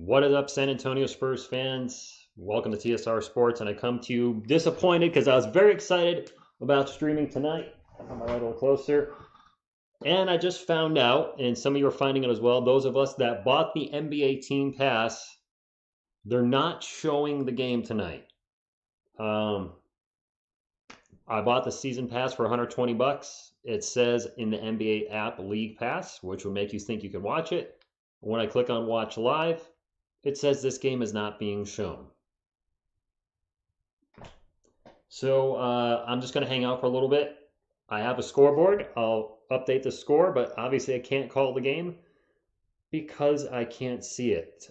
What is up, San Antonio Spurs fans? Welcome to TSR Sports, and I come to you disappointed because I was very excited about streaming tonight. I'm a little closer. And I just found out, and some of you are finding it as well, those of us that bought the NBA Team Pass, they're not showing the game tonight. I bought the season pass for 120 bucks. It says in the NBA app League Pass, which would make you think you can watch it. When I click on Watch Live, it says this game is not being shown. So I'm just going to hang out for a little bit. I have a scoreboard. I'll update the score, but obviously I can't call the game because I can't see it.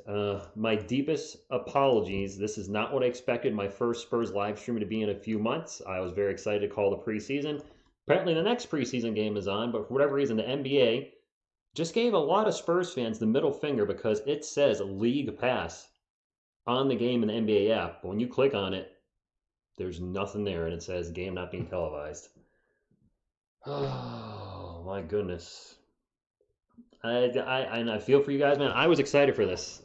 My deepest apologies. This is not what I expected my first Spurs live stream to be in a few months. I was very excited to call the preseason. Apparently the next preseason game is on, but for whatever reason, the NBA just gave a lot of Spurs fans the middle finger because it says League Pass on the game in the NBA app. But when you click on it, there's nothing there, and it says game not being televised. Oh, my goodness. I feel for you guys, man. I was excited for this.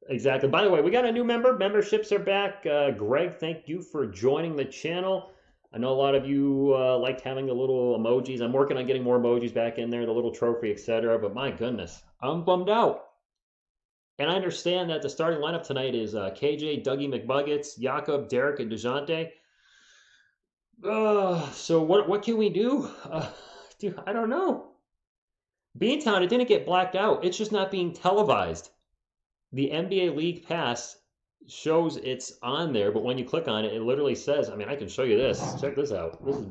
Exactly. By the way, we got a new member. Memberships are back. Greg, thank you for joining the channel. I know a lot of you liked having the little emojis. I'm working on getting more emojis back in there, the little trophy, etc. But my goodness, I'm bummed out. And I understand that the starting lineup tonight is KJ, Dougie McBuckets, Jakob, Derek, and DeJounte. So what can we do? Dude, I don't know. Beantown, it didn't get blacked out. It's just not being televised. The NBA League Pass shows it's on there, but when you click on it, it literally says, I mean, I can show you this. Check this out. This is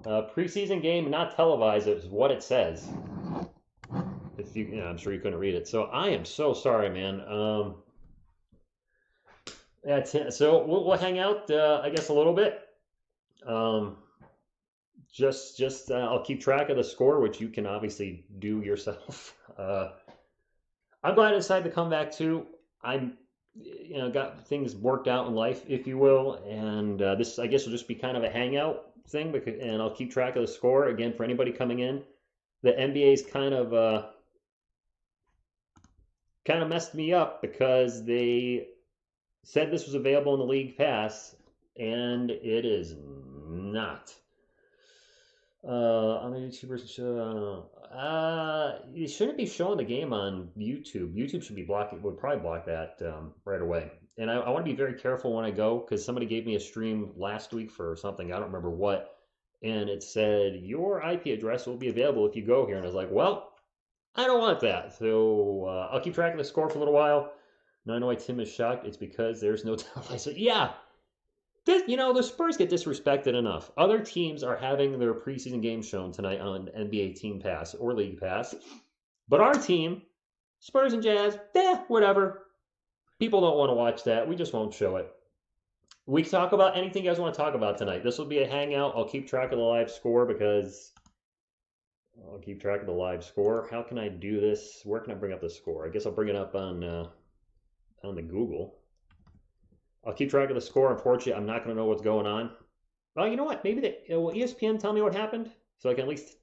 preseason game, not televised, is what it says. If you, I'm sure you couldn't read it. So I am so sorry, man. So we'll hang out, I guess, a little bit. Just I'll keep track of the score, which you can obviously do yourself. I'm glad I decided to come back too. I'm, got things worked out in life, if you will, and this I guess will just be kind of a hangout thing. And I'll keep track of the score again for anybody coming in. The NBA's kind of messed me up because they said this was available in the League Pass, and it is not. On the YouTubers show, you shouldn't be showing the game on YouTube. YouTube should be blocking, would probably block that right away. And I want to be very careful when I go because somebody gave me a stream last week for something, I don't remember what, and it said your IP address will be available if you go here. And I was like, well, I don't want that. So I'll keep track of the score for a little while. Now I know why Tim is shocked. It's because there's no television. Yeah, the Spurs get disrespected enough. Other teams are having their preseason games shown tonight on NBA Team Pass or League Pass. But our team, Spurs and Jazz, whatever. People don't want to watch that. We just won't show it. We can talk about anything you guys want to talk about tonight. This will be a hangout. I'll keep track of the live score because I'll keep track of the live score. How can I do this? Where can I bring up the score? I guess I'll bring it up on the Google. I'll keep track of the score. Unfortunately, I'm not going to know what's going on. Well, you know what? Maybe will ESPN tell me what happened so I can at least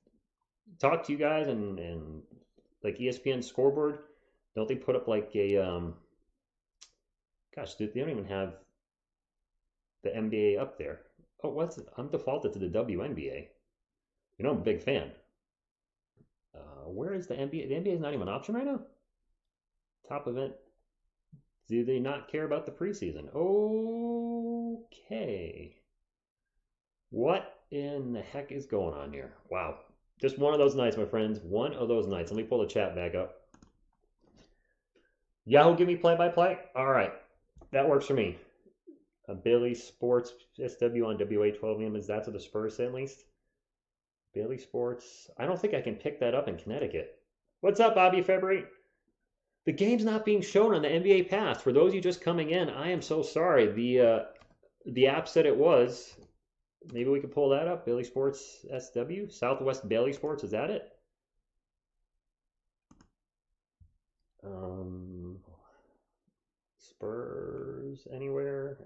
talk to you guys and like ESPN Scoreboard. Don't they put up like a gosh, dude, they don't even have the NBA up there. Oh, what's it? I'm defaulted to the WNBA. I'm a big fan. Where is the NBA? The NBA is not even an option right now. Top event. Do they not care about the preseason? Okay. What in the heck is going on here? Wow. Just one of those nights, my friends. One of those nights. Let me pull the chat back up. Yahoo, give me play-by-play? All right. That works for me. Bailey Sports SW on WA12 AM. Is that to the Spurs at least? Bailey Sports. I don't think I can pick that up in Connecticut. What's up, Bobby February? The game's not being shown on the NBA Pass. For those of you just coming in, I am so sorry. The app said it was. Maybe we could pull that up. Bailey Sports SW? Southwest Bailey Sports, is that it? Spurs anywhere?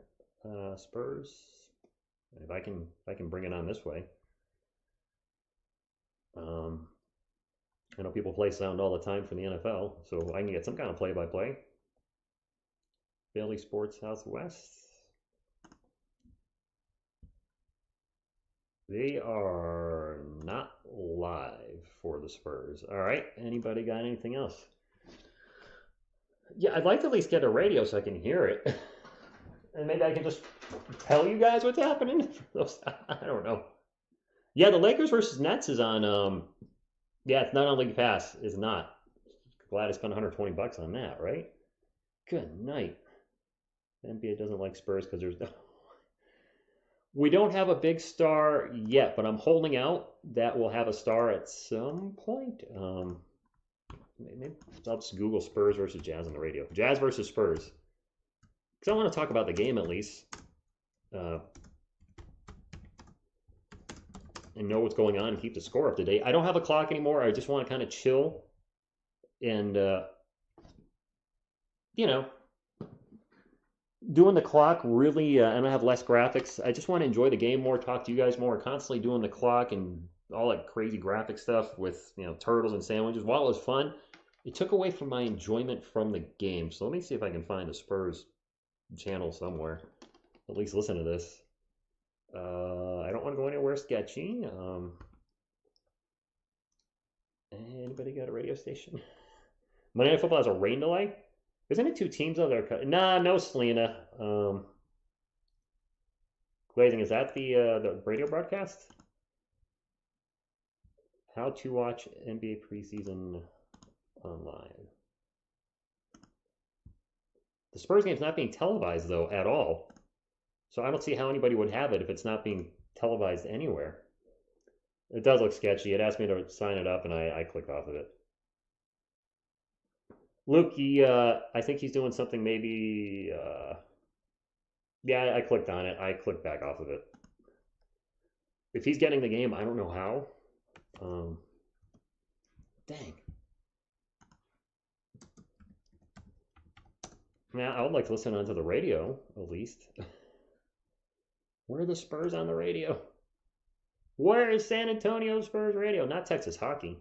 Spurs? If I can bring it on this way. I know people play sound all the time from the NFL, so I can get some kind of play-by-play. Bailey Sports Southwest. They are not live for the Spurs. All right. Anybody got anything else? Yeah, I'd like to at least get a radio so I can hear it. And maybe I can just tell you guys what's happening. I don't know. Yeah, the Lakers versus Nets is on. Yeah, it's not on League Pass. It's not. Glad I spent $120 on that, right? Good night. The NBA doesn't like Spurs because there's no. We don't have a big star yet, but I'm holding out that we'll have a star at some point. Maybe I'll just Google Spurs versus Jazz on the radio. Jazz versus Spurs. Because I want to talk about the game at least. And know what's going on and keep the score up to date. I don't have a clock anymore. I just want to kind of chill and, you know, doing the clock really, and I have less graphics. I just want to enjoy the game more, talk to you guys more. Constantly doing the clock and all that crazy graphic stuff with, you know, turtles and sandwiches. While it was fun, it took away from my enjoyment from the game. So let me see if I can find a Spurs channel somewhere. At least listen to this. I don't want to go anywhere sketchy. Anybody got a radio station? Monday Night Football has a rain delay. Isn't it 2 teams though? Nah, no Selena. Glazing, is that the radio broadcast? How to watch NBA preseason online. The Spurs game's not being televised though at all. So I don't see how anybody would have it if it's not being televised anywhere. It does look sketchy. It asked me to sign it up and I clicked off of it. Luke, I think he's doing something maybe, yeah, I clicked on it. I clicked back off of it. If he's getting the game, I don't know how. Dang. Now, I would like to listen onto the radio, at least. Where are the Spurs on the radio? Where is San Antonio Spurs radio? Not Texas hockey.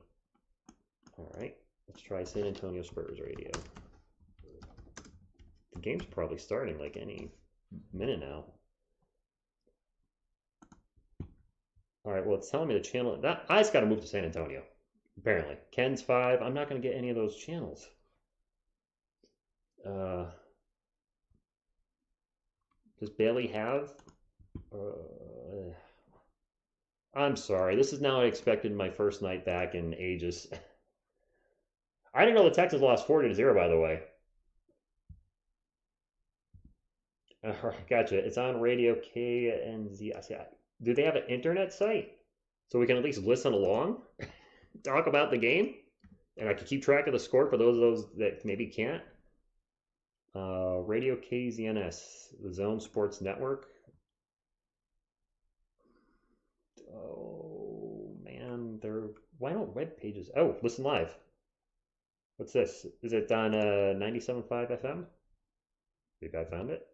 All right, let's try San Antonio Spurs radio. The game's probably starting like any minute now. All right, well, it's telling me the channel. I just got to move to San Antonio, apparently. Ken's 5. I'm not going to get any of those channels. Does Bailey have? I'm sorry. This is now I expected my first night back in ages. I didn't know the Texans lost 40-0, by the way. All right, gotcha. It's on Radio KNZ. Do they have an internet site so we can at least listen along, talk about the game, and I can keep track of the score for those that maybe can't? Radio KZNS, the Zone Sports Network. Oh man, why don't web pages? Oh, listen live. What's this? Is it on 97.5 FM? Maybe I found it.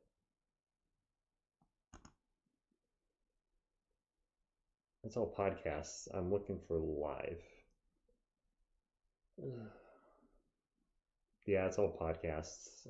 That's all podcasts. I'm looking for live. Yeah, it's all podcasts.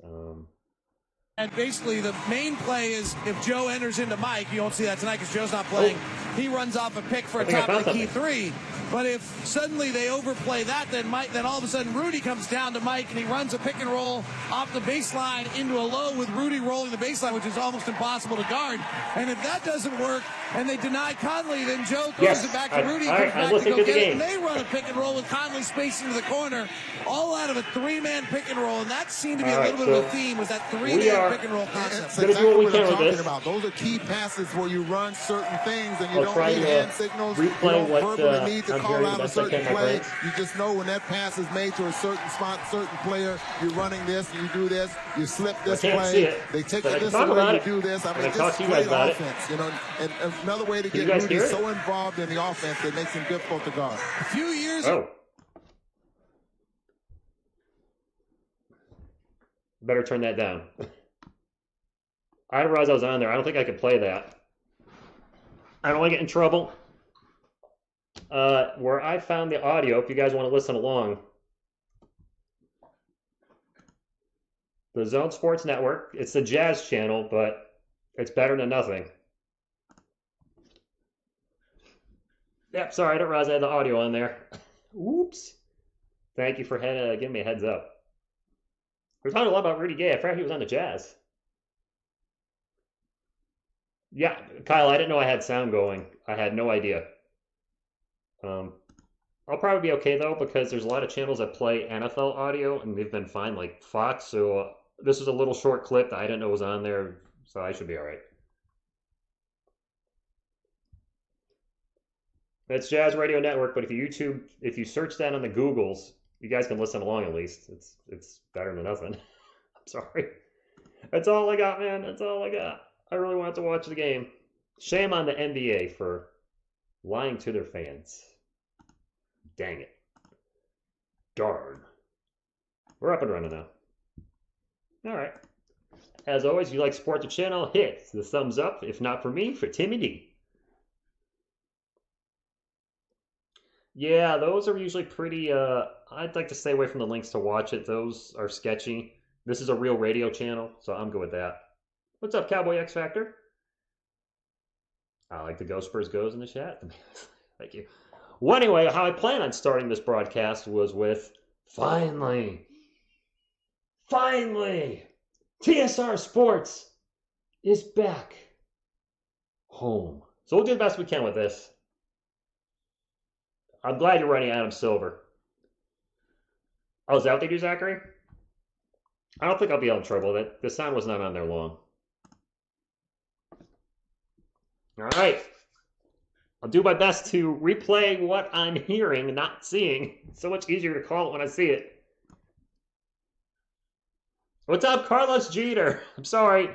And basically, the main play is if Joe enters into Mike, you won't see that tonight because Joe's not playing. Oh. He runs off a pick for a top of the key 3. But if suddenly they overplay that, then all of a sudden Rudy comes down to Mike and he runs a pick and roll off the baseline into a low with Rudy rolling the baseline, which is almost impossible to guard. And if that doesn't work and they deny Conley, then Joe throws it back to Rudy, comes back to go get it, and they run a pick and roll with Conley spacing to the corner, all out of a 3-man pick and roll. And that seemed to be a little bit of a theme, was that 3-man pick and roll concept. That's exactly what I'm talking about. Those are key passes where you run certain things and you don't need hand signals. You don't verbally need to call out a certain play. You just know when that pass is made to a certain spot, certain player, you're running this, you do this, you slip this play, they take it this way, you do this. I mean, this is great offense, you know. And another way to get Rudy so involved in the offense that makes him difficult to guard. A few years ago. Better turn that down. I didn't realize I was on there. I don't think I could play that. I don't want to get in trouble. Where I found the audio, if you guys want to listen along, the Zone Sports Network. It's the Jazz channel, but it's better than nothing. Yep, sorry, I didn't realize I had the audio on there. Oops. Thank you for giving me a heads up. We're talking a lot about Rudy Gay. I forgot he was on the Jazz. Yeah, Kyle, I didn't know I had sound going. I had no idea. I'll probably be okay though because there's a lot of channels that play NFL audio and they've been fine, like Fox. So this is a little short clip that I didn't know was on there, so I should be all right. It's Jazz Radio Network, but if you search that on the Googles, you guys can listen along at least. It's better than nothing. I'm sorry. That's all I got, man. That's all I got. I really wanted to watch the game. Shame on the NBA for lying to their fans. Dang it. Darn. We're up and running now. All right. As always, if you like to support the channel, hit the thumbs up. If not for me, for Timmy D. Yeah, those are usually pretty, I'd like to stay away from the links to watch it. Those are sketchy. This is a real radio channel, so I'm good with that. What's up, Cowboy X Factor? I like the Go Spurs Goes in the chat. Thank you. Well, anyway, how I plan on starting this broadcast was with, finally, TSR Sports is back home. So we'll do the best we can with this. I'm glad you're running Adam Silver. Oh, is that what they do, Zachary? I don't think I'll be in trouble with it. The sound was not on there long. All right. I'll do my best to replay what I'm hearing, not seeing. It's so much easier to call it when I see it. What's up, Carlos Jeter? I'm sorry.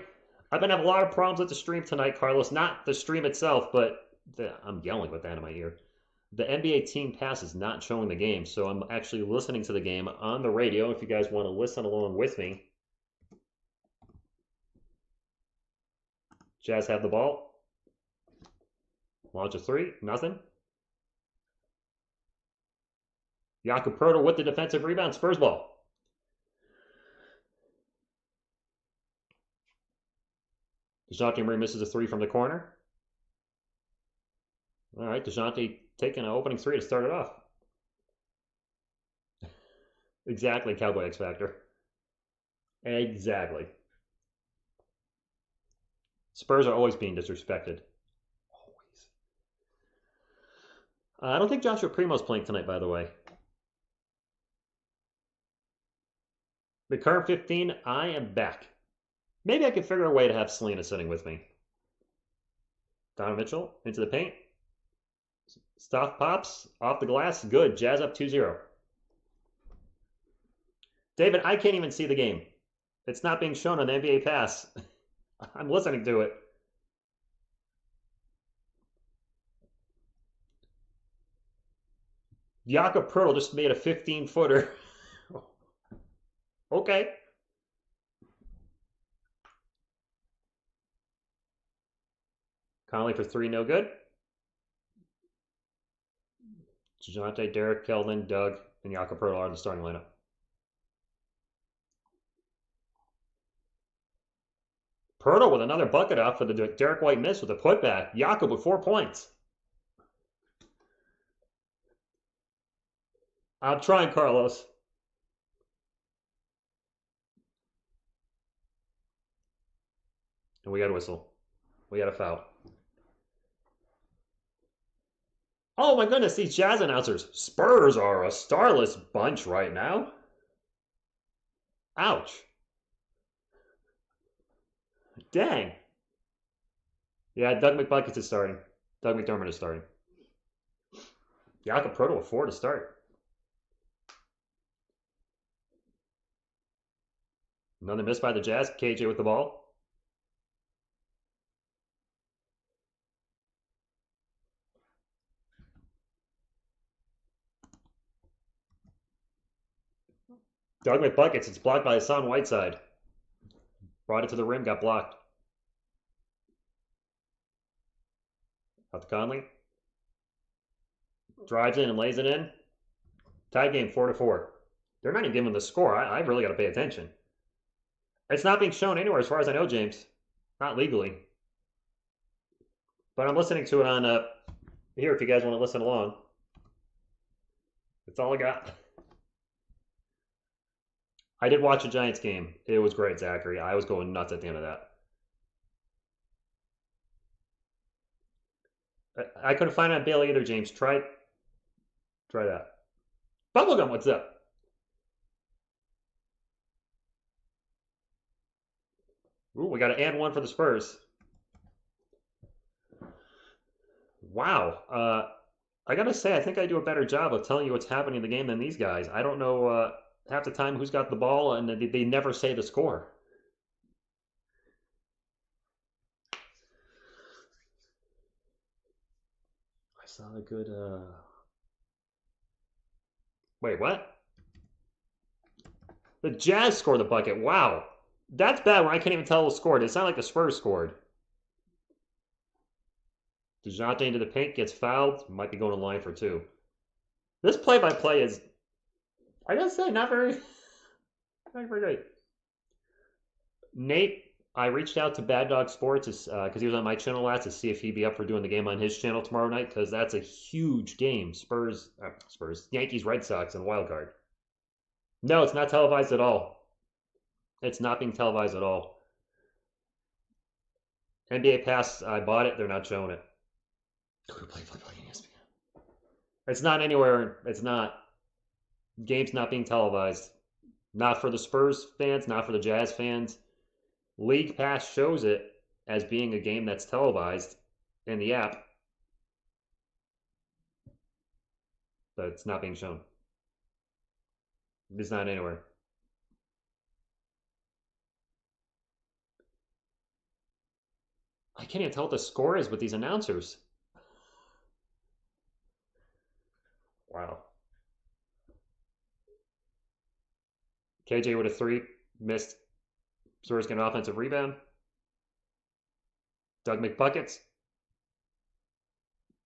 I've been having a lot of problems with the stream tonight, Carlos. Not the stream itself, but I'm yelling with that in my ear. The NBA Team Pass is not showing the game, so I'm actually listening to the game on the radio if you guys want to listen along with me. Jazz have the ball. Launch a three, nothing. Jakob Poeltl with the defensive rebound, Spurs ball. DeJounte Murray misses a three from the corner. All right, DeJounte taking an opening three to start it off. Exactly, Cowboy X Factor. Exactly. Spurs are always being disrespected. Always. I don't think Joshua Primo's playing tonight, by the way. The current 15, I am back. Maybe I could figure a way to have Selena sitting with me. Donovan Mitchell into the paint. Stuff pops off the glass. Good. Jazz up 2-0. David, I can't even see the game. It's not being shown on the NBA Pass. I'm listening to it. Jakob Poeltl just made a 15-footer. Okay. Conley for three, no good. DeJounte, Derek, Keldon, Doug, and Jakob Poeltl are the starting lineup. Poeltl with another bucket off for the Derek White miss with a putback. Jakob with 4 points. I'm trying, Carlos. And we got a whistle. We got a foul. Oh my goodness, these Jazz announcers. Spurs are a starless bunch right now. Ouch. Dang. Yeah, Doug McBuckets is starting. Doug McDermott is starting. Jakob Poeltl with 4 to start. Another miss by the Jazz. KJ with the ball. Doug McBuckets, it's blocked by Hassan Whiteside. Brought it to the rim, got blocked. Out to Conley. Drives in and lays it in. Tie game 4-4. They're not even giving the score. I really got to pay attention. It's not being shown anywhere as far as I know, James. Not legally. But I'm listening to it on here if you guys want to listen along. That's all I got. I did watch a Giants game. It was great, Zachary. I was going nuts at the end of that. I couldn't find it on Bailey either, James. Try that. Bubblegum, what's up? Ooh, we got an and one for the Spurs. Wow. I gotta say, I think I do a better job of telling you what's happening in the game than these guys. I don't know half the time who's got the ball, and they never say the score. I saw a good. Wait, what? The Jazz scored the bucket. Wow. That's bad when I can't even tell who scored. It sounded like the Spurs scored. DeJounte into the paint, gets fouled. Might be going to line for two. This play-by-play is, I gotta say, not very great. Nate, I reached out to Bad Dog Sports because he was on my channel last to see if he'd be up for doing the game on his channel tomorrow night because that's a huge game. Yankees, Red Sox, and wild card. No, it's not televised at all. It's not being televised at all. NBA Pass, I bought it. They're not showing it. Play, ESPN. It's not anywhere. It's not. Game's not being televised. Not for the Spurs fans, not for the Jazz fans. League Pass shows it as being a game that's televised in the app, but it's not being shown. It's not anywhere. I can't even tell what the score is with these announcers. Wow. KJ with a three, missed. Spurs get an offensive rebound. Doug McBuckets.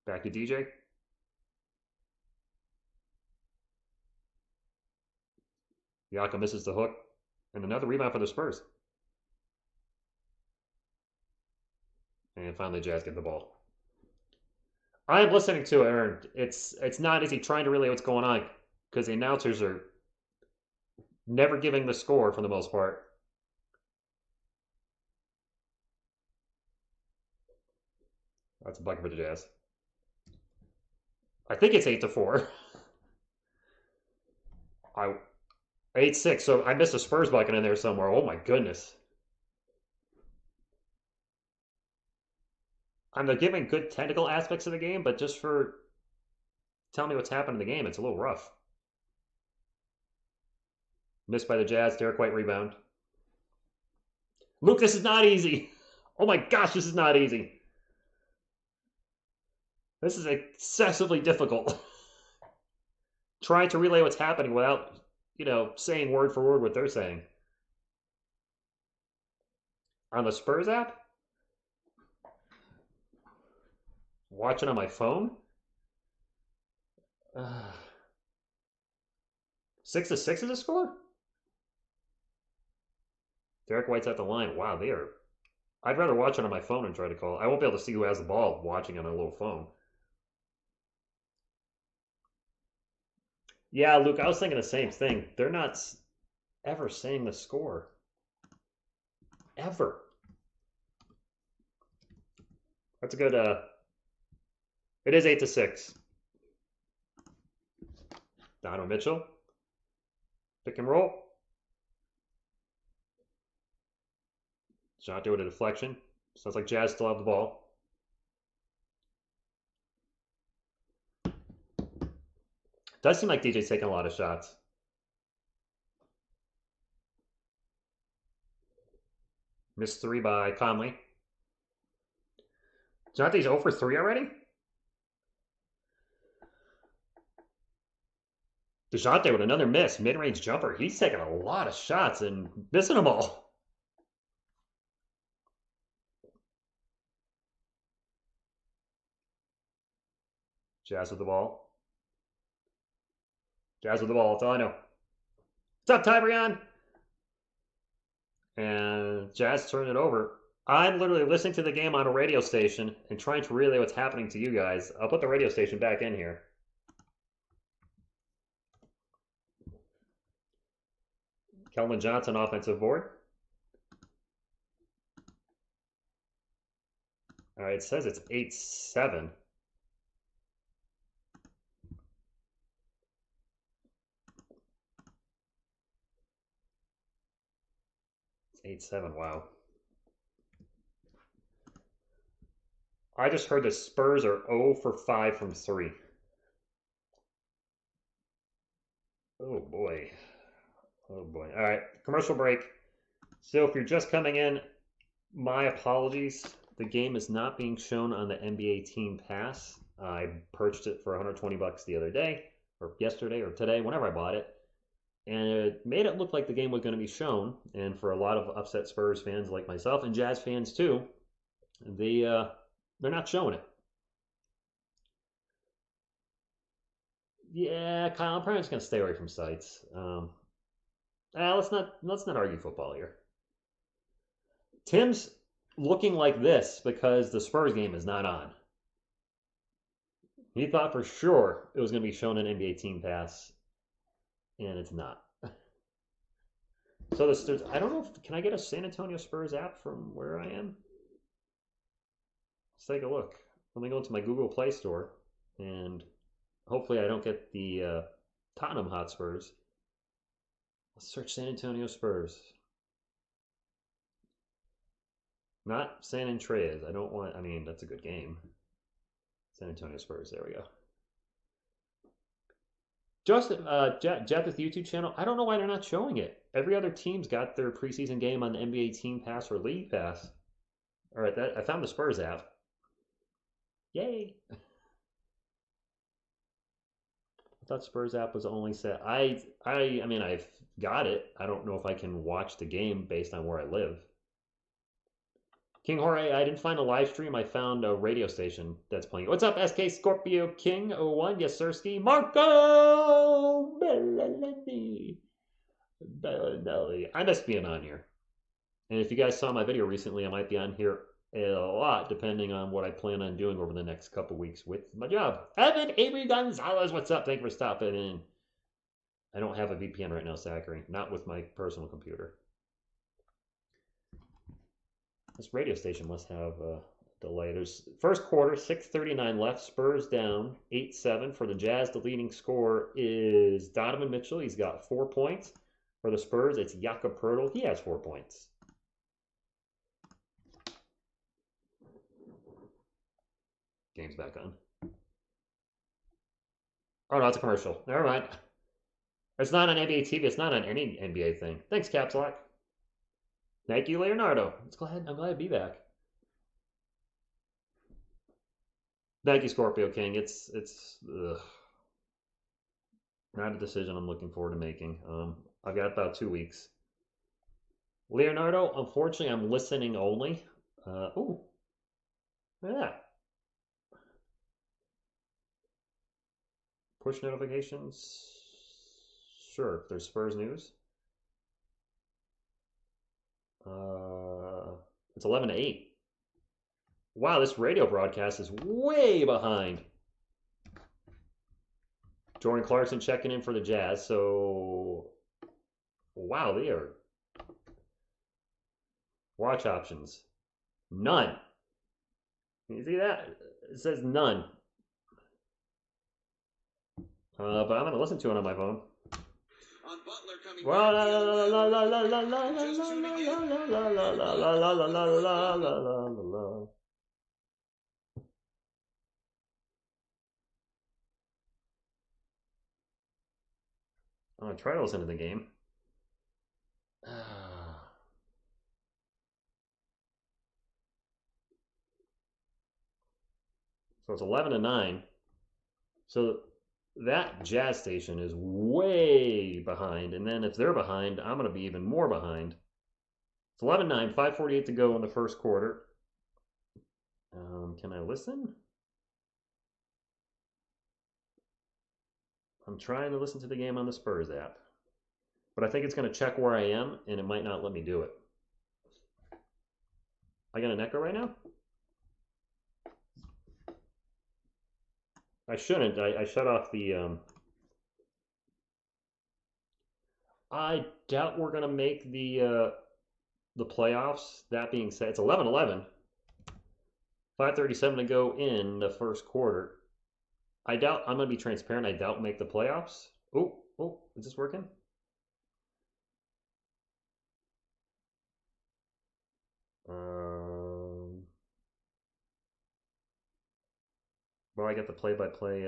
Back to DJ. Yaka misses the hook. And another rebound for the Spurs. And finally, Jazz get the ball. I'm listening to it, Aaron. It's not easy trying to relay what's going on because the announcers are never giving the score for the most part. That's a bucket for the Jazz. I think it's 8-4. 8-6. So I missed a Spurs bucket in there somewhere. Oh my goodness. I'm giving good technical aspects of the game, but just for telling me what's happened in the game, it's a little rough. Missed by the Jazz. Derek White rebound. Luke, this is not easy. Oh my gosh, this is not easy. This is excessively difficult. Trying to relay what's happening without, saying word for word what they're saying. On the Spurs app? Watching on my phone? 6-6 is a score? Derek White's at the line. Wow, they are. I'd rather watch it on my phone and try to call. I won't be able to see who has the ball watching on a little phone. Yeah, Luke, I was thinking the same thing. They're not ever saying the score. Ever. That's a good, it is 8-6. Donovan Mitchell. Pick and roll. DeJounte with a deflection. Sounds like Jazz still have the ball. Does seem like DJ's taking a lot of shots. Missed three by Conley. DeJounte's 0 for 3 already? DeJounte with another miss. Mid-range jumper. He's taking a lot of shots and missing them all. Jazz with the ball. Jazz with the ball. That's all I know. What's up, Tybrion? And Jazz turned it over. I'm literally listening to the game on a radio station and trying to relay what's happening to you guys. I'll put the radio station back in here. Kelvin Johnson, offensive board. All right, it says it's 8-7. It's 8-7, wow. I just heard the Spurs are 0 for 5 from 3. Oh boy. Oh boy. All right, commercial break. So if you're just coming in, my apologies. The game is not being shown on the NBA Team Pass. I purchased it for $120 the other day, or yesterday, or today, whenever I bought it. And it made it look like the game was going to be shown. And for a lot of upset Spurs fans like myself, and Jazz fans too, they're not showing it. Yeah, Kyle, I'm probably just going to stay away from sites. Let's not argue football here. Tim's looking like this because the Spurs game is not on. He thought for sure it was going to be shown on NBA Team Pass, and it's not. So I don't know can I get a San Antonio Spurs app from where I am? Let's take a look. Let me go into my Google Play Store, and hopefully I don't get the Tottenham Hotspurs. Let's search San Antonio Spurs. Not San Andreas. I mean, that's a good game. San Antonio Spurs. There we go. Justin, Jeff, YouTube channel. I don't know why they're not showing it. Every other team's got their preseason game on the NBA Team Pass or League Pass. All right, I found the Spurs app. Yay! I thought Spurs app was only set. I mean, I've got it. I don't know if I can watch the game based on where I live. King Jorge, I didn't find a live stream. I found a radio station that's playing. What's up, SK Scorpio King 01? Yes, Sirski. Marco Bellinelli. I must be on here. And if you guys saw my video recently, I might be on here a lot, depending on what I plan on doing over the next couple weeks with my job. Evan Avery Gonzalez, what's up? Thank you for stopping in. I don't have a VPN right now, Zachary. Not with my personal computer. This radio station must have a delay. There's first quarter, 6:39 left. Spurs down 8-7 for the Jazz. The leading scorer is Donovan Mitchell. He's got 4 points. For the Spurs, it's Jakob Poeltl. He has 4 points. Game's back on. Oh no, it's a commercial. Never mind. It's not on NBA TV. It's not on any NBA thing. Thanks, Caps Lock. Thank you, Leonardo. I'm glad to be back. Thank you, Scorpio King. It's not a decision I'm looking forward to making. I've got about 2 weeks. Leonardo, unfortunately, I'm listening only. Ooh, look at that. Push notifications. Sure, if there's Spurs news. It's 11-8. Wow, this radio broadcast is way behind. Jordan Clarkson checking in for the Jazz. So, wow, they are. Watch options. None. Can you see that? It says none. But I'm going to listen to it on my phone. On Butler coming back. I'm going to try to listen to the game. So it's 11-9. So that Jazz station is way behind. And then if they're behind, I'm going to be even more behind. It's 11-9, 5:48 to go in the first quarter. Can I listen? I'm trying to listen to the game on the Spurs app. But I think it's going to check where I am, and it might not let me do it. I got an echo right now? I shouldn't. I shut off the... I doubt we're going to make the playoffs. That being said, it's 11-11. 5:37 to go in the first quarter. I doubt, I'm going to be transparent, I doubt make the playoffs. Oh, is this working? Well, I got the play-by-play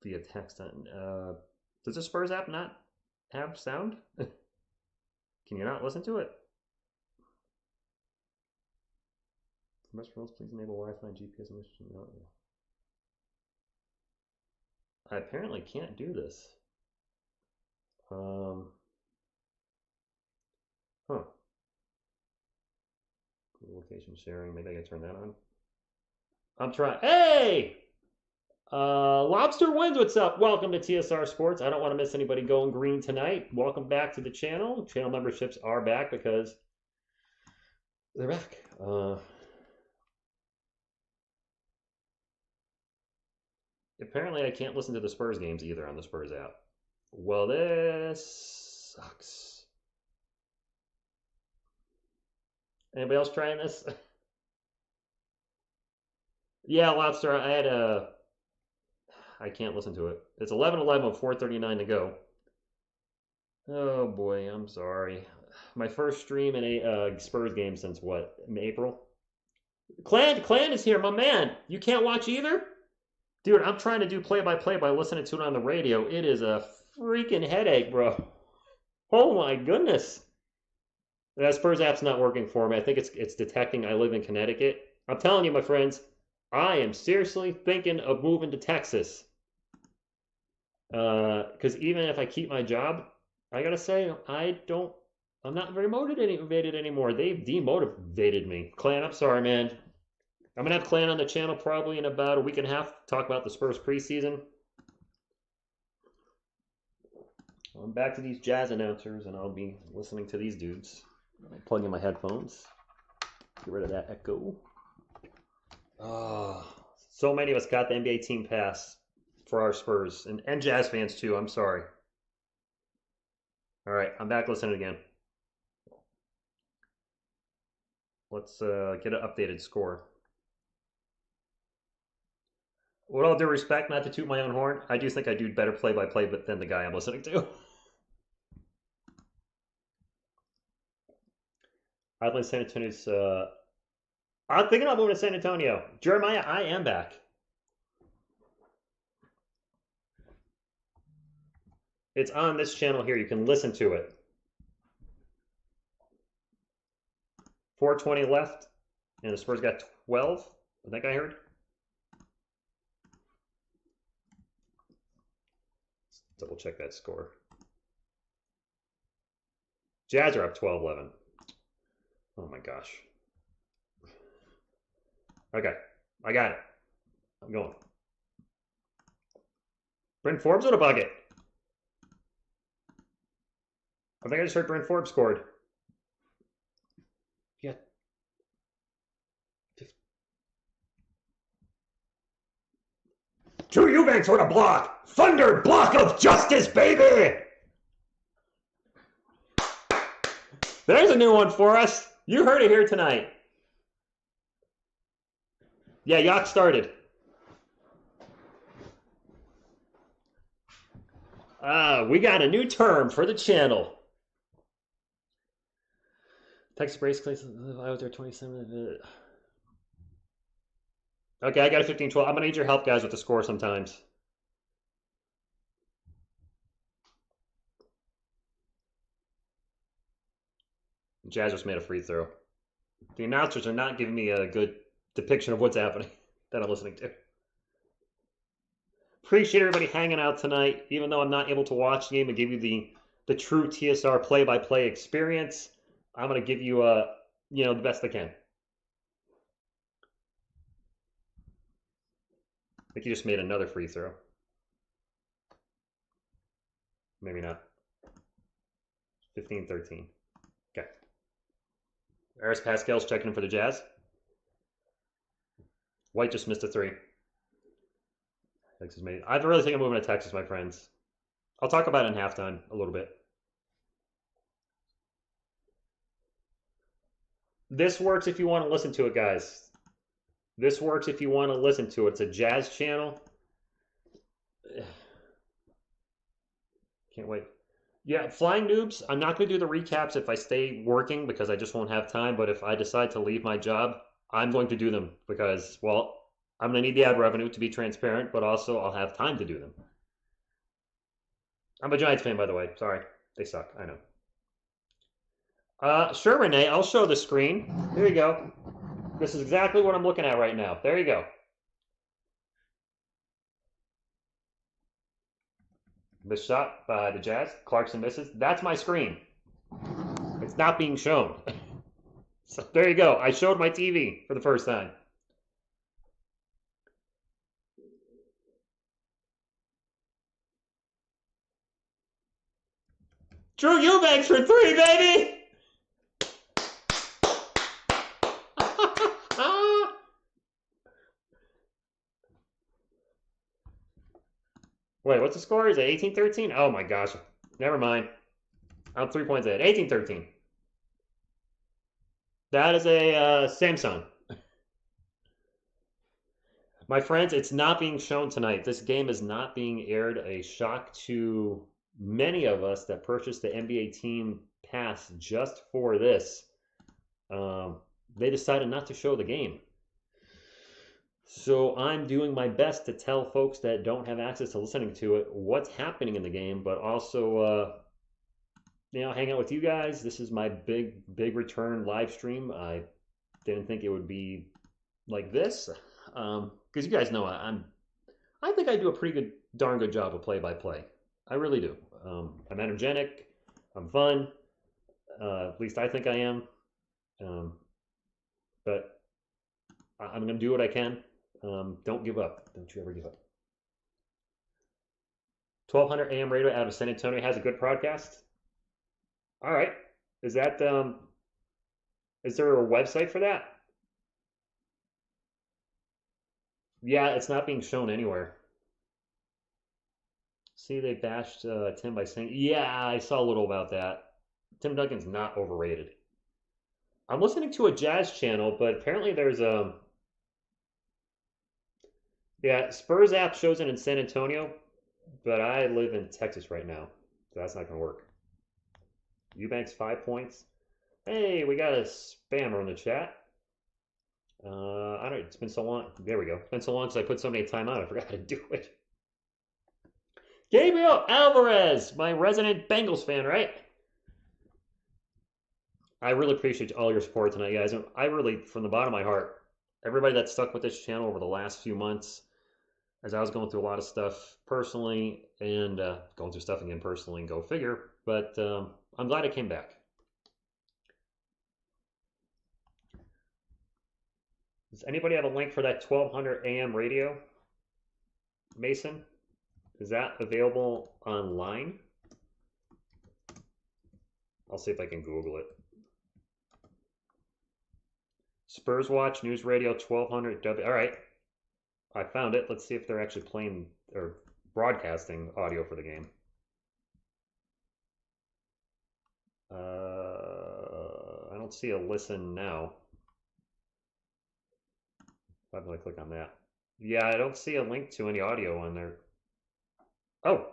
via text. Does the Spurs app not have sound? Can you not listen to it? For best rules, please enable Wi-Fi and GPS emission. I apparently can't do this. Huh. Location sharing. Maybe I can turn that on. I'm trying. Hey! Lobster Wins, what's up? Welcome to TSR Sports. I don't want to miss anybody going green tonight. Welcome back to the channel. Channel memberships are back because they're back. Apparently, I can't listen to the Spurs games either on the Spurs app. Well, this sucks. Anybody else trying this? Yeah, Lobster, I can't listen to it. It's 11-11 with 4:39 to go. Oh boy, I'm sorry. My first stream in a Spurs game since what? April? Clan is here, my man. You can't watch either? Dude, I'm trying to do play-by-play by listening to it on the radio. It is a freaking headache, bro. Oh my goodness. That Spurs app's not working for me. I think it's detecting I live in Connecticut. I'm telling you, my friends, I am seriously thinking of moving to Texas. Because even if I keep my job, I gotta say, I'm not very motivated anymore. They've demotivated me. Clan, I'm sorry, man. I'm gonna have Clan on the channel probably in about a week and a half to talk about the Spurs preseason. I'm back to these Jazz announcers, and I'll be listening to these dudes. I'll plug in my headphones. Get rid of that echo. So many of us got the NBA team pass for our Spurs and Jazz fans too. I'm sorry. All right, I'm back listening again. Let's get an updated score. With all due respect, not to toot my own horn, I do think I do better play-by-play than the guy I'm listening to. I'd like San Antonio's... I'm thinking about moving to San Antonio. Jeremiah, I am back. It's on this channel here. You can listen to it. 4:20 left, and the Spurs got 12. I think I heard. Let's double check that score. Jazz are up 12-11. Oh my gosh. Okay, I got it. I'm going. Bryn Forbes with a bucket. I think I just heard Bryn Forbes scored. Yeah. Drew Eubanks with a block. Thunder block of justice, baby. There's a new one for us. You heard it here tonight. Yeah, Yacht started. We got a new term for the channel. Texas Brace Clays, I was there 27. Okay, I got a 15-12. I'm going to need your help, guys, with the score sometimes. Jazz just made a free throw. The announcers are not giving me a good depiction of what's happening that I'm listening to. Appreciate everybody hanging out tonight. Even though I'm not able to watch the game and give you the true TSR play-by-play experience, I'm going to give you the best I can. I think you just made another free throw. Maybe not. 15-13. Okay. Aris Pascal's checking in for the Jazz. White just missed a three. Texas made. I really think I'm moving to Texas, my friends. I'll talk about it in halftime a little bit. This works if you want to listen to it, guys. This works if you want to listen to it. It's a Jazz channel. Can't wait. Yeah, Flying Noobs, I'm not going to do the recaps if I stay working because I just won't have time. But if I decide to leave my job, I'm going to do them because, well, I'm going to need the ad revenue to be transparent, but also I'll have time to do them. I'm a Giants fan, by the way. Sorry. They suck. I know. Sure, Renee. I'll show the screen. There you go. This is exactly what I'm looking at right now. There you go. Missed shot by the Jazz. Clarkson misses. That's my screen. It's not being shown. So there you go. I showed my TV for the first time. Drew Eubanks for three, baby! Wait, what's the score? Is it 18-13? Oh my gosh. Never mind. I'm 3 points ahead. 18-13. That is a Samsung. My friends, it's not being shown tonight. This game is not being aired. A shock to many of us that purchased the NBA Team Pass just for this. They decided not to show the game. So I'm doing my best to tell folks that don't have access to listening to it what's happening in the game, but also, hang out with you guys. This is my big return live stream. I didn't think it would be like this, because you guys know I think I do a pretty darn good job of play-by-play. I really do. I'm energetic. I'm fun. At least I think I am. But I'm going to do what I can. Don't give up. Don't you ever give up. 1200 AM radio out of San Antonio has a good broadcast. All right. Is that is there a website for that? Yeah, it's not being shown anywhere. See, they bashed Tim by saying, yeah, I saw a little about that. Tim Duncan's not overrated. I'm listening to a Jazz channel, but apparently there's yeah, Spurs app shows it in San Antonio, but I live in Texas right now, so that's not going to work. Eubanks 5 points. Hey, we got a spammer in the chat. I don't. It's been so long. There we go. It's been so long since I put somebody in timeout. I forgot how to do it. Gabriel Alvarez, my resident Bengals fan, right? I really appreciate all your support tonight, guys. I really, from the bottom of my heart, everybody that stuck with this channel over the last few months, as I was going through a lot of stuff personally and going through stuff again personally, go figure. But I'm glad I came back. Does anybody have a link for that 1200 AM radio? Mason? Is that available online? I'll see if I can Google it. Spurs Watch News Radio 1200 W. All right. I found it. Let's see if they're actually playing or broadcasting audio for the game. I don't see a listen now. Why did I click on that? Yeah, I don't see a link to any audio on there. Oh.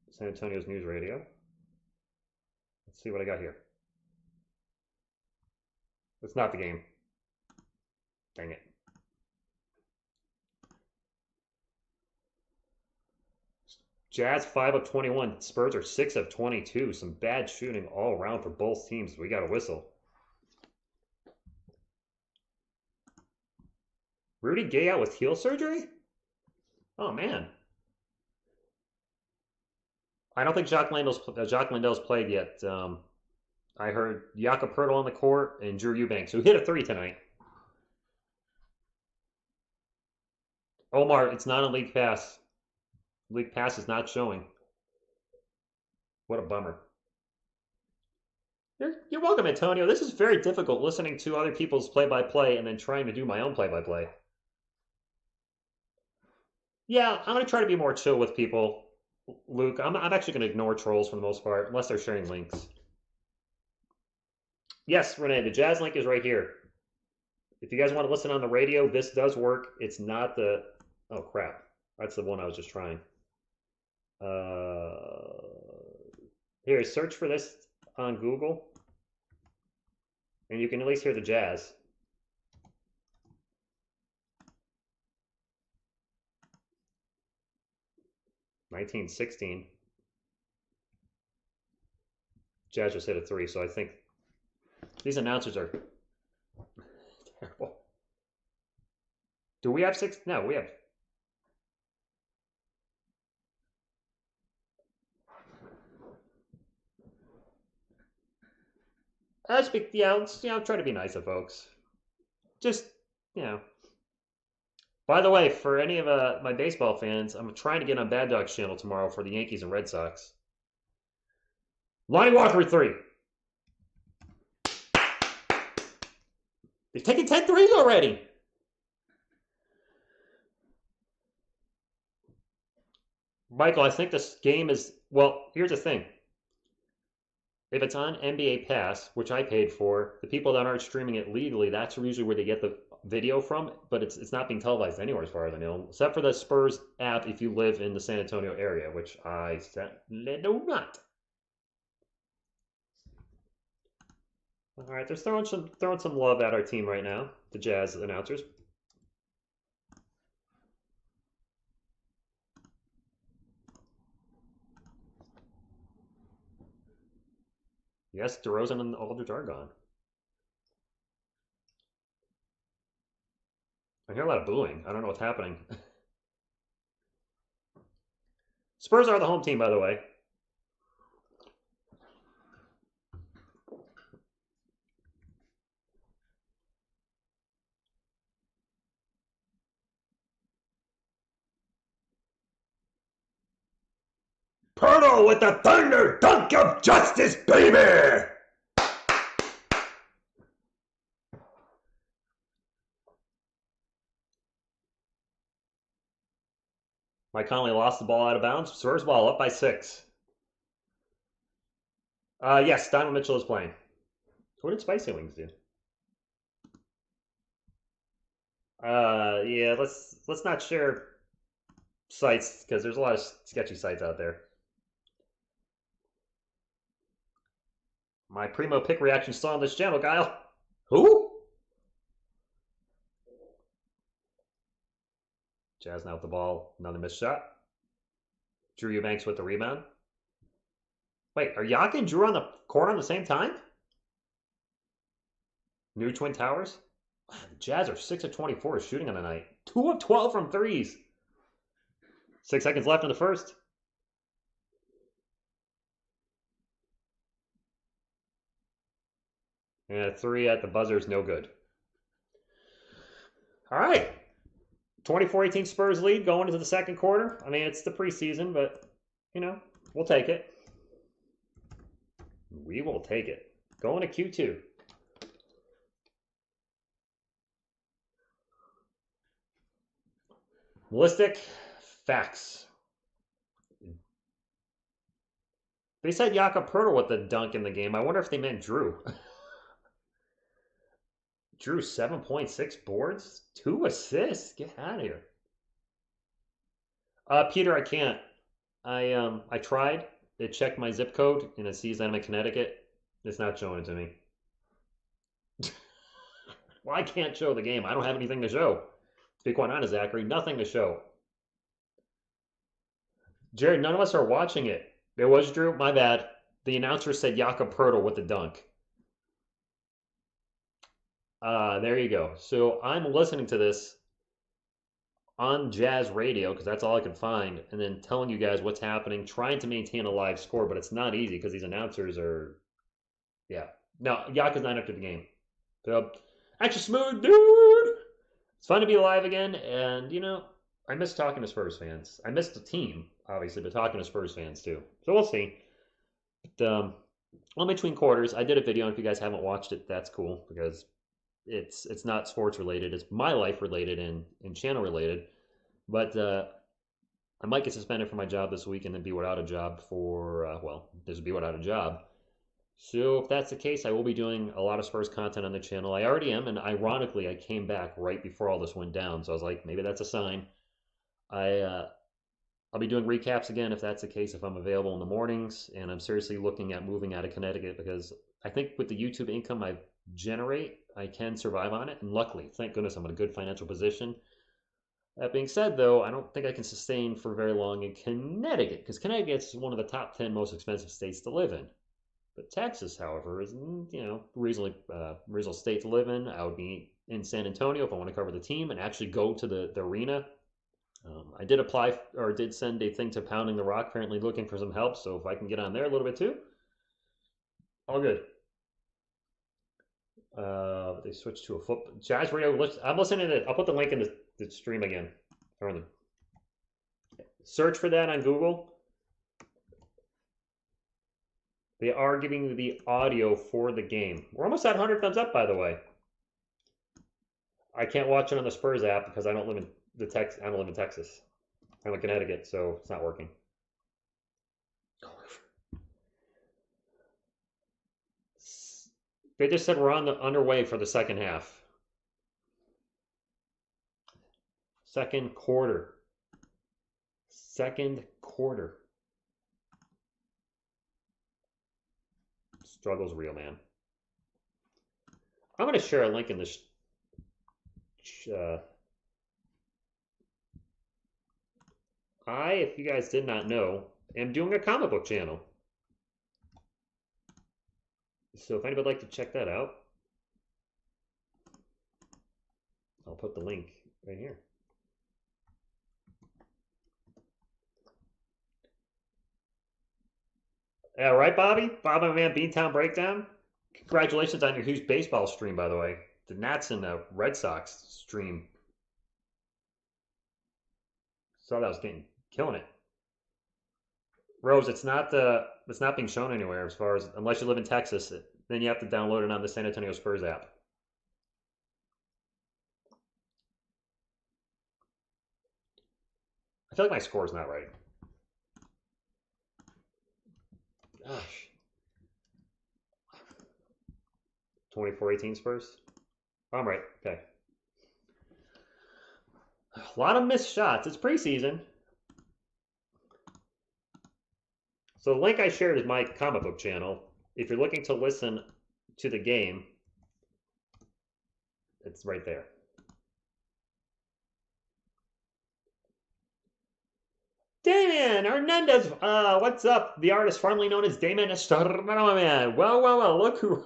San Antonio's News Radio. Let's see what I got here. It's not the game. Dang it. Jazz 5 of 21. Spurs are 6 of 22. Some bad shooting all around for both teams. We got a whistle. Rudy Gay out with heel surgery? Oh, man. I don't think Jacques Landale's played yet. I heard Jakob Poeltl on the court and Drew Eubanks, who hit a three tonight. Omar, it's not a league pass. League pass is not showing. What a bummer. You're welcome, Antonio. This is very difficult listening to other people's play-by-play and then trying to do my own play-by-play. Yeah, I'm going to try to be more chill with people, Luke. I'm actually going to ignore trolls for the most part, unless they're sharing links. Yes, Renee, the Jazz link is right here. If you guys want to listen on the radio, this does work. It's not the... Oh, crap. That's the one I was just trying. Here, search for this on Google, and you can at least hear the Jazz. $19.16. Jazz just hit a 3, so I think these announcers are terrible. Do we have 6? No, we have... I'm trying to be nice to folks. Just, By the way, for any of my baseball fans, I'm trying to get on Bad Dog's channel tomorrow for the Yankees and Red Sox. Lonnie Walker with 3. They've taken 10 threes already. Michael, I think this game is... Well, here's the thing. If it's on NBA Pass, which I paid for, the people that aren't streaming it legally, that's usually where they get the video from, but it's not being televised anywhere as far as I know, except for the Spurs app if you live in the San Antonio area, which I do not. All right, they're throwing some love at our team right now, the Jazz announcers. Yes, DeRozan and Aldridge are gone. I hear a lot of booing. I don't know what's happening. Spurs are the home team, by the way. Pirtle with the thunder dunk of justice, baby! Mike Conley lost the ball out of bounds. Spurs ball up by 6. Yes, Donovan Mitchell is playing. What did Spicy Wings do? Yeah, let's not share sites because there's a lot of sketchy sites out there. My primo pick reaction still on this channel, Kyle. Who? Jazz now with the ball. Another missed shot. Drew Eubanks with the rebound. Wait, are Yaka and Drew on the court on the same time? New Twin Towers? Wow, the Jazz are 6 of 24 shooting on the night. 2 of 12 from threes. 6 seconds left in the first. And a 3 at the buzzer is no good. All right. 24-18 Spurs lead going into the second quarter. I mean, it's the preseason, but, we'll take it. We will take it. Going to Q2. Ballistic facts. They said Jakob Poeltl with the dunk in the game. I wonder if they meant Drew. Drew 7.6 boards, 2 assists. Get out of here. Peter, I can't. I tried. It checked my zip code and it sees I'm in Connecticut. It's not showing it to me. Well, I can't show the game. I don't have anything to show. To be quite honest, Zachary, nothing to show. Jared, none of us are watching it. There was Drew. My bad. The announcer said Jakob Poeltl with the dunk. There you go. So I'm listening to this on Jazz Radio because that's all I could find, and then telling you guys what's happening, trying to maintain a live score, but it's not easy because these announcers are, yeah. No, Yaka's not up to the game. So, actually smooth, dude. It's fun to be live again, and I miss talking to Spurs fans. I miss the team, obviously, but talking to Spurs fans too. So we'll see. But, in between quarters, I did a video. And if you guys haven't watched it, that's cool because it's not sports related. It's my life related and channel related. But I might get suspended from my job this week and then be without a job for this will be without a job. So if that's the case, I will be doing a lot of Spurs content on the channel. I already am, and ironically, I came back right before all this went down. So I was like, maybe that's a sign. I'll be doing recaps again if that's the case, if I'm available in the mornings. And I'm seriously looking at moving out of Connecticut because I think with the YouTube income I generate, I can survive on it. And luckily, thank goodness, I'm in a good financial position. That being said, though, I don't think I can sustain for very long in Connecticut because Connecticut's one of the top 10 most expensive states to live in. But Texas, however, is reasonable state to live in. I would be in San Antonio if I want to cover the team and actually go to the arena. I did apply or did send a thing to Pounding the Rock, apparently looking for some help. So if I can get on there a little bit too, all good. They switched to a football. Jazz Radio. I'm listening to it. I'll put the link in the stream again. Search for that on Google. They are giving you the audio for the game. We're almost at 100 thumbs up, by the way. I can't watch it on the Spurs app because I don't live in I don't live in Texas. I'm in Connecticut, so it's not working. They just said we're underway for the second half. Second quarter. Second quarter. Struggle's real, man. I'm going to share a link in this. If you guys did not know, am doing a comic book channel. So if anybody would like to check that out, I'll put the link right here. Yeah, right, Bobby? Bobby, my man, Beantown Breakdown. Congratulations on your huge baseball stream, by the way. The Nats and the Red Sox stream. Saw that was killing it. Rose, it's not being shown anywhere as far as unless you live in Texas. Then you have to download it on the San Antonio Spurs app. I feel like my score is not right. Gosh. 24-18 Spurs? I'm right. Okay. A lot of missed shots. It's preseason. So the link I shared is my comic book channel. If you're looking to listen to the game, it's right there. Damian Hernandez, what's up? The artist formerly known as Damian Estrada, my man. Well, look who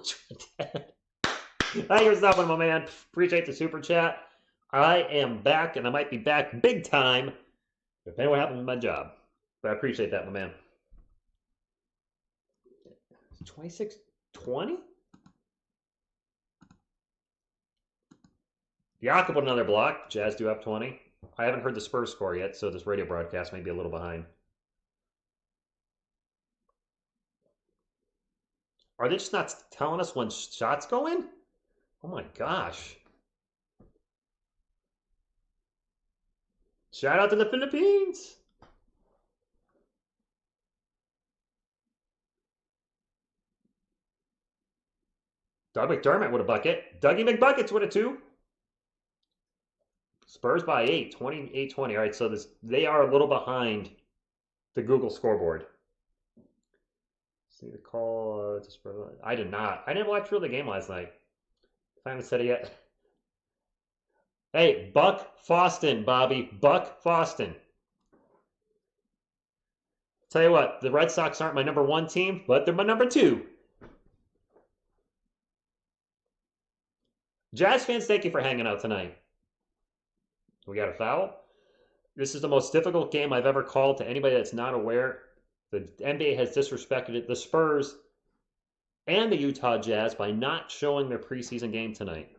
dead. Thank you for stopping, my man. Appreciate the super chat. I am back, and I might be back big time, depending on what happens with my job. But I appreciate that, my man. 26-20? Jakob with another block. Jazz do up 20. I haven't heard the Spurs score yet, so this radio broadcast may be a little behind. Are they just not telling us when shots go in? Oh my gosh. Shout out to the Philippines. Doug McDermott with a bucket. Dougie McBuckets with a 2. Spurs by 8, 28-20. All right, so they are a little behind the Google scoreboard. See the call. I did not. I didn't watch the game last night. I haven't said it yet. Hey, Buck Foston, Bobby. Buck Foston. Tell you what, the Red Sox aren't my number 1 team, but they're my number 2. Jazz fans, thank you for hanging out tonight. We got a foul. This is the most difficult game I've ever called to anybody that's not aware. The NBA has disrespected the Spurs and the Utah Jazz by not showing their preseason game tonight.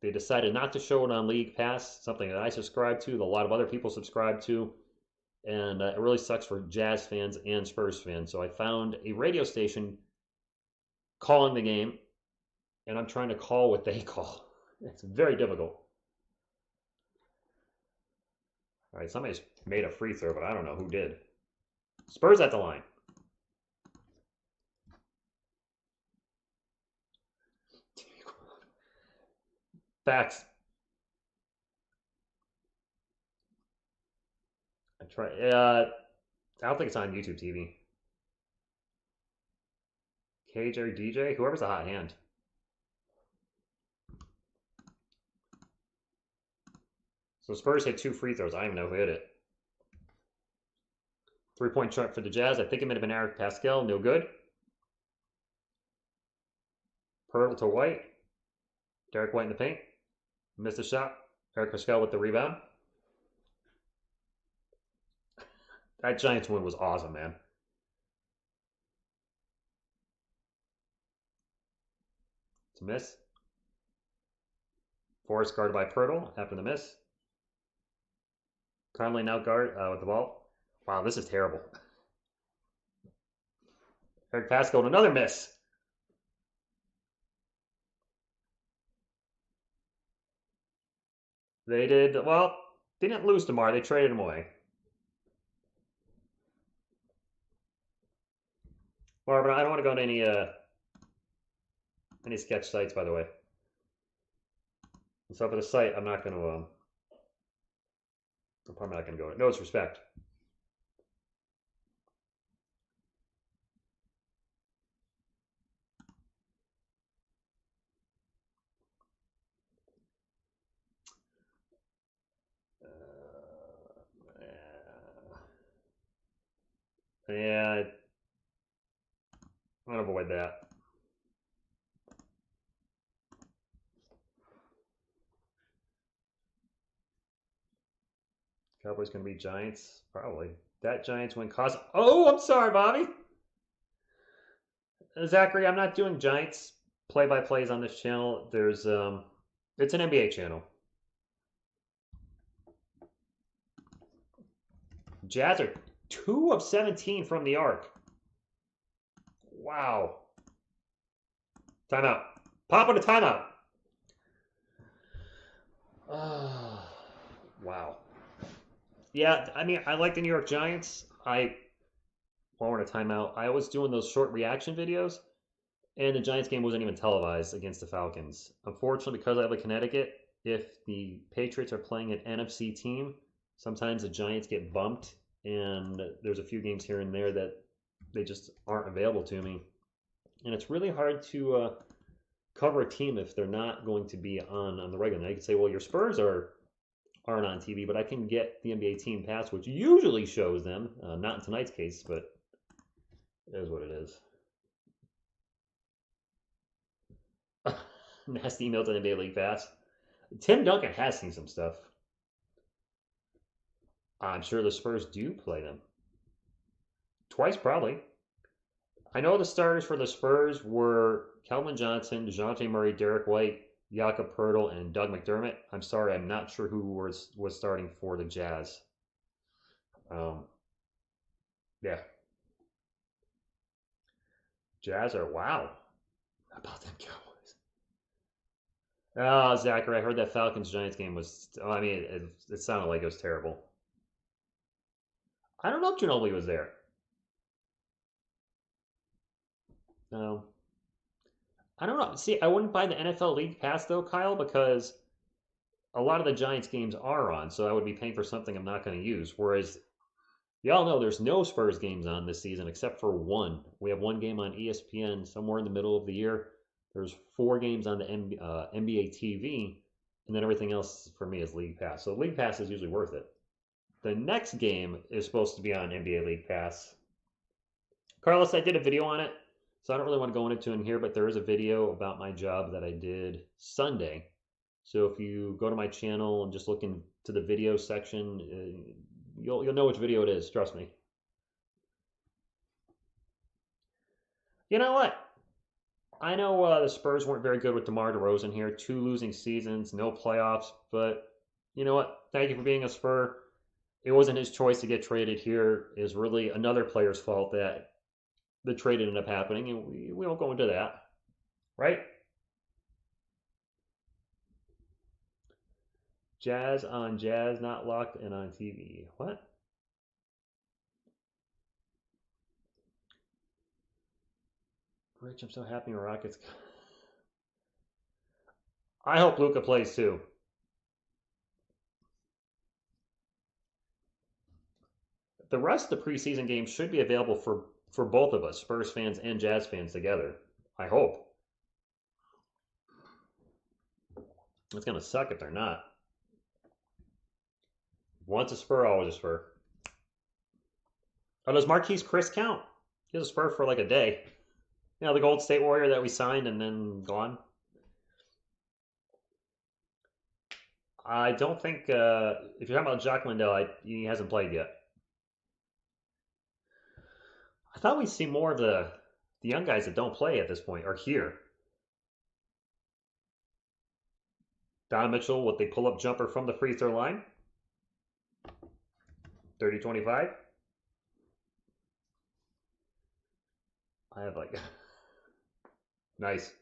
They decided not to show it on League Pass, something that I subscribe to, that a lot of other people subscribe to. And it really sucks for Jazz fans and Spurs fans. So I found a radio station calling the game, and I'm trying to call what they call. It's very difficult. All right, somebody's made a free throw, but I don't know who did. Spurs at the line. Facts. I try. I don't think it's on YouTube TV. KJ or DJ, whoever's a hot hand. So Spurs hit 2 free throws. I don't even know who hit it. 3-point shot for the Jazz. I think it might have been Eric Pascal. No good. Pearl to White. Derek White in the paint. Missed a shot. Eric Pascal with the rebound. That Giants win was awesome, man. It's a miss. Forrest guarded by Pirtle after the miss. Conley now guard with the ball. Wow, this is terrible. Eric Pascal with another miss. They did, well, they didn't lose DeMar. They traded him away. Marvin, I don't want to go to any sketch sites, by the way. So for the site, I'm not going to, I'm probably not going to go to. No disrespect. Yeah, I'm going to avoid that. Cowboys going to beat Giants? Probably. That Giants win cost. Oh, I'm sorry, Bobby. Zachary, I'm not doing Giants play-by-plays on this channel. There's it's an NBA channel. Jazz are 2 of 17 from the arc. Wow. Timeout. Pop on a timeout. Wow. Yeah, I mean, I like the New York Giants. I want a timeout. I was doing those short reaction videos, and the Giants game wasn't even televised against the Falcons. Unfortunately, because I live in Connecticut, if the Patriots are playing an NFC team, sometimes the Giants get bumped, and there's a few games here and there that they just aren't available to me. And it's really hard to cover a team if they're not going to be on the regular. Now you can say, well, your Spurs aren't on TV, but I can get the NBA Team Pass, which usually shows them. Not in tonight's case, but it is what it is. Nasty email to the NBA League Pass. Tim Duncan has seen some stuff. I'm sure the Spurs do play them. Twice, probably. I know the starters for the Spurs were Kelvin Johnson, DeJounte Murray, Derek White, Jakob Poeltl, and Doug McDermott. I'm sorry, I'm not sure who was starting for the Jazz. Yeah. Jazz are, wow. How about them Cowboys? Oh, Zachary, I heard that Falcons-Giants game was, I mean, it sounded like it was terrible. I don't know if Ginobili was there. No. I don't know. See, I wouldn't buy the NFL League Pass, though, Kyle, because a lot of the Giants games are on, so I would be paying for something I'm not going to use. Whereas, y'all know there's no Spurs games on this season except for one. We have one game on ESPN somewhere in the middle of the year. There's 4 games on the NBA TV, and then everything else for me is League Pass. So League Pass is usually worth it. The next game is supposed to be on NBA League Pass. Carlos, I did a video on it, so I don't really want to go into it in here, but there is a video about my job that I did Sunday. So if you go to my channel and just look into the video section, you'll know which video it is, trust me. You know what? I know the Spurs weren't very good with DeMar DeRozan here. 2 losing seasons, no playoffs. But you know what? Thank you for being a Spur. It wasn't his choice to get traded here. It was really another player's fault that the trade ended up happening, and we won't go into that. Right? Jazz on Jazz, not locked and on TV. What? Rich, I'm so happy when Rockets. I hope Luka plays too. The rest of the preseason games should be available for both of us, Spurs fans and Jazz fans together. I hope. It's going to suck if they're not. Once a Spur, always a Spur. Oh, does Marquise Chris count? He was a Spur for like a day. You know, the Gold State Warrior that we signed and then gone. I don't think, if you're talking about Jacques Lindell, he hasn't played yet. I thought we'd see more of the young guys that don't play at this point are here. Don Mitchell with the pull-up jumper from the free throw line. 30-25. I have like... Nice.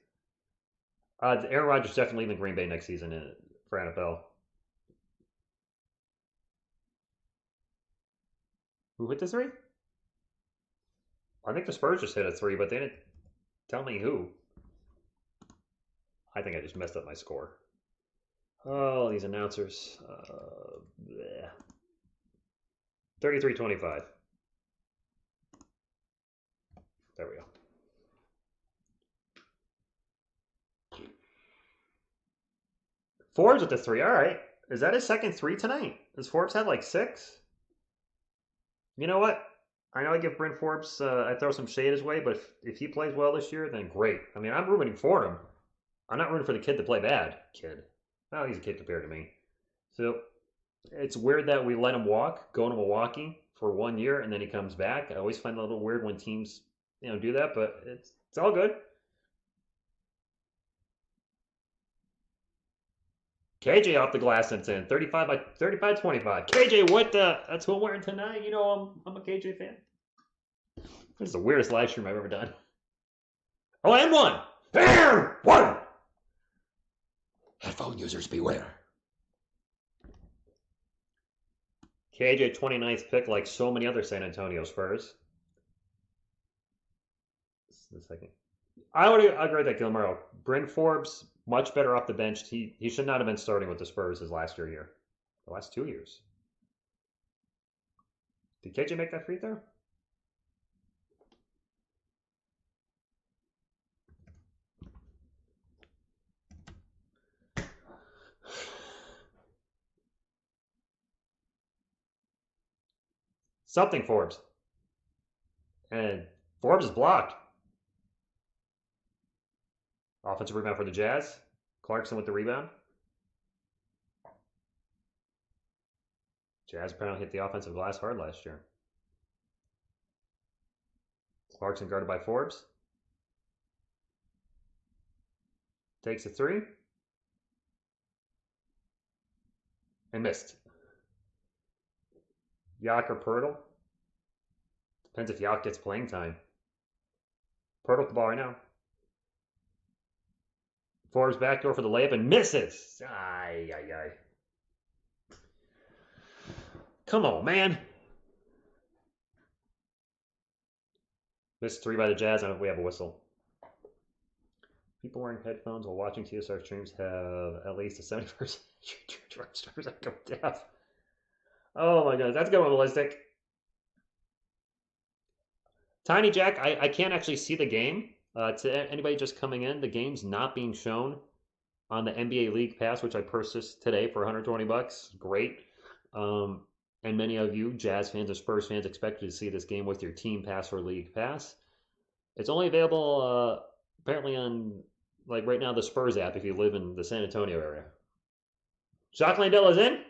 Aaron Rodgers definitely leaving Green Bay next season for NFL. Who hit the 3? I think the Spurs just hit a 3, but they didn't tell me who. I think I just messed up my score. Oh, these announcers. 33-25. There we go. Forbes with the 3. All right. Is that his second 3 tonight? Does Forbes have like 6? You know what? I know I give Bryn Forbes, I throw some shade his way, but if he plays well this year, then great. I mean, I'm rooting for him. I'm not rooting for the kid to play bad. Kid. Oh, he's a kid compared to me. So it's weird that we let him go to Milwaukee for 1 year, and then he comes back. I always find it a little weird when teams, do that, but it's all good. KJ off the glass since in 35-25. KJ, what that's what I'm wearing tonight. I'm a KJ fan. This is the weirdest live stream I've ever done. Oh, and one. And one. Headphone users beware. KJ 29th pick like so many other San Antonio Spurs. Just a second. I would agree with that, Gilmore. Bryn Forbes, much better off the bench. He should not have been starting with the Spurs his last year here. The last 2 years. Did KJ make that free throw? Something Forbes. And Forbes is blocked. Offensive rebound for the Jazz. Clarkson with the rebound. Jazz apparently hit the offensive glass hard last year. Clarkson guarded by Forbes. Takes a 3. And missed. Yak or Pirtle? Depends if Yak gets playing time. Pirtle with the ball right now. Forbes backdoor for the layup and misses. Ay. Come on, man. Missed 3 by the Jazz. I don't know if we have a whistle. People wearing headphones while watching TSR streams have at least a 70% chance of going deaf. Oh my god, that's going ballistic. Tiny Jack, I can't actually see the game. To anybody just coming in, the game's not being shown on the NBA League Pass, which I purchased today for $120. Great. And many of you, Jazz fans or Spurs fans, expected to see this game with your Team Pass or League Pass. It's only available apparently on, like right now, the Spurs app if you live in the San Antonio area. Jacques Landell is in.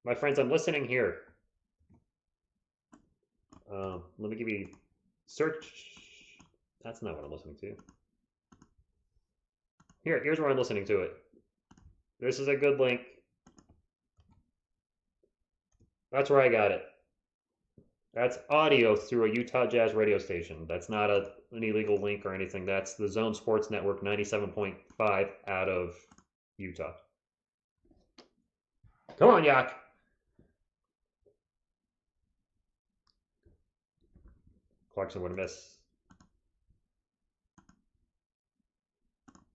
My friends, I'm listening here. Let me give you search. That's not what I'm listening to. Here's where I'm listening to it. This is a good link. That's where I got it. That's audio through a Utah Jazz radio station. That's not an illegal link or anything. That's the Zone Sports Network 97.5 out of Utah. Come on, Yak. Clarkson would miss.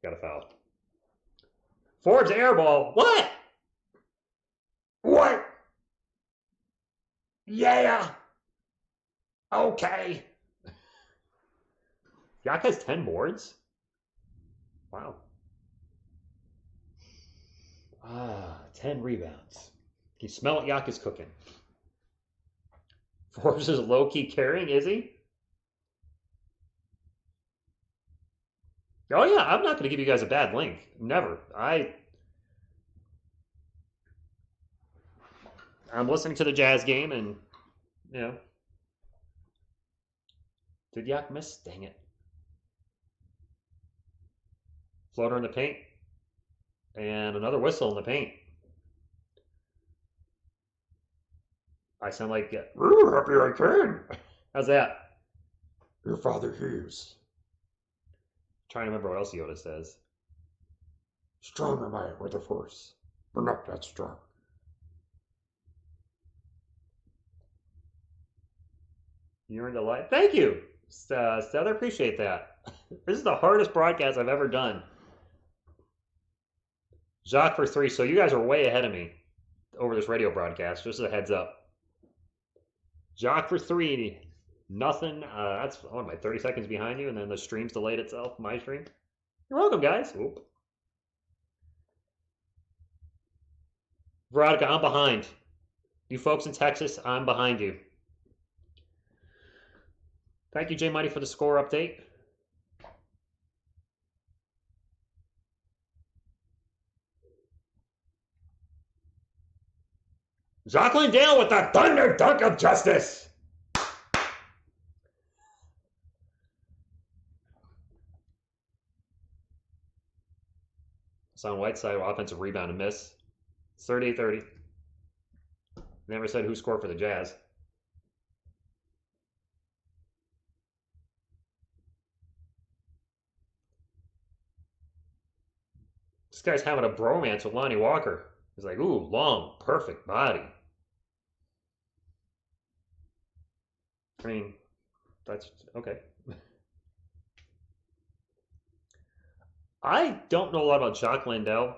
Got a foul. Forbes airball. What? What? Yeah. Okay. Yak has 10 boards. Wow. 10 rebounds. You smell what Yak is cooking. Forbes is low-key carrying, is he? Oh yeah, I'm not going to give you guys a bad link. Never. I'm listening to the Jazz game and, you know. Did Yak miss? Dang it. Floater in the paint. And another whistle in the paint. I sound like, happy I can. How's that? Your father hears. Trying to remember what else Yoda says. Strong am I with the force, but not that strong. You're in the light. Thank you, Steph. I appreciate that. This is the hardest broadcast I've ever done. Jacques for 3. So you guys are way ahead of me over this radio broadcast. Just as a heads up. Jacques for 3. Nothing. That's what am I, 30 seconds behind you, and then the stream's delayed itself. My stream. You're welcome, guys. Oop. Veronica, I'm behind. You folks in Texas, I'm behind you. Thank you, J Mighty, for the score update. Jacqueline Dale with the thunder dunk of justice. Hassan Whiteside, offensive rebound and miss. 38-30. Never said who scored for the Jazz. This guy's having a bromance with Lonnie Walker. He's like, ooh, long, perfect body. I mean, that's okay. I don't know a lot about Jacques Landell,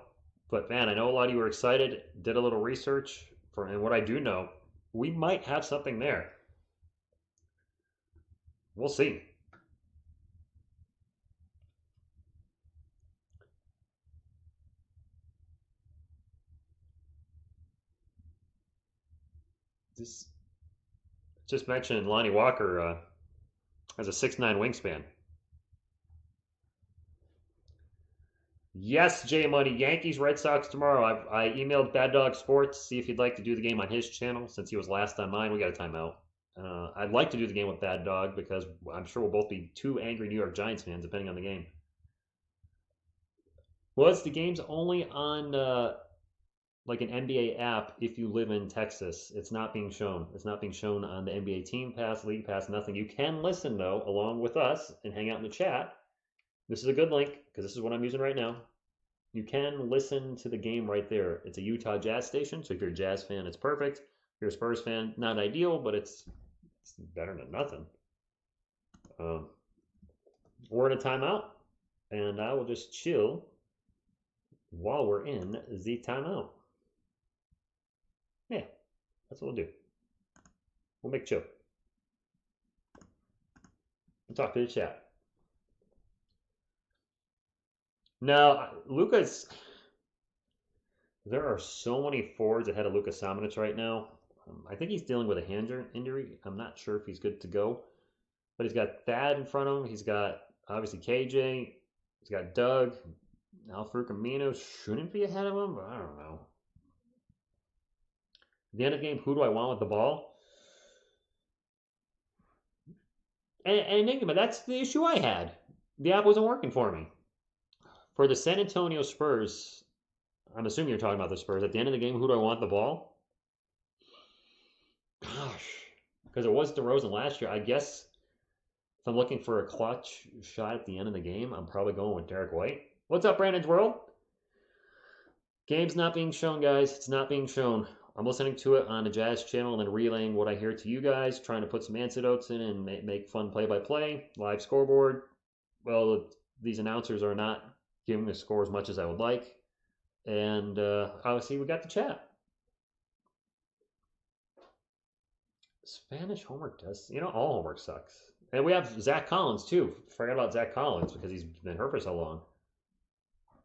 but man, I know a lot of you were excited, did a little research, and what I do know, we might have something there. We'll see. This just mentioned Lonnie Walker has a 6'9" wingspan. Yes, J Money. Yankees, Red Sox tomorrow. I emailed Bad Dog Sports, see if he'd like to do the game on his channel since he was last on mine. We got a timeout. I'd like to do the game with Bad Dog because I'm sure we'll both be two angry New York Giants fans depending on the game. Was the game's only on like an NBA app if you live in Texas? It's not being shown. It's not being shown on the NBA Team Pass, League Pass, nothing. You can listen though along with us and hang out in the chat. This is a good link because this is what I'm using right now. You can listen to the game right there. It's a Utah Jazz station, so if you're a Jazz fan, it's perfect. If you're a Spurs fan, not ideal, but it's better than nothing. We're in a timeout, and I will just chill while we're in the timeout. Yeah, that's what we'll do. We'll make chill. We'll talk to the chat. Now, Luka's. There are so many forwards ahead of Luka Samanic right now. I think he's dealing with a hand injury. I'm not sure if he's good to go. But he's got Thad in front of him. He's got, obviously, KJ. He's got Doug. Al-Farouq Aminu shouldn't be ahead of him, but I don't know. At the end of the game, who do I want with the ball? Enigma, that's the issue I had. The app wasn't working for me. For the San Antonio Spurs, I'm assuming you're talking about the Spurs. At the end of the game, who do I want the ball? Gosh, because it was DeRozan last year. I guess if I'm looking for a clutch shot at the end of the game, I'm probably going with Derek White. What's up, Brandon's World? Game's not being shown, guys. It's not being shown. I'm listening to it on the Jazz channel and then relaying what I hear to you guys, trying to put some antidotes in and make fun play-by-play, live scoreboard. Well, these announcers are not giving the score as much as I would like. And obviously, we got the chat. Spanish homework does, all homework sucks. And we have Zach Collins, too. Forgot about Zach Collins because he's been hurt for so long.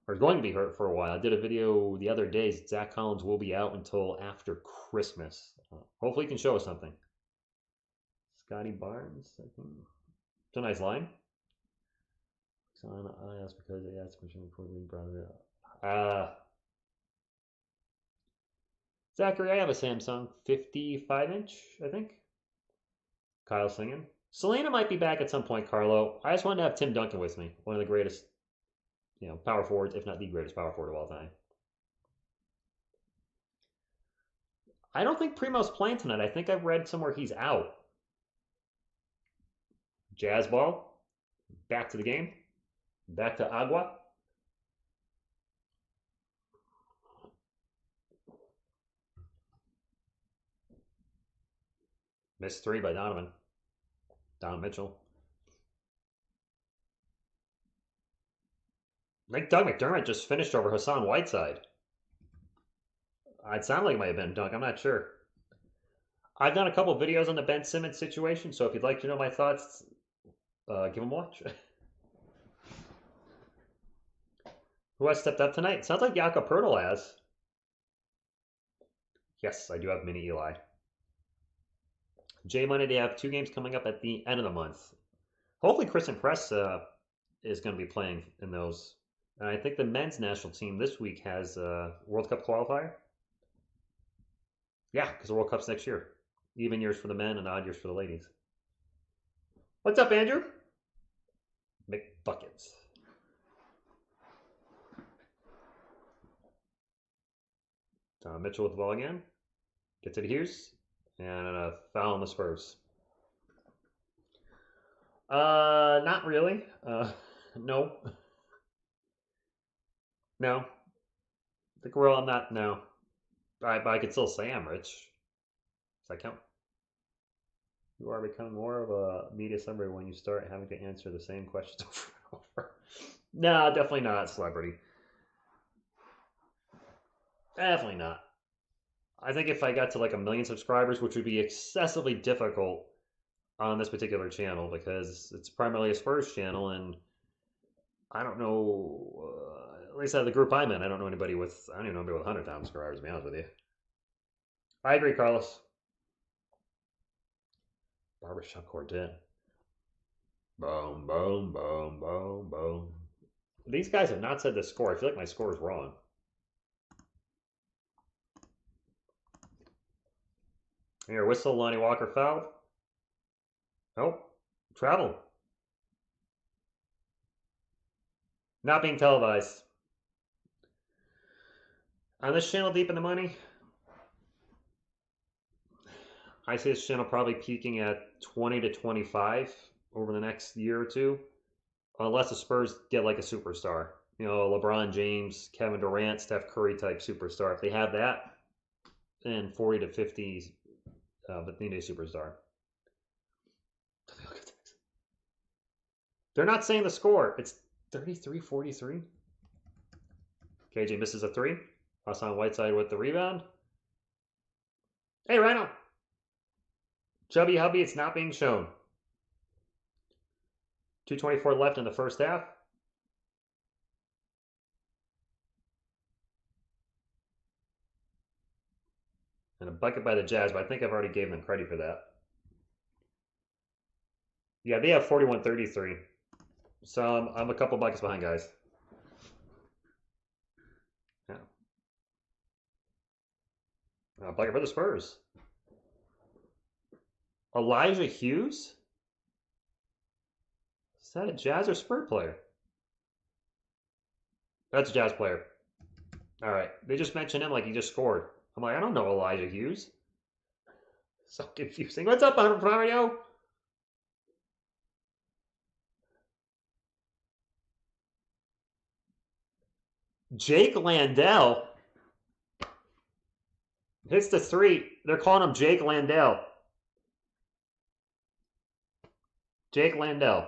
Or going to be hurt for a while. I did a video the other day. Zach Collins will be out until after Christmas. Hopefully he can show us something. Scotty Barnes, I think. It's a nice line. I asked because they asked question before we brought it up. Zachary, I have a Samsung 55-inch, I think. Kyle singing. Selena might be back at some point, Carlo. I just wanted to have Tim Duncan with me. One of the greatest, power forwards, if not the greatest power forward of all time. I don't think Primo's playing tonight. I think I've read somewhere he's out. Jazz ball. Back to the game. Back to Agua. Missed 3 by Donovan Mitchell. I think Doug McDermott just finished over Hassan Whiteside. It sounded like it might have been Doug. I'm not sure. I've done a couple videos on the Ben Simmons situation, so if you'd like to know my thoughts, give them a watch. Who has stepped up tonight? Sounds like Jakob Poeltl has. Yes, I do have Mini Eli. J Money, they have 2 games coming up at the end of the month. Hopefully Christian Press is going to be playing in those. And I think the men's national team this week has a World Cup qualifier. Yeah, because the World Cup's next year. Even years for the men and odd years for the ladies. What's up, Andrew? McBuckets. Mitchell with the ball again. Gets it Hughes. And a foul on the Spurs. Not really. No. No. I think I'm not, no. But I could still say I'm rich. Does that count? You are becoming more of a media summary when you start having to answer the same questions over and over. No, definitely not celebrity. Definitely not. I think if I got to like 1 million subscribers, which would be excessively difficult on this particular channel because it's primarily a Spurs channel, and I don't know, at least out of the group I'm in, I don't even know anybody with 100,000 subscribers, to be honest with you. I agree, Carlos. Barbershop Quartet. Boom, boom, boom, boom, boom. These guys have not said the score. I feel like my score is wrong. Here, whistle, Lonnie Walker fouled. Nope. Travel. Not being televised. On this channel, Deep in the Money, I see this channel probably peaking at 20 to 25 over the next year or two. Unless the Spurs get like a superstar. LeBron James, Kevin Durant, Steph Curry type superstar. If they have that, then 40 to 50 but they need a superstar. They're not saying the score. It's 33-43. KJ misses a 3. Hassan Whiteside with the rebound. Hey, Rhino. Chubby Hubby, it's not being shown. 2:24 left in the first half. And a bucket by the Jazz, but I think I've already gave them credit for that. Yeah, they have 41-33. So I'm a couple buckets behind, guys. Yeah. A bucket for the Spurs. Elijah Hughes? Is that a Jazz or Spur player? That's a Jazz player. All right. They just mentioned him like he just scored. I'm like, I don't know Elijah Hughes. So confusing. What's up, Mario? Jake Landell hits the three. They're calling him Jake Landell. Jake Landell.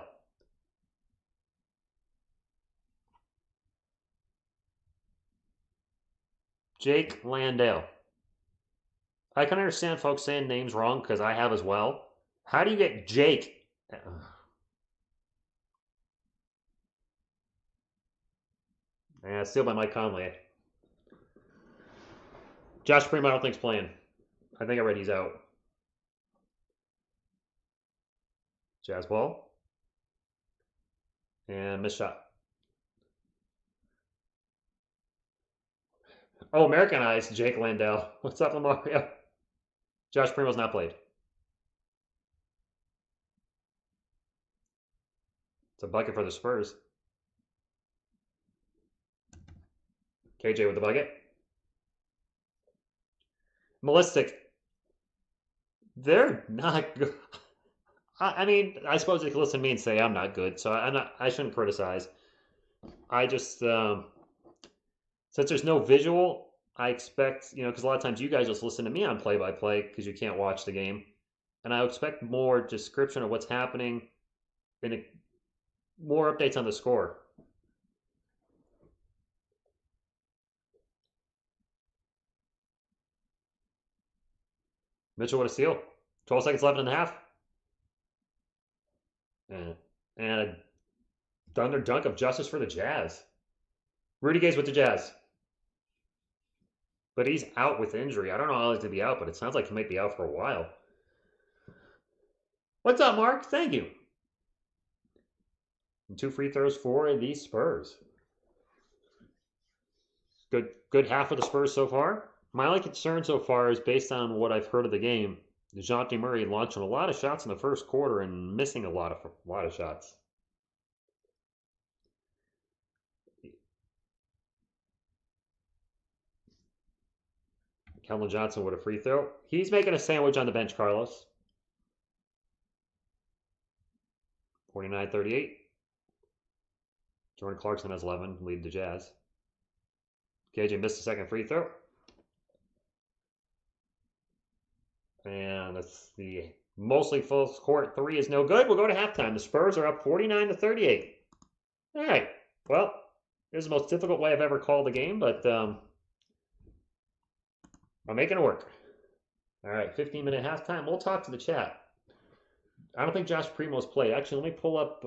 Jake Landell. I can understand folks saying names wrong because I have as well. How do you get Jake? Yeah, steal by Mike Conley. Josh Primo, I don't think's playing. I think I read he's out. Jazz ball. And missed shot. Oh, Americanized Jake Landell. What's up, Mario? Josh Primo's not played. It's a bucket for the Spurs. KJ with the bucket. Melistic. They're not good. I mean, I suppose they could listen to me and say I'm not good, so I shouldn't criticize. I just since there's no visual, I expect, because a lot of times you guys just listen to me on play-by-play because you can't watch the game. And I expect more description of what's happening and more updates on the score. Mitchell with a steal. 12 seconds left in the half. And a thunder dunk of justice for the Jazz. Rudy Gay's with the Jazz. But he's out with injury. I don't know how he's going to be out, but it sounds like he might be out for a while. What's up, Mark? Thank you. And 2 free throws for the Spurs. Good half of the Spurs so far. My only concern so far is based on what I've heard of the game. DeJounte Murray launching a lot of shots in the first quarter and missing a lot of shots. Keldon Johnson with a free throw. He's making a sandwich on the bench, Carlos. 49-38. Jordan Clarkson has 11, lead the Jazz. KJ missed the second free throw. And that's the mostly full court three is no good. We'll go to halftime. The Spurs are up 49-38. All right. Well, this is the most difficult way I've ever called a game, but I'm making it work. All right, 15-minute halftime. We'll talk to the chat. I don't think Josh Primo's played. Actually, let me pull up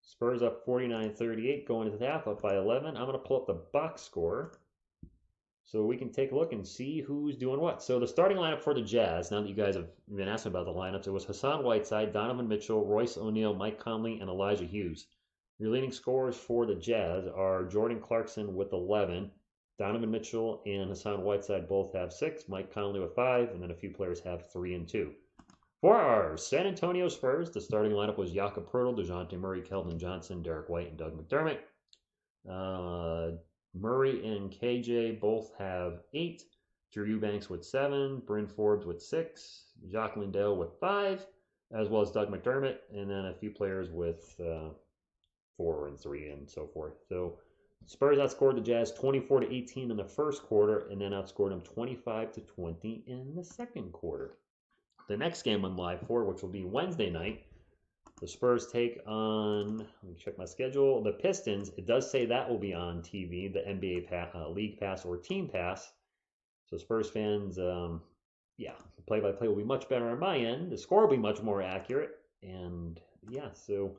Spurs up 49-38 going into the half, up by 11. I'm going to pull up the box score so we can take a look and see who's doing what. So the starting lineup for the Jazz, now that you guys have been asking about the lineups, it was Hassan Whiteside, Donovan Mitchell, Royce O'Neal, Mike Conley, and Elijah Hughes. Your leading scorers for the Jazz are Jordan Clarkson with 11, Donovan Mitchell and Hassan Whiteside both have 6, Mike Conley with 5, and then a few players have 3 and 2. For our San Antonio Spurs, the starting lineup was Jakob Poeltl, DeJounte Murray, Keldon Johnson, Derek White, and Doug McDermott. Murray and KJ both have 8, Drew Eubanks with 7, Bryn Forbes with 6, Jacques Lindell with 5, as well as Doug McDermott, and then a few players with 4 and 3 and so forth. So Spurs outscored the Jazz 24-18 in the first quarter, and then outscored them 25-20 in the second quarter. The next game I'm live for, which will be Wednesday night, the Spurs take on, let me check my schedule, the Pistons. It does say that will be on TV, the NBA League Pass or Team Pass. So Spurs fans, yeah, the play-by-play will be much better on my end. The score will be much more accurate. And yeah, so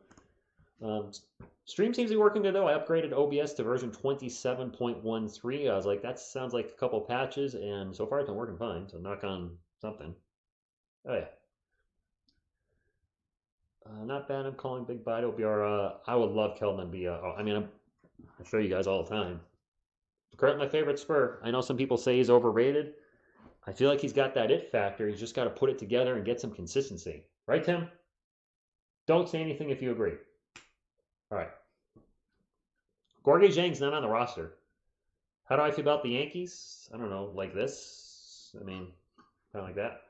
stream seems to be working good though. I upgraded OBS to version 27.13. I was like, that sounds like a couple patches, and so far it's been working fine. So knock on something. Oh yeah. Not bad. I'm calling Big Bite. It'll be our. I would love Keldon to be. I mean, I show you guys all the time. Currently my favorite Spur. I know some people say he's overrated. I feel like he's got that it factor. He's just got to put it together and get some consistency. Right, Tim? Don't say anything if you agree. All right. Gorgie Zhang's not on the roster. How do I feel about the Yankees? I don't know, like this. I mean, kind of like that.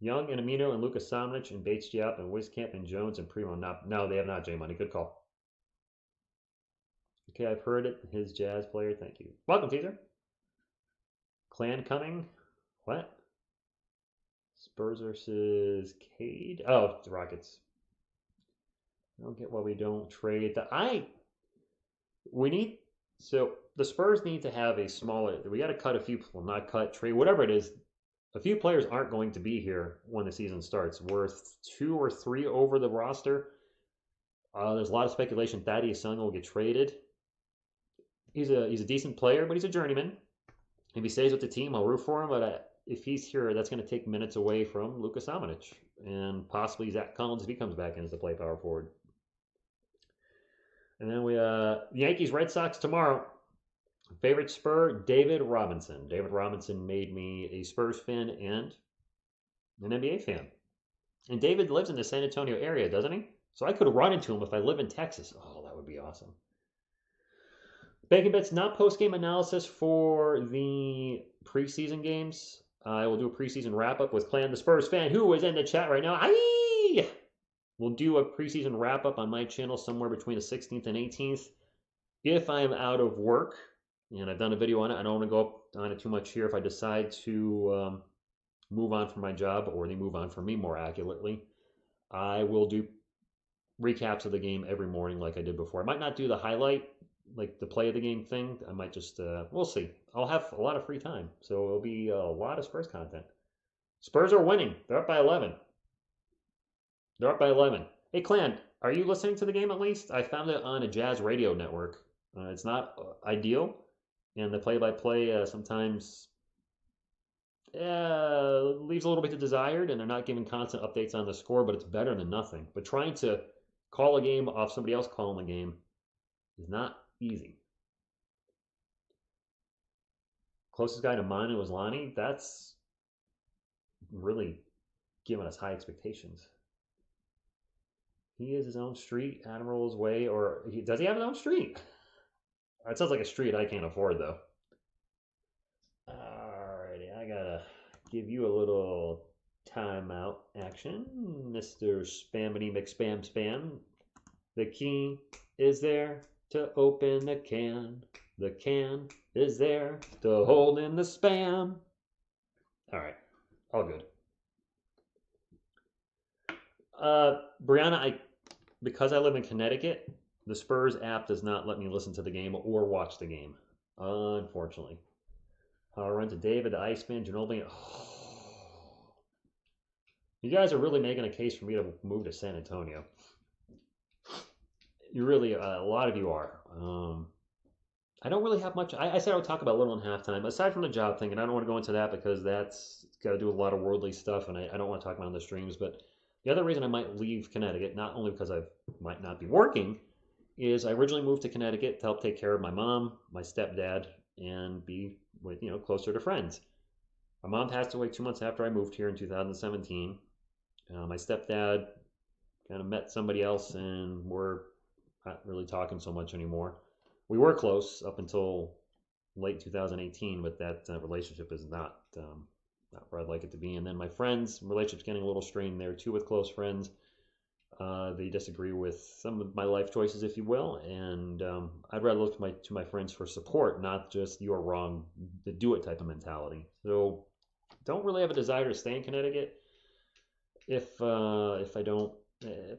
Young and Amino and Lucas Samnich and Bates Diop and Wiskamp and Jones and Primo. No, they have not, J Money. Good call. Okay, I've heard it. His Jazz player. Thank you. Welcome, teaser. Clan coming. What? Spurs versus Cade. Oh, the Rockets. I don't get why we don't trade. So the Spurs need to have a smaller. We got to cut a few. Well, not cut, trade, whatever it is. A few players aren't going to be here when the season starts. We're 2 or 3 over the roster. There's a lot of speculation Thaddeus Young will get traded. He's a decent player, but he's a journeyman. If he stays with the team, I'll root for him. But if he's here, that's going to take minutes away from Lucas Samnich and possibly Zach Collins if he comes back in as the play power forward. And then the Yankees Red Sox tomorrow. Favorite Spur, David Robinson. David Robinson made me a Spurs fan and an NBA fan. And David lives in the San Antonio area, doesn't he? So I could run into him if I live in Texas. Oh, that would be awesome. Bacon Bets, not post-game analysis for the preseason games. I will do a preseason wrap-up with Clan the Spurs fan, who is in the chat right now. Aye! We'll do a preseason wrap-up on my channel somewhere between the 16th and 18th. If I am out of work, and I've done a video on it, I don't want to go up on it too much here. If I decide to move on from my job, or they move on from me more accurately, I will do recaps of the game every morning like I did before. I might not do the highlight, like the play of the game thing. I might just, we'll see. I'll have a lot of free time, so it'll be a lot of Spurs content. Spurs are winning. They're up by 11. They're up by 11. Hey, Clan, are you listening to the game at least? I found it on a Jazz radio network. It's not ideal, and the play-by-play sometimes leaves a little bit to desired, and they're not giving constant updates on the score, but it's better than nothing. But trying to call a game off somebody else calling a game is not easy. Closest guy to mine was Lonnie. That's really giving us high expectations. He is his own street, Admiral's Way, or does he have his own street? It sounds like a street I can't afford, though. Alrighty, I gotta give you a little timeout action, Mr. Spammity McSpam. The key is there to open the can. The can is there to hold in the spam. Alright, all good. Brianna, because I live in Connecticut, the Spurs app does not let me listen to the game or watch the game, unfortunately. I'll run to David, the Iceman, Ginobili. Oh. You guys are really making a case for me to move to San Antonio. You really, a lot of you are. I don't really have much. I said I would talk about little in halftime, aside from the job thing, and I don't want to go into that because that's got to do with a lot of worldly stuff, and I don't want to talk about it on the streams. But the other reason I might leave Connecticut, not only because I might not be working, is I originally moved to Connecticut to help take care of my mom, my stepdad, and be with, closer to friends. My mom passed away 2 months after I moved here in 2017. My stepdad kind of met somebody else, and we're not really talking so much anymore. We were close up until late 2018, but that relationship is not where I'd like it to be. And then my friends' relationship's getting a little strained there too with close friends. They disagree with some of my life choices, if you will, and I'd rather look to my friends for support, not just you're wrong, the do it type of mentality. So don't really have a desire to stay in Connecticut if I don't.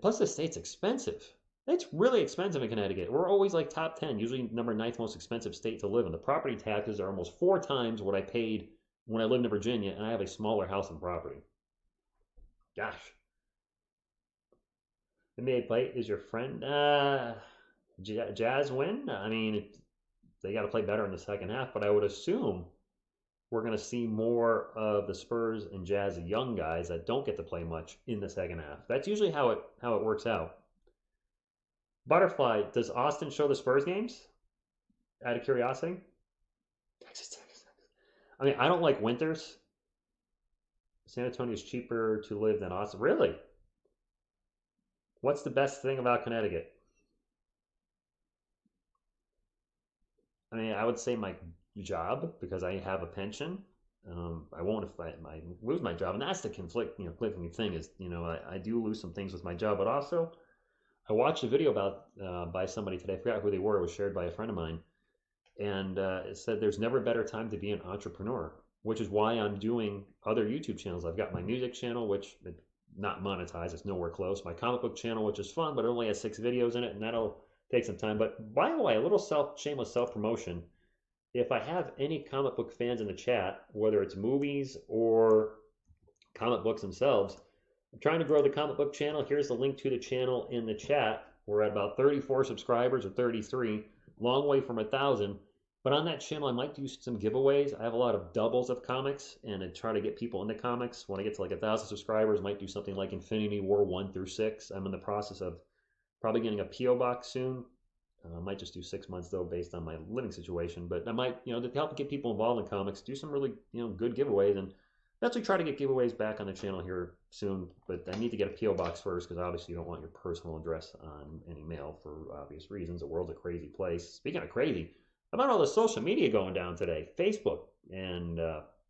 Plus the state's expensive. It's really expensive in Connecticut. We're always like top 10, usually number 9th most expensive state to live in. The property taxes are almost 4 times what I paid when I lived in Virginia, and I have a smaller house and property. Gosh. NBA play is your friend. Jazz win? I mean, they got to play better in the second half, but I would assume we're going to see more of the Spurs and Jazz young guys that don't get to play much in the second half. That's usually how it works out. Butterfly, does Austin show the Spurs games? Out of curiosity? Texas. I mean, I don't like winters. San Antonio is cheaper to live than Austin. Really? What's the best thing about Connecticut? I mean, I would say my job because I have a pension. I won't if I lose my job, and that's the conflicting thing is, I do lose some things with my job, but also I watched a video about by somebody today. I forgot who they were. It was shared by a friend of mine, and it said there's never a better time to be an entrepreneur, which is why I'm doing other YouTube channels. I've got my music channel, which is not monetized, it's nowhere close. My comic book channel, which is fun, but it only has 6 videos in it, and that'll take some time. But by the way, a little shameless self promotion. If I have any comic book fans in the chat, whether it's movies or comic books themselves, I'm trying to grow the comic book channel. Here's the link to the channel in the chat. We're at about 34 subscribers or 33, long way from 1,000. But on that channel, I might do some giveaways. I have a lot of doubles of comics, and I try to get people into comics. When I get to like 1,000 subscribers, I might do something like Infinity War 1 through 6. I'm in the process of probably getting a P.O. box soon. I might just do 6 months though, based on my living situation. But I might, to help get people involved in comics, do some really, good giveaways, and actually try to get giveaways back on the channel here soon. But I need to get a PO box first because obviously you don't want your personal address on any mail for obvious reasons. The world's a crazy place. Speaking of crazy, how about all the social media going down today? Facebook and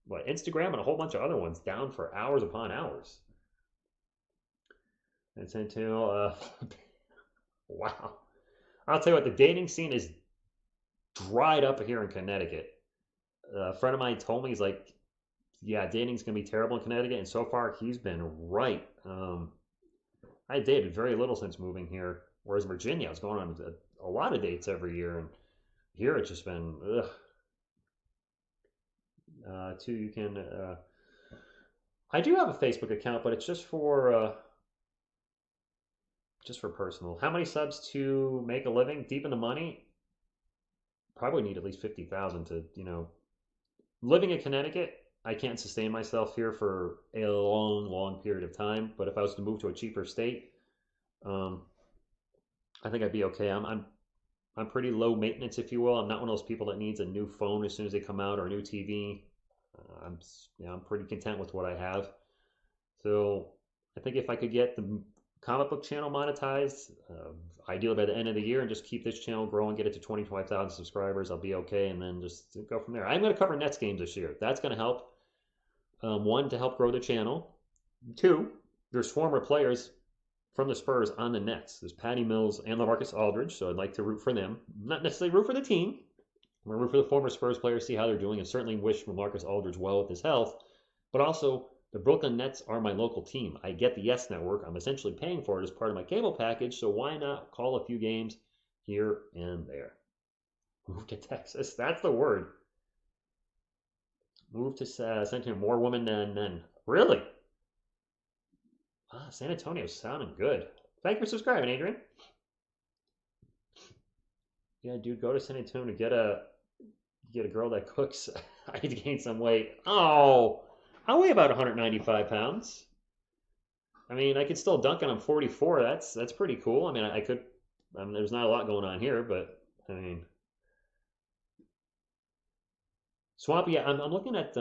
Instagram and a whole bunch of other ones down for hours upon hours. And until wow. I'll tell you what, the dating scene is dried up here in Connecticut. A friend of mine told me, he's like, yeah, dating's going to be terrible in Connecticut. And so far, he's been right. I dated very little since moving here. Whereas Virginia, I was going on a lot of dates every year. And here it's just been, ugh. You can, I do have a Facebook account, but it's just for personal. How many subs to make a living? Deep in the money? Probably need at least 50,000 to, living in Connecticut. I can't sustain myself here for a long, long period of time. But if I was to move to a cheaper state, I think I'd be okay. I'm pretty low maintenance, if you will. I'm not one of those people that needs a new phone as soon as they come out or a new TV. I'm pretty content with what I have. So I think if I could get the comic book channel monetized, ideally by the end of the year, and just keep this channel growing, get it to 25,000 subscribers, I'll be okay, and then just go from there. I'm going to cover Nets games this year. That's going to help. One, to help grow the channel. Two, there's former players from the Spurs on the Nets. There's Patty Mills and LaMarcus Aldridge, so I'd like to root for them. Not necessarily root for the team. I'm going to root for the former Spurs players, see how they're doing, and certainly wish LaMarcus Aldridge well with his health. But also, the Brooklyn Nets are my local team. I get the Yes Network. I'm essentially paying for it as part of my cable package, so why not call a few games here and there? Move to Texas. That's the word. Move to San Antonio. More women than men. Really? San Antonio's sounding good. Thank you for subscribing, Adrian. Yeah, dude, go to San Antonio to get a girl that cooks. I need to gain some weight. Oh, I weigh about 195 pounds. I mean, I could still dunk and I'm 44. That's pretty cool. I mean, I could. There's not a lot going on here, but I mean, Swampy. Yeah, I'm looking at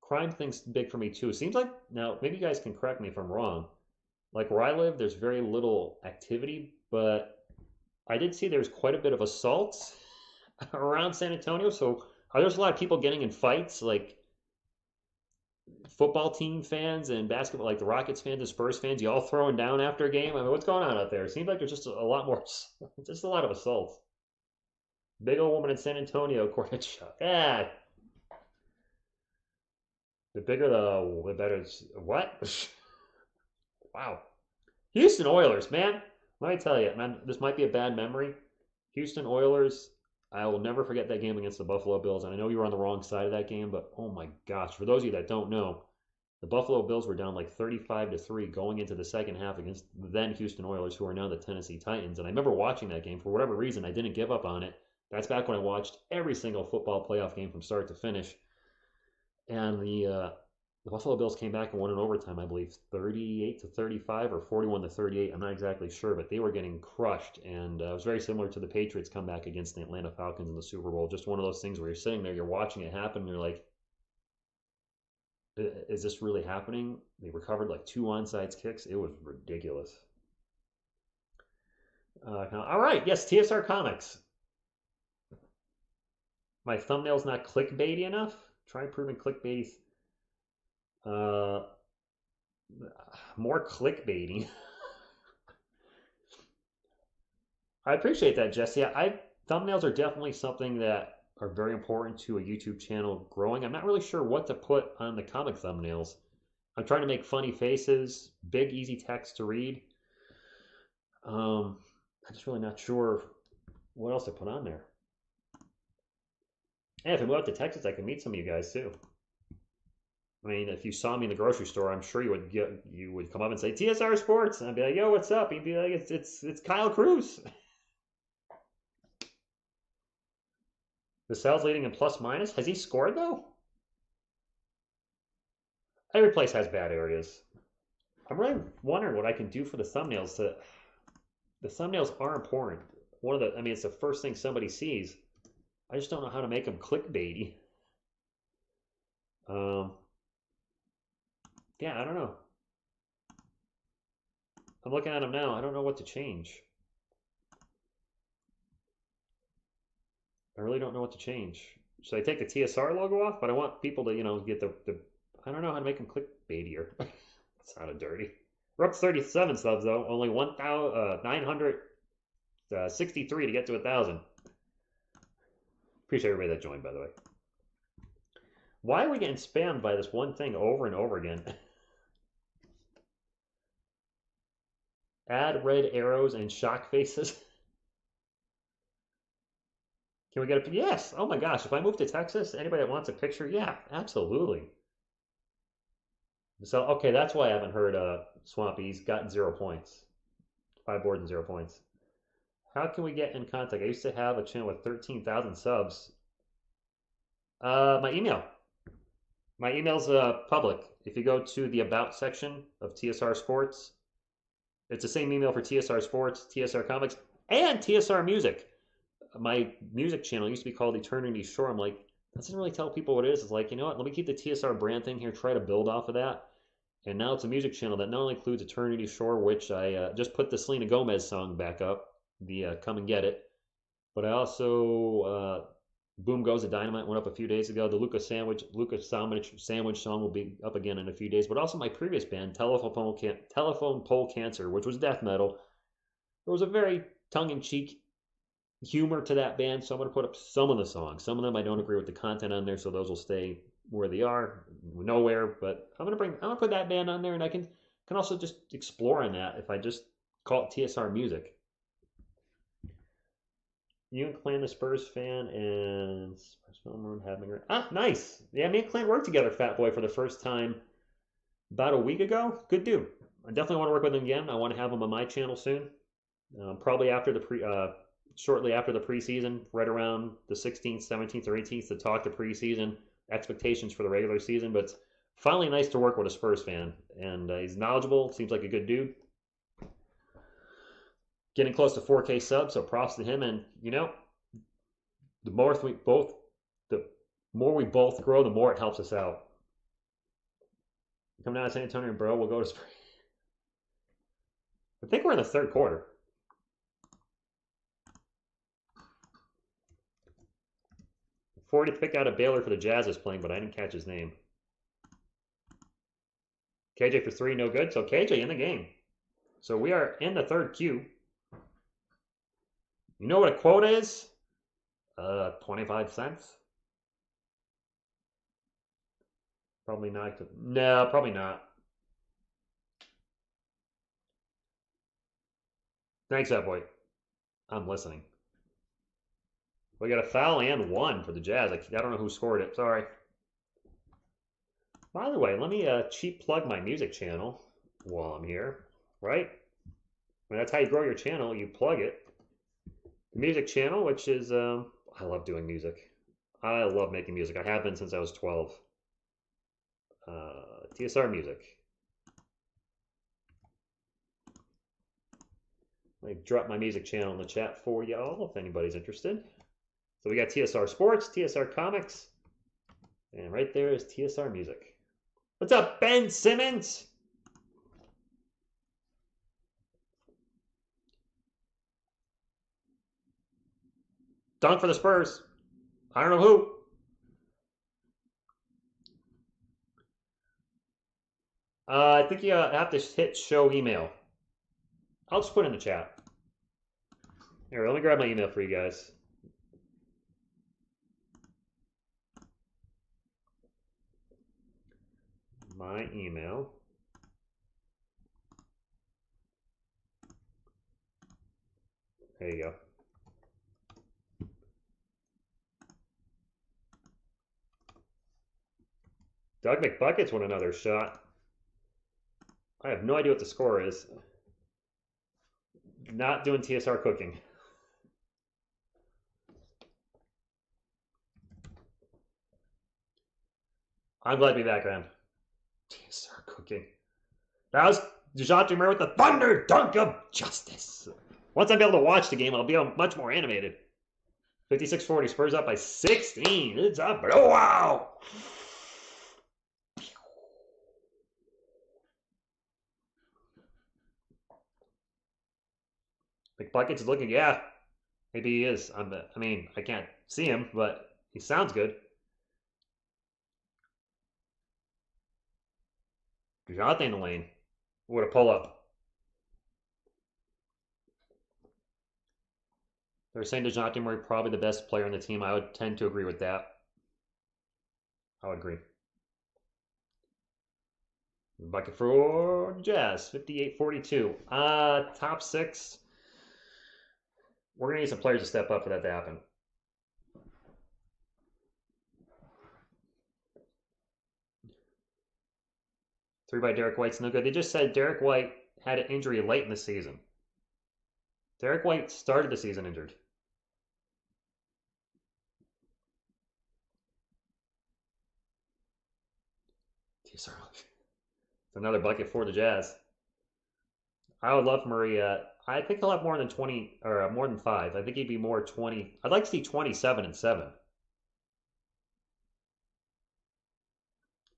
crime things big for me too. It seems like now maybe you guys can correct me if I'm wrong. Like where I live, there's very little activity, but I did see there's quite a bit of assaults around San Antonio. So are there a lot of people getting in fights, like football team fans and basketball, like the Rockets fans and Spurs fans, you all throwing down after a game? I mean, what's going on out there? It seems like there's just a lot more, just a lot of assaults. Big old woman in San Antonio, according to Chuck. The bigger the better. What? Wow. Houston Oilers, man. Let me tell you, man, this might be a bad memory. Houston Oilers, I will never forget that game against the Buffalo Bills. And I know you were on the wrong side of that game, but oh my gosh, for those of you that don't know, the Buffalo Bills were down like 35-3 going into the second half against the then Houston Oilers, who are now the Tennessee Titans. And I remember watching that game. For whatever reason, I didn't give up on it. That's back when I watched every single football playoff game from start to finish. And the Buffalo Bills came back and won in overtime, I believe, 38-35 or 41-38. I'm not exactly sure, but they were getting crushed. And it was very similar to the Patriots' comeback against the Atlanta Falcons in the Super Bowl. Just one of those things where you're sitting there, you're watching it happen, and you're like, is this really happening? They recovered like 2 onside kicks. It was ridiculous. All right, yes, TSR Comics. My thumbnail's not clickbaity enough. Try proving clickbaity. More clickbaity. I appreciate that, Jesse. Thumbnails are definitely something that are very important to a YouTube channel growing. I'm not really sure what to put on the comic thumbnails. I'm trying to make funny faces, big, easy text to read. I'm just really not sure what else to put on there. And if I move out to Texas, I can meet some of you guys too. I mean, if you saw me in the grocery store, I'm sure you would come up and say TSR Sports, and I'd be like, "Yo, what's up?" You'd be like, "It's Kyle Cruz." The Sal's leading in plus minus. Has he scored though? Every place has bad areas. I'm really wondering what I can do for the thumbnails. The thumbnails are important. I mean, it's the first thing somebody sees. I just don't know how to make them clickbaity. Yeah, I don't know. I'm looking at them now. I don't know what to change. I really don't know what to change. Should I take the TSR logo off? But I want people to, get the I don't know how to make them clickbaitier. It sounded dirty. We're up 37 subs though. Only 1,963 to get to 1,000. Appreciate everybody that joined, by the way. Why are we getting spammed by this one thing over and over again? Add red arrows and shock faces. Can we get a... Yes. Oh my gosh. If I move to Texas, anybody that wants a picture? Yeah, absolutely. So, okay, that's why I haven't heard Swampy's gotten 0 points. 5 boards and 0 points. How can we get in contact? I used to have a channel with 13,000 subs. My email. My email's public. If you go to the About section of TSR Sports, it's the same email for TSR Sports, TSR Comics, and TSR Music. My music channel used to be called Eternity Shore. I'm like, that doesn't really tell people what it is. It's like, you know what? Let me keep the TSR brand thing here, try to build off of that. And now it's a music channel that not only includes Eternity Shore, which I just put the Selena Gomez song back up, the Come and Get It, but I also Boom Goes the Dynamite went up a few days ago. The Lucas Sandwich song will be up again in a few days. But also my previous band, Telephone Pole Cancer, which was death metal. There was a very tongue-in-cheek humor to that band, so I'm going to put up some of the songs. Some of them I don't agree with the content on there, so those will stay where they are, nowhere. But I'm going to put that band on there, and I can also just explore on that if I just call it TSR Music. You and Clan the Spurs fan and nice. Yeah, me and Clan worked together, Fat Boy, for the first time about a week ago. Good dude. I definitely want to work with him again. I want to have him on my channel soon. Probably after shortly after the preseason, right around the 16th, 17th, or 18th, to talk the preseason expectations for the regular season. But it's finally nice to work with a Spurs fan, and he's knowledgeable. Seems like a good dude. Getting close to 4K subs, so props to him. And the more we both grow, the more it helps us out. Come down to San Antonio, bro. We'll go to Spring. I think we're in the third quarter. To pick out a Baylor for the Jazz is playing, but I didn't catch his name. KJ for 3, no good. So KJ in the game. So we are in the third Q. You know what a quote is? 25 cents? Probably not. No, probably not. Thanks, that boy. I'm listening. We got a foul and 1 for the Jazz. I don't know who scored it. Sorry. By the way, let me cheap plug my music channel while I'm here. Right? I mean, that's how you grow your channel. You plug it. The music channel, which is... I love doing music. I love making music. I have been since I was 12. TSR Music. Let me drop my music channel in the chat for y'all if anybody's interested. So we got TSR Sports, TSR Comics, and right there is TSR Music. What's up, Ben Simmons? dunk for the Spurs. I don't know who. I think you have to hit show email. I'll just put it in the chat. Here, let me grab my email for you guys. My email. There you go. Doug McBuckets won another shot. I have no idea what the score is. Not doing TSR cooking. I'm glad to be back, man. TSR cooking. That was DeJounte Murray with the thunder dunk of justice. Once I'm able to watch the game, I'll be much more animated. 56-40, Spurs up by 16. It's a blowout. McBuckets is looking, yeah. Maybe he is. I mean, I can't see him, but he sounds good. DeJounte in the lane. What a pull-up. They're saying DeJounte Murray probably the best player on the team. I would tend to agree with that. I would agree. Bucket for Jazz, 58-42. Top six. We're going to need some players to step up for that to happen. Three by Derek White's no good. They just said Derek White had an injury late in the season. Derek White started the season injured. It's another bucket for the Jazz. I would love Murray. I think he'll have more than 20 or more than 5. I think he'd be more 20. I'd like to see 27 and 7.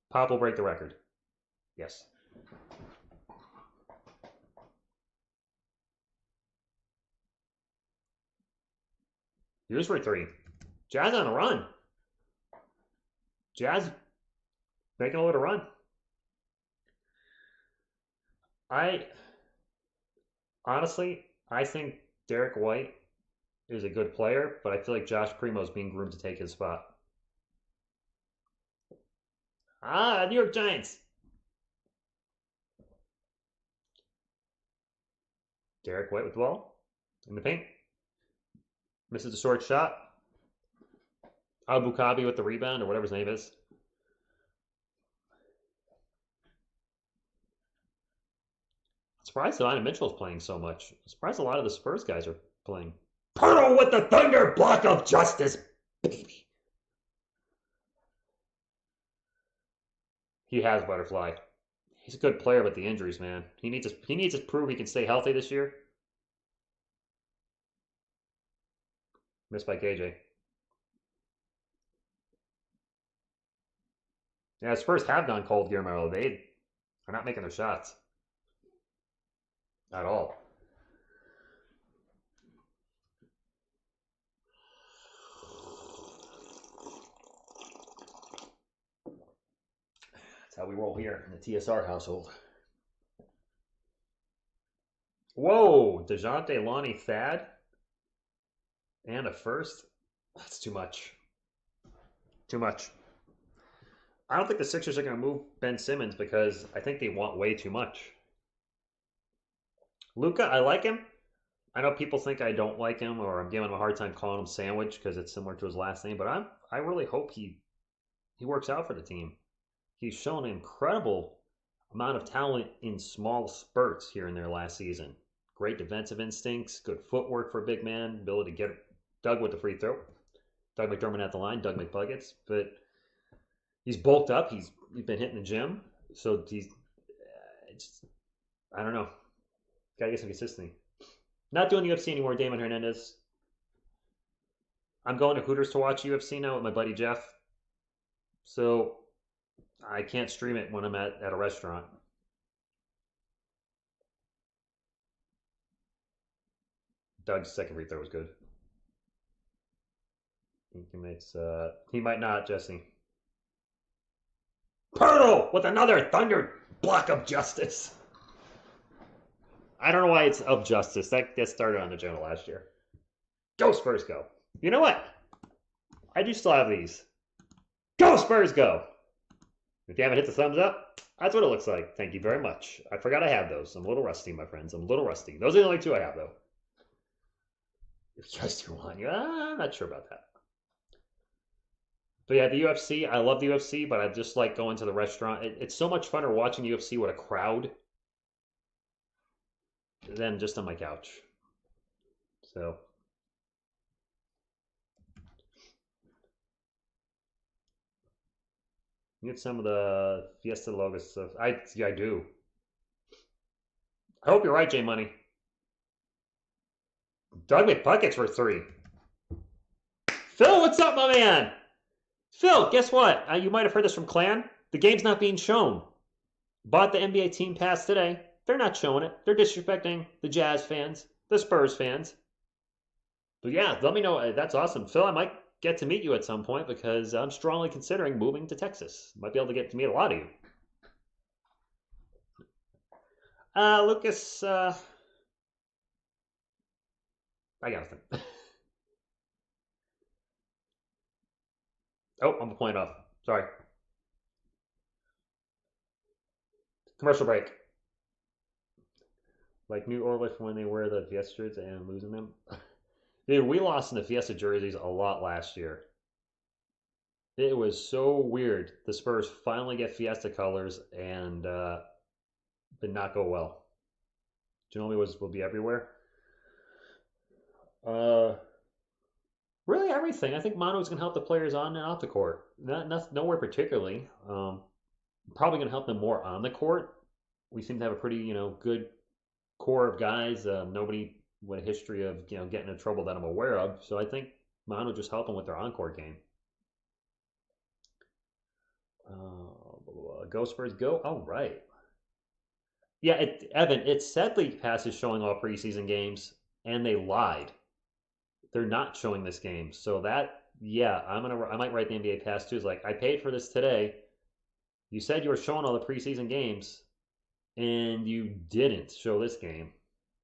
Pop will break the record. Yes. Here's for 3. Jazz on a run. Jazz making a little run. Honestly, I think Derek White is a good player, but I feel like Josh Primo is being groomed to take his spot. New York Giants. Derek White with the ball in the paint. Misses a short shot. Abu Kabi with the rebound, or whatever his name is. Surprised Donovan Mitchell's playing so much. Surprised a lot of the Spurs guys are playing. Pirtle with the thunder block of justice, baby. He has Butterfly. He's a good player, but the injuries, man. He needs to prove he can stay healthy this year. Missed by KJ. Yeah, Spurs have gone cold, Guillermo. They are not making their shots. At all. That's how we roll here in the TSR household. Whoa, DeJounte, Lonnie, Thad, and a first. That's too much. Too much. I don't think the Sixers are going to move Ben Simmons because I think they want way too much. Luka, I like him. I know people think I don't like him or I'm giving him a hard time calling him Sandwich because it's similar to his last name, but I really hope he works out for the team. He's shown an incredible amount of talent in small spurts here and there last season. Great defensive instincts, good footwork for a big man, ability to get Doug with the free throw. Doug McDermott at the line, Doug McBuckets, but he's bulked up. He's been hitting the gym, so I don't know. Gotta get some consistency. Not doing UFC anymore, Damon Hernandez. I'm going to Hooters to watch UFC now with my buddy Jeff. So I can't stream it when I'm at a restaurant. Doug's second free throw was good. think he makes. He might not, Jesse. Pirtle with another thunder block of justice. I don't know why it's of justice. That started on the journal last year. Go Spurs, go. You know what? I do still have these. Go Spurs, go. If you haven't hit the thumbs up, that's what it looks like. Thank you very much. I forgot I have those. I'm a little rusty, my friends. I'm a little rusty. Those are the only two I have, though. If you guys do want you, I'm not sure about that. But yeah, the UFC, I love the UFC, but I just like going to the restaurant. It's so much funner watching UFC with a crowd than just on my couch. So. You get some of the Fiesta logo stuff. I do. I hope you're right, J Money. Doug McBuckets for 3. Phil, what's up, my man? Phil, guess what? You might have heard this from Clan. The game's not being shown. Bought the NBA Team Pass today. They're not showing it. They're disrespecting the Jazz fans, the Spurs fans. But yeah, let me know. That's awesome. Phil, I might get to meet you at some point because I'm strongly considering moving to Texas. Might be able to get to meet a lot of you. Lucas, I got nothing. Oh, I'm a point off. Sorry. Commercial break. Like New Orleans when they wear the Fiestas and losing them. Dude, we lost in the Fiesta jerseys a lot last year. It was so weird. The Spurs finally get Fiesta colors and did not go well. Ginobili will be everywhere. Really everything. I think Mono's going to help the players on and off the court. Nowhere particularly. Probably going to help them more on the court. We seem to have a pretty, good core of guys. Nobody with a history of getting in trouble that I'm aware of. So I think Mono just help them with their on-court game. Go Spurs, go! All right. Yeah, Evan. It said League Pass is showing all preseason games, and they lied. They're not showing this game. So that, yeah, I might write the NBA Pass too. It's like I paid for this today. You said you were showing all the preseason games, and you didn't show this game.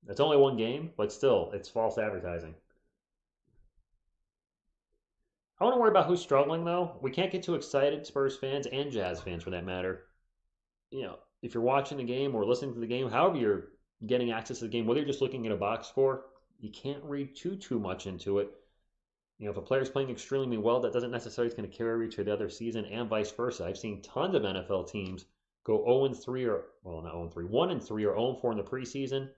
It's only one game, but still, it's false advertising. I want to worry about who's struggling, though. We can't get too excited, Spurs fans and Jazz fans for that matter. If you're watching the game or listening to the game, however you're getting access to the game, whether you're just looking at a box score, you can't read too much into it. If a player's playing extremely well, that doesn't necessarily going to carry to the other season and vice versa. I've seen tons of NFL teams go 0-3 or, well, not 0-3, 1-3 or 0-4 in the preseason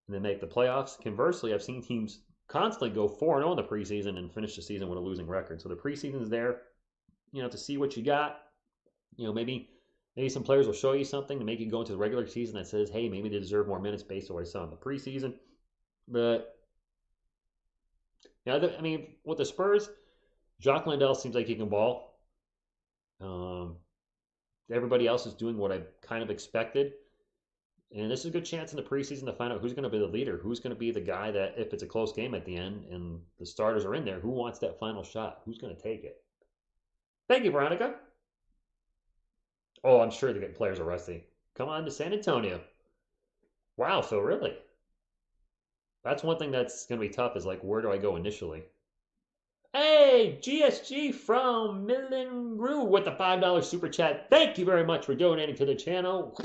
and then make the playoffs. Conversely, I've seen teams constantly go 4-0 in the preseason and finish the season with a losing record. So the preseason's there, to see what you got. Maybe some players will show you something to make you go into the regular season that says, hey, maybe they deserve more minutes based on what I saw in the preseason. But with the Spurs, Jacques Landale seems like he can ball. Everybody else is doing what I kind of expected. And this is a good chance in the preseason to find out who's going to be the leader, who's going to be the guy that, if it's a close game at the end and the starters are in there, who wants that final shot? Who's going to take it? Thank you, Veronica. Oh, I'm sure the players are rusty. Come on to San Antonio. Wow, Phil, really? That's one thing that's going to be tough is like, where do I go initially? Hey, GSG from Millenroo with the $5 super chat. Thank you very much for donating to the channel.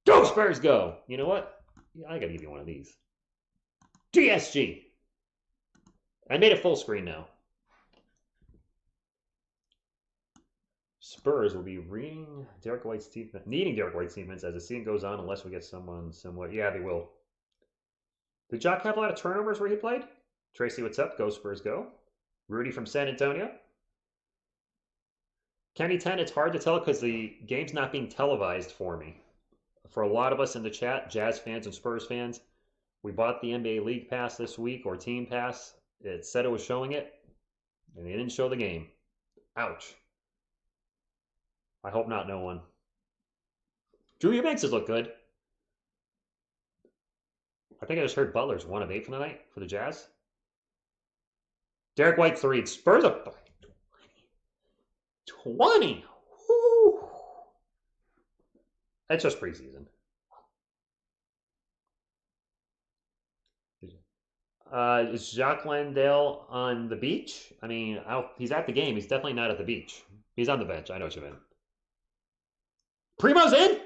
Go Spurs, go! You know what? Yeah, I got to give you one of these. GSG. I made it full screen now. Spurs will be needing Derek White's defense as the season goes on unless we get someone similar. Yeah, they will. Did Jock have a lot of turnovers where he played? Tracy, what's up? Go Spurs, go. Rudy from San Antonio. Kenny 10, it's hard to tell because the game's not being televised for me. For a lot of us in the chat, Jazz fans and Spurs fans, we bought the NBA League Pass this week, or Team Pass. It said it was showing it, and they didn't show the game. Ouch. I hope not, no one. Drew Eubanks has looked good. I think I just heard Butler's 1 of 8 for the night for the Jazz. Derek White 3. Spurs up by 20. Woo. That's just preseason. Is Jacques Landale on the beach? I mean, he's at the game. He's definitely not at the beach. He's on the bench. I know what you mean. Primo's in?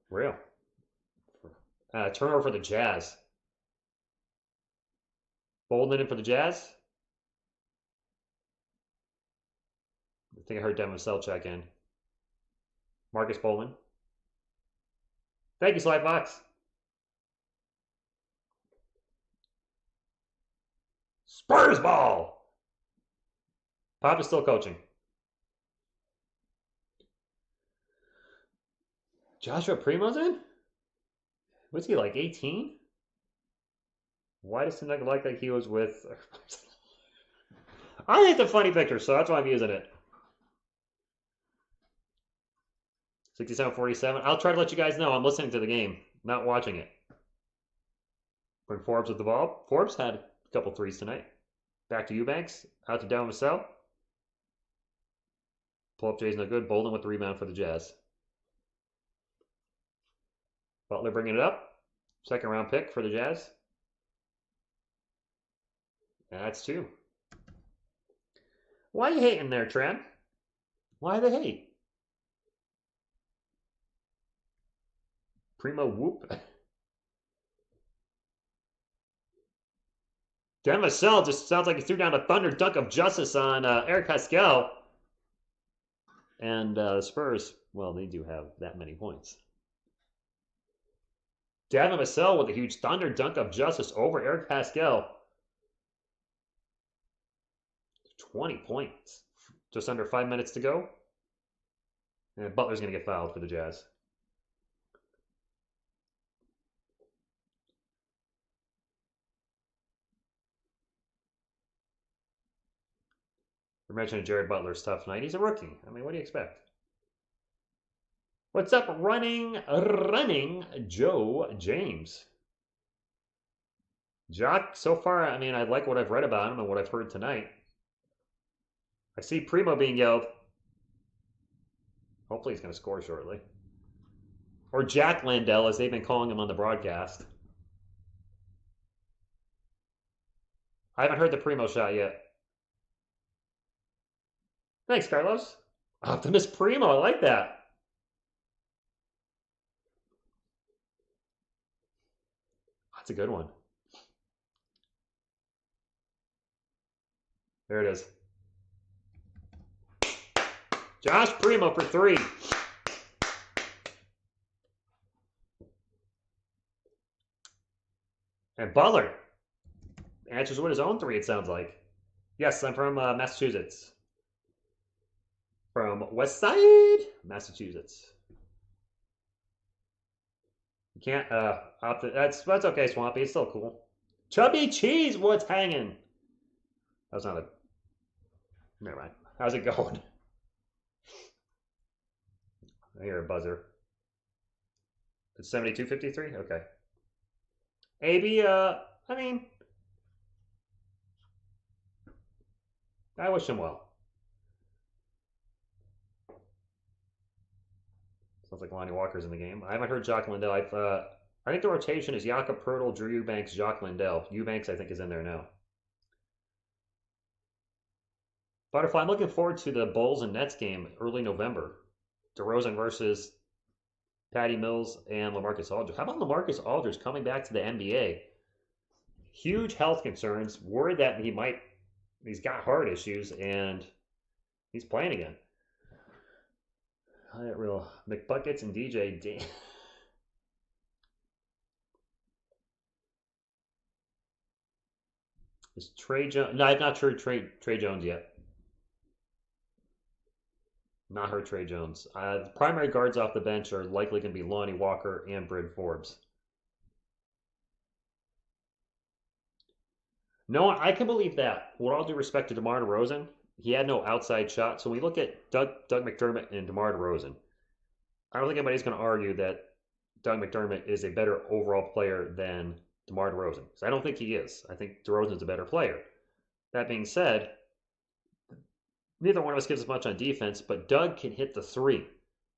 Real. Turnover for the Jazz. Bolden in for the Jazz. I think I heard Devin Vassell check in. Marcus Bowman. Thank you, Slidebox. Spurs ball. Pop is still coaching. Joshua Primo's in? Was he like 18? Why does it look like he was with... I think it's a funny picture, so that's why I'm using it. 67-47. I'll try to let you guys know I'm listening to the game, not watching it. Bring Forbes with the ball. Forbes had a couple threes tonight. Back to Eubanks. Out to Devin Vassell. Pull-up Jay's no good. Bolden with the rebound for the Jazz. Butler bringing it up. Second round pick for the Jazz. That's two. Why are you hating there, Tran? Why the hate? Primo whoop. Devin Vassell just sounds like he threw down a thunder dunk of justice on Eric Pascal. And the Spurs, well, they do have that many points. Devin Vassell with a huge thunder dunk of justice over Eric Pascal. 20 points. Just under 5 minutes to go. And Butler's going to get fouled for the Jazz. We're mentioning Jared Butler's tough night. He's a rookie. I mean, what do you expect? What's up, running Joe James? Jock, so far, I mean, I like what I've read about him and what I've heard tonight. I see Primo being yelled. Hopefully he's going to score shortly. Or Jack Landell, as they've been calling him on the broadcast. I haven't heard the Primo shot yet. Thanks, Carlos. Optimus Primo, I like that. That's a good one. There it is. Josh Primo for three. And Butler answers with his own three, it sounds like. Yes, I'm from Massachusetts. From West Side, Massachusetts. You can't opt it. That's okay, Swampy. It's still cool. Chubby Cheese, what's hanging? That's not a. Never mind. How's it going? I hear a buzzer. It's 72-53? Okay. AB, I mean, I wish him well. Sounds like Lonnie Walker's in the game. I haven't heard Jock Lindell. I think the rotation is Jakob Pertl, Drew Eubanks, Jock Lindell. Eubanks, I think, is in there now. Butterfly, I'm looking forward to the Bulls and Nets game early November. DeRozan versus Patty Mills and LaMarcus Aldridge. How about LaMarcus Aldridge coming back to the NBA? Huge health concerns. Worried that he's got heart issues, and he's playing again. Hyatt Real McBuckets and DJ Dan. Is Trey Jones? No, I've not heard Trey Jones yet. Not heard Trey Jones. The primary guards off the bench are likely going to be Lonnie Walker and Bryn Forbes. No, I can believe that. With all due respect to DeMar DeRozan, he had no outside shot. So when we look at Doug McDermott and DeMar DeRozan, I don't think anybody's going to argue that Doug McDermott is a better overall player than DeMar DeRozan. Because I don't think he is. I think DeRozan's a better player. That being said, neither one of us gives as much on defense, but Doug can hit the three.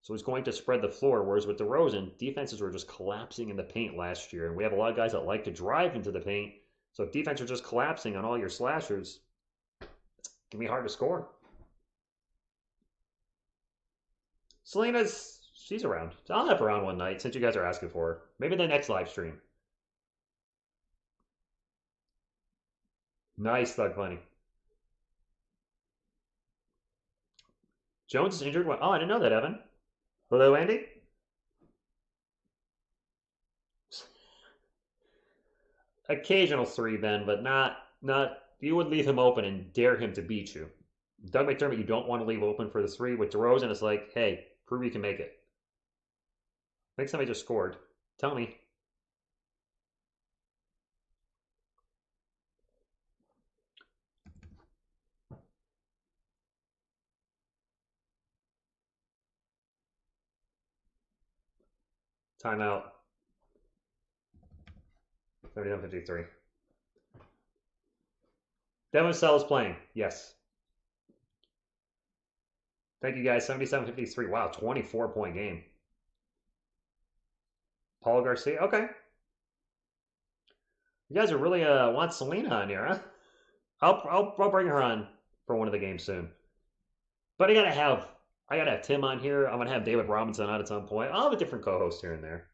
So he's going to spread the floor, whereas with DeRozan, defenses were just collapsing in the paint last year. And we have a lot of guys that like to drive into the paint. So if defense are just collapsing on all your slashers, it's going to be hard to score. She's around. I'll have her on one night since you guys are asking for her. Maybe the next live stream. Nice, Thug Bunny. Jones is injured. Oh, I didn't know that, Evan. Hello, Andy? Occasional three, Ben, but not you would leave him open and dare him to beat you. Doug McDermott, you don't want to leave open for the three. With DeRozan, it's like, hey, prove you can make it. I think somebody just scored. Tell me. Timeout. 39-53. Devin Vassell is playing. Yes. Thank you, guys. 77-53. Wow, 24-point game. Paul Garcia. Okay. You guys are really want Selena on here, huh? I'll bring her on for one of the games soon. But I gotta have Tim on here. I'm gonna have David Robinson on at some point. I'll have a different co-host here and there.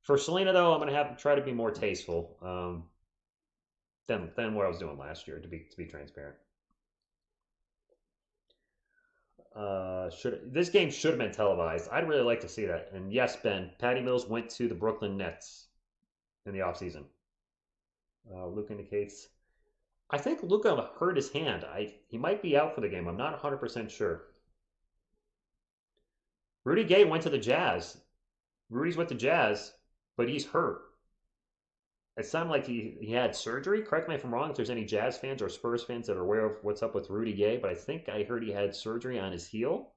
For Selena, though, I'm gonna try to be more tasteful than what I was doing last year, to be transparent. This game should have been televised. I'd really like to see that. And yes, Ben, Patty Mills went to the Brooklyn Nets in the offseason. Luke indicates. I think Luka hurt his hand. He might be out for the game. I'm not 100% sure. Rudy Gay went to the Jazz. Rudy's with the Jazz, but he's hurt. It sounded like he had surgery. Correct me if I'm wrong, if there's any Jazz fans or Spurs fans that are aware of what's up with Rudy Gay, but I think I heard he had surgery on his heel,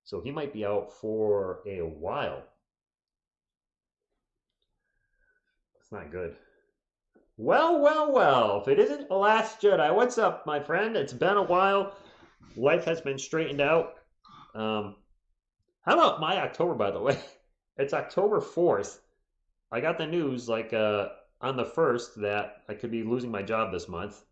so he might be out for a while. That's not good. Well, if it isn't The Last Jedi, what's up, my friend? It's been a while. Life has been straightened out. How about my October, by the way? It's October 4th. I got the news, on the 1st that I could be losing my job this month.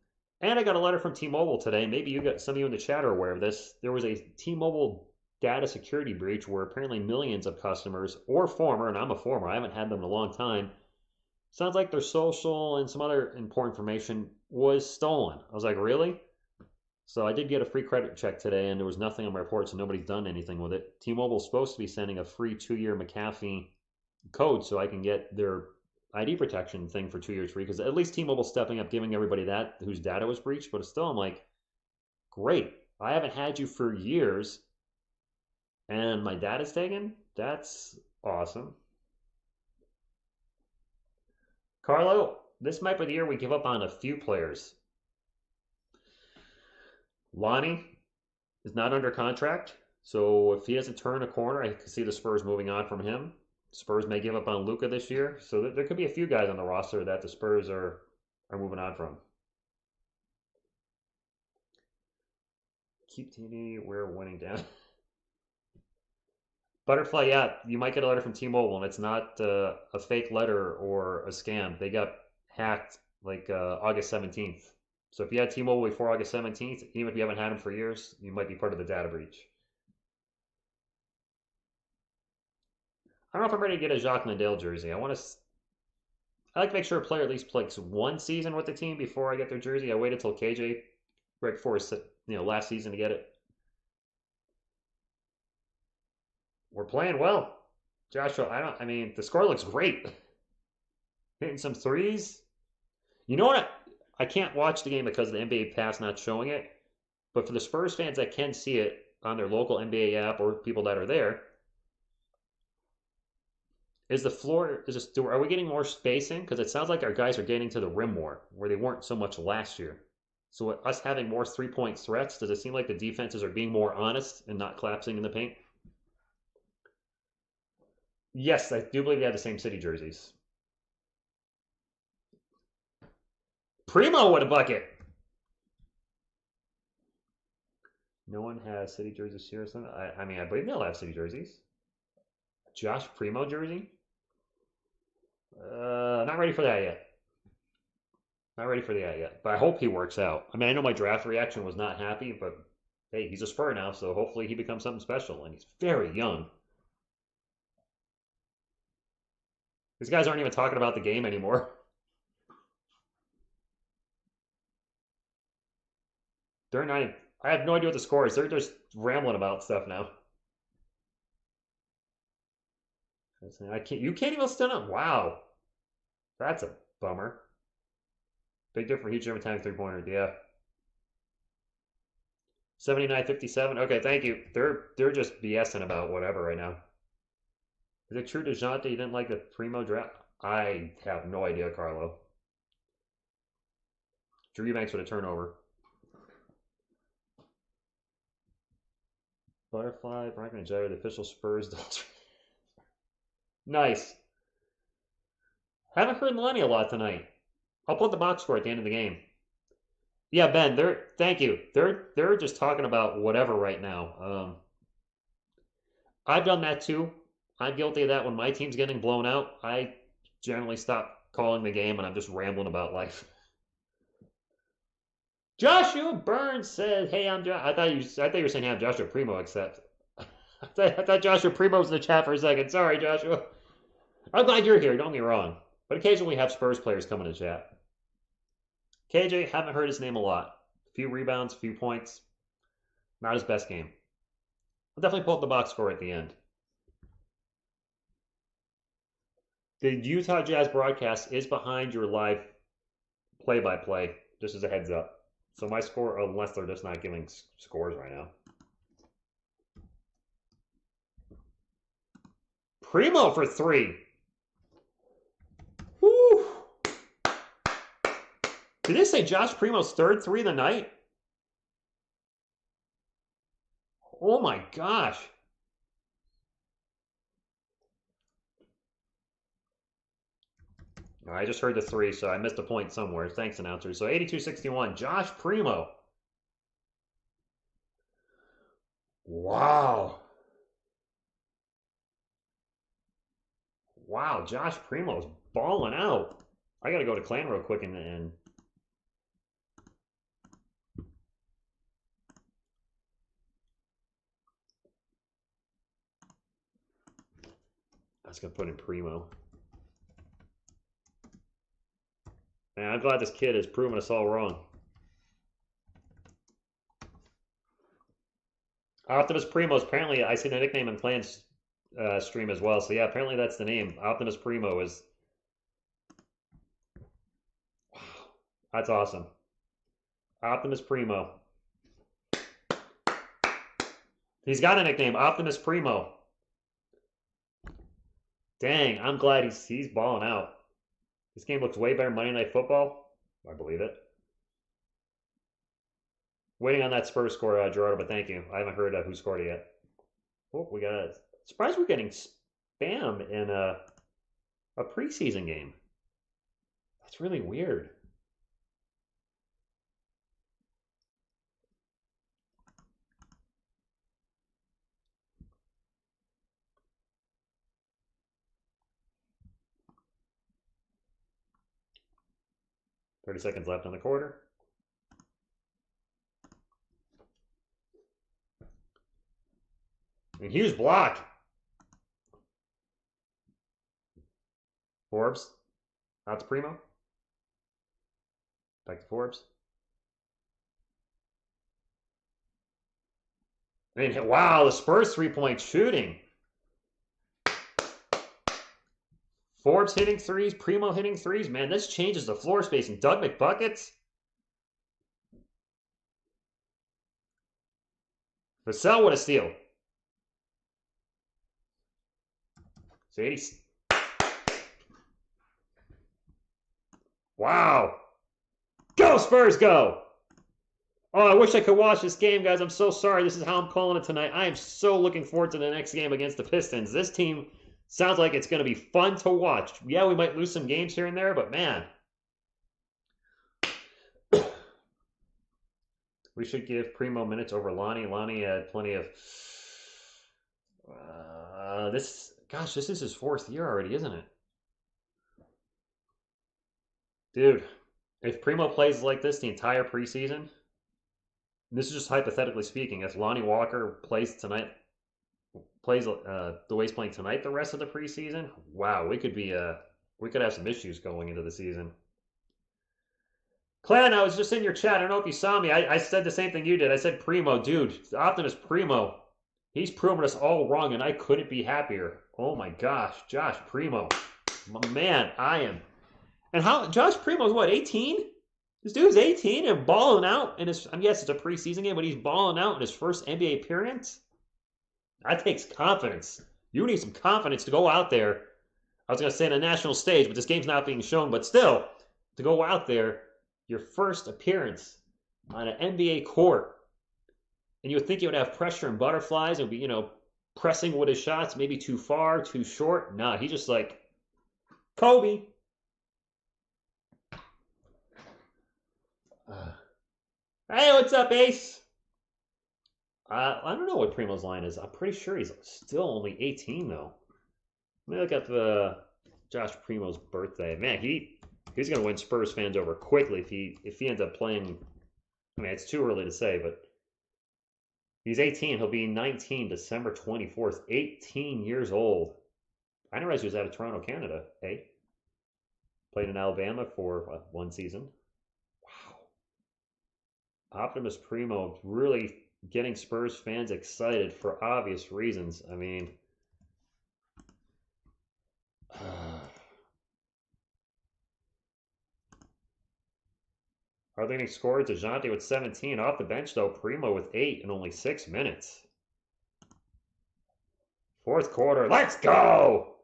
And I got a letter from T-Mobile today. Maybe some of you in the chat are aware of this. There was a T-Mobile data security breach where apparently millions of customers, or former, and I'm a former, I haven't had them in a long time, sounds like their social and some other important information was stolen. I was like, really? So I did get a free credit check today, and there was nothing on my report, so nobody's done anything with it. T-Mobile's supposed to be sending a free 2-year McAfee code so I can get their ID protection thing for 2 years free, because at least T-Mobile's stepping up, giving everybody that whose data was breached. But still, I'm like, great. I haven't had you for years, and my data's taken? That's awesome. Carlo, this might be the year we give up on a few players. Lonnie is not under contract, so if he doesn't turn a corner, I can see the Spurs moving on from him. Spurs may give up on Luka this year, so there could be a few guys on the roster that the Spurs are moving on from. Keep TV, we're winning down. Butterfly, yeah, you might get a letter from T-Mobile, and it's not a fake letter or a scam. They got hacked August 17th. So if you had T-Mobile before August 17th, even if you haven't had them for years, you might be part of the data breach. I don't know if I'm ready to get a Jacques Landale jersey. I like to make sure a player at least plays one season with the team before I get their jersey. I waited till KJ right before his last season to get it. We're playing well. Joshua, the score looks great. Hitting some threes. You know what? I can't watch the game because of the NBA Pass not showing it. But for the Spurs fans that can see it on their local NBA app or people that are there, are we getting more spacing? Because it sounds like our guys are getting to the rim more, where they weren't so much last year. So with us having more three-point threats, does it seem like the defenses are being more honest and not collapsing in the paint? Yes, I do believe they have the same city jerseys. Primo with a bucket. No one has city jerseys here. I mean, I believe they'll have city jerseys. Josh Primo jersey? Not ready for that yet. Not ready for that yet. But I hope he works out. I mean, I know my draft reaction was not happy, but hey, he's a Spur now, so hopefully he becomes something special. And he's very young. These guys aren't even talking about the game anymore. They're not. I have no idea what the score is. They're just rambling about stuff now. I can't. You can't even stand up. Wow, that's a bummer. Big difference. Huge every time 3-pointer. Yeah. 79-57. Okay, thank you. They're just BSing about whatever right now. Is it true DeJounte you didn't like the Primo draft? I have no idea, Carlo. Drew Eubanks with a turnover. Butterfly, Brian and Jagger, the official Spurs. Nice. Haven't heard Lenny a lot tonight. I'll put the box score at the end of the game. Yeah, Ben, thank you. They're just talking about whatever right now. I've done that too. I'm guilty of that when my team's getting blown out. I generally stop calling the game and I'm just rambling about life. Joshua Burns said, "Hey, I'm Josh." I thought you were saying, "Hey, I'm Joshua Primo." Except, I thought Joshua Primo was in the chat for a second. Sorry, Joshua. I'm glad you're here. Don't get me wrong, but occasionally we have Spurs players come in the chat. KJ, haven't heard his name a lot. A few rebounds, a few points. Not his best game. I'll definitely pull up the box score at the end. The Utah Jazz broadcast is behind your live play-by-play, just as a heads up. So my score, unless they're just not giving scores right now. Primo for 3. Woo! Did they say Josh Primo's third 3 of the night? Oh my gosh. I just heard the 3, so I missed a point somewhere. Thanks, announcer. So 82-61, Josh Primo. Wow. Wow, Josh Primo's balling out. I got to go to Clan real quick and I was going to put in Primo. Man, I'm glad this kid has proven us all wrong. Optimus Primo's apparently, I see the nickname in Clan's stream as well. So yeah, apparently that's the name. Optimus Primo is. Wow, that's awesome. Optimus Primo. He's got a nickname, Optimus Primo. Dang, I'm glad he's balling out. This game looks way better than Monday Night Football. I believe it. Waiting on that Spurs score, Gerardo, but thank you. I haven't heard who scored it yet. Oh, we got a surprise. We're getting spam in a preseason game. That's really weird. Thirty seconds left on the quarter. And huge block. Forbes. Out to Primo. Back to Forbes. I mean, wow, the Spurs 3-point shooting. Forbes hitting threes, Primo hitting threes. Man, this changes the floor space. And Doug McBuckets. Vassell with a steal. So 80. Wow. Go, Spurs, go. Oh, I wish I could watch this game, guys. I'm so sorry. This is how I'm calling it tonight. I am so looking forward to the next game against the Pistons. This team Sounds like it's going to be fun to watch. Yeah, we might lose some games here and there, but man, we should give Primo minutes over Lonnie. Lonnie had plenty of. This is his 4th year already, isn't it? Dude, if Primo plays like this the entire preseason, this is just hypothetically speaking, if Lonnie Walker plays tonight, plays the way he's playing tonight the rest of the preseason, wow, we could have some issues going into the season. Clan, I was just in your chat. I don't know if you saw me. I said the same thing you did. I said Primo, dude. Optimus Primo. He's proven us all wrong, and I couldn't be happier. Oh my gosh, Josh Primo. Man, I am. And how Josh Primo's what, 18? This dude's 18 and balling out in his. I mean, yes, it's a preseason game, but he's balling out in his first NBA appearance. That takes confidence. You need some confidence to go out there. I was going to say on a national stage, but this game's not being shown. But still, to go out there, your first appearance on an NBA court, and you would think you would have pressure and butterflies and be, pressing with his shots, maybe too far, too short. Nah, he just like Kobe. Hey, what's up, Ace? I don't know what Primo's line is. I'm pretty sure he's still only 18, though. Let me look at the Josh Primo's birthday. Man, he's going to win Spurs fans over quickly if he ends up playing. I mean, it's too early to say, but he's 18. He'll be 19 December 24th. 18 years old. I didn't realize he was out of Toronto, Canada. Hey, played in Alabama for one season. Wow. Optimus Primo really getting Spurs fans excited for obvious reasons. I mean, are they going to score? DeJounte with 17. Off the bench, though, Primo with 8 in only 6 minutes. 4th quarter. Let's go!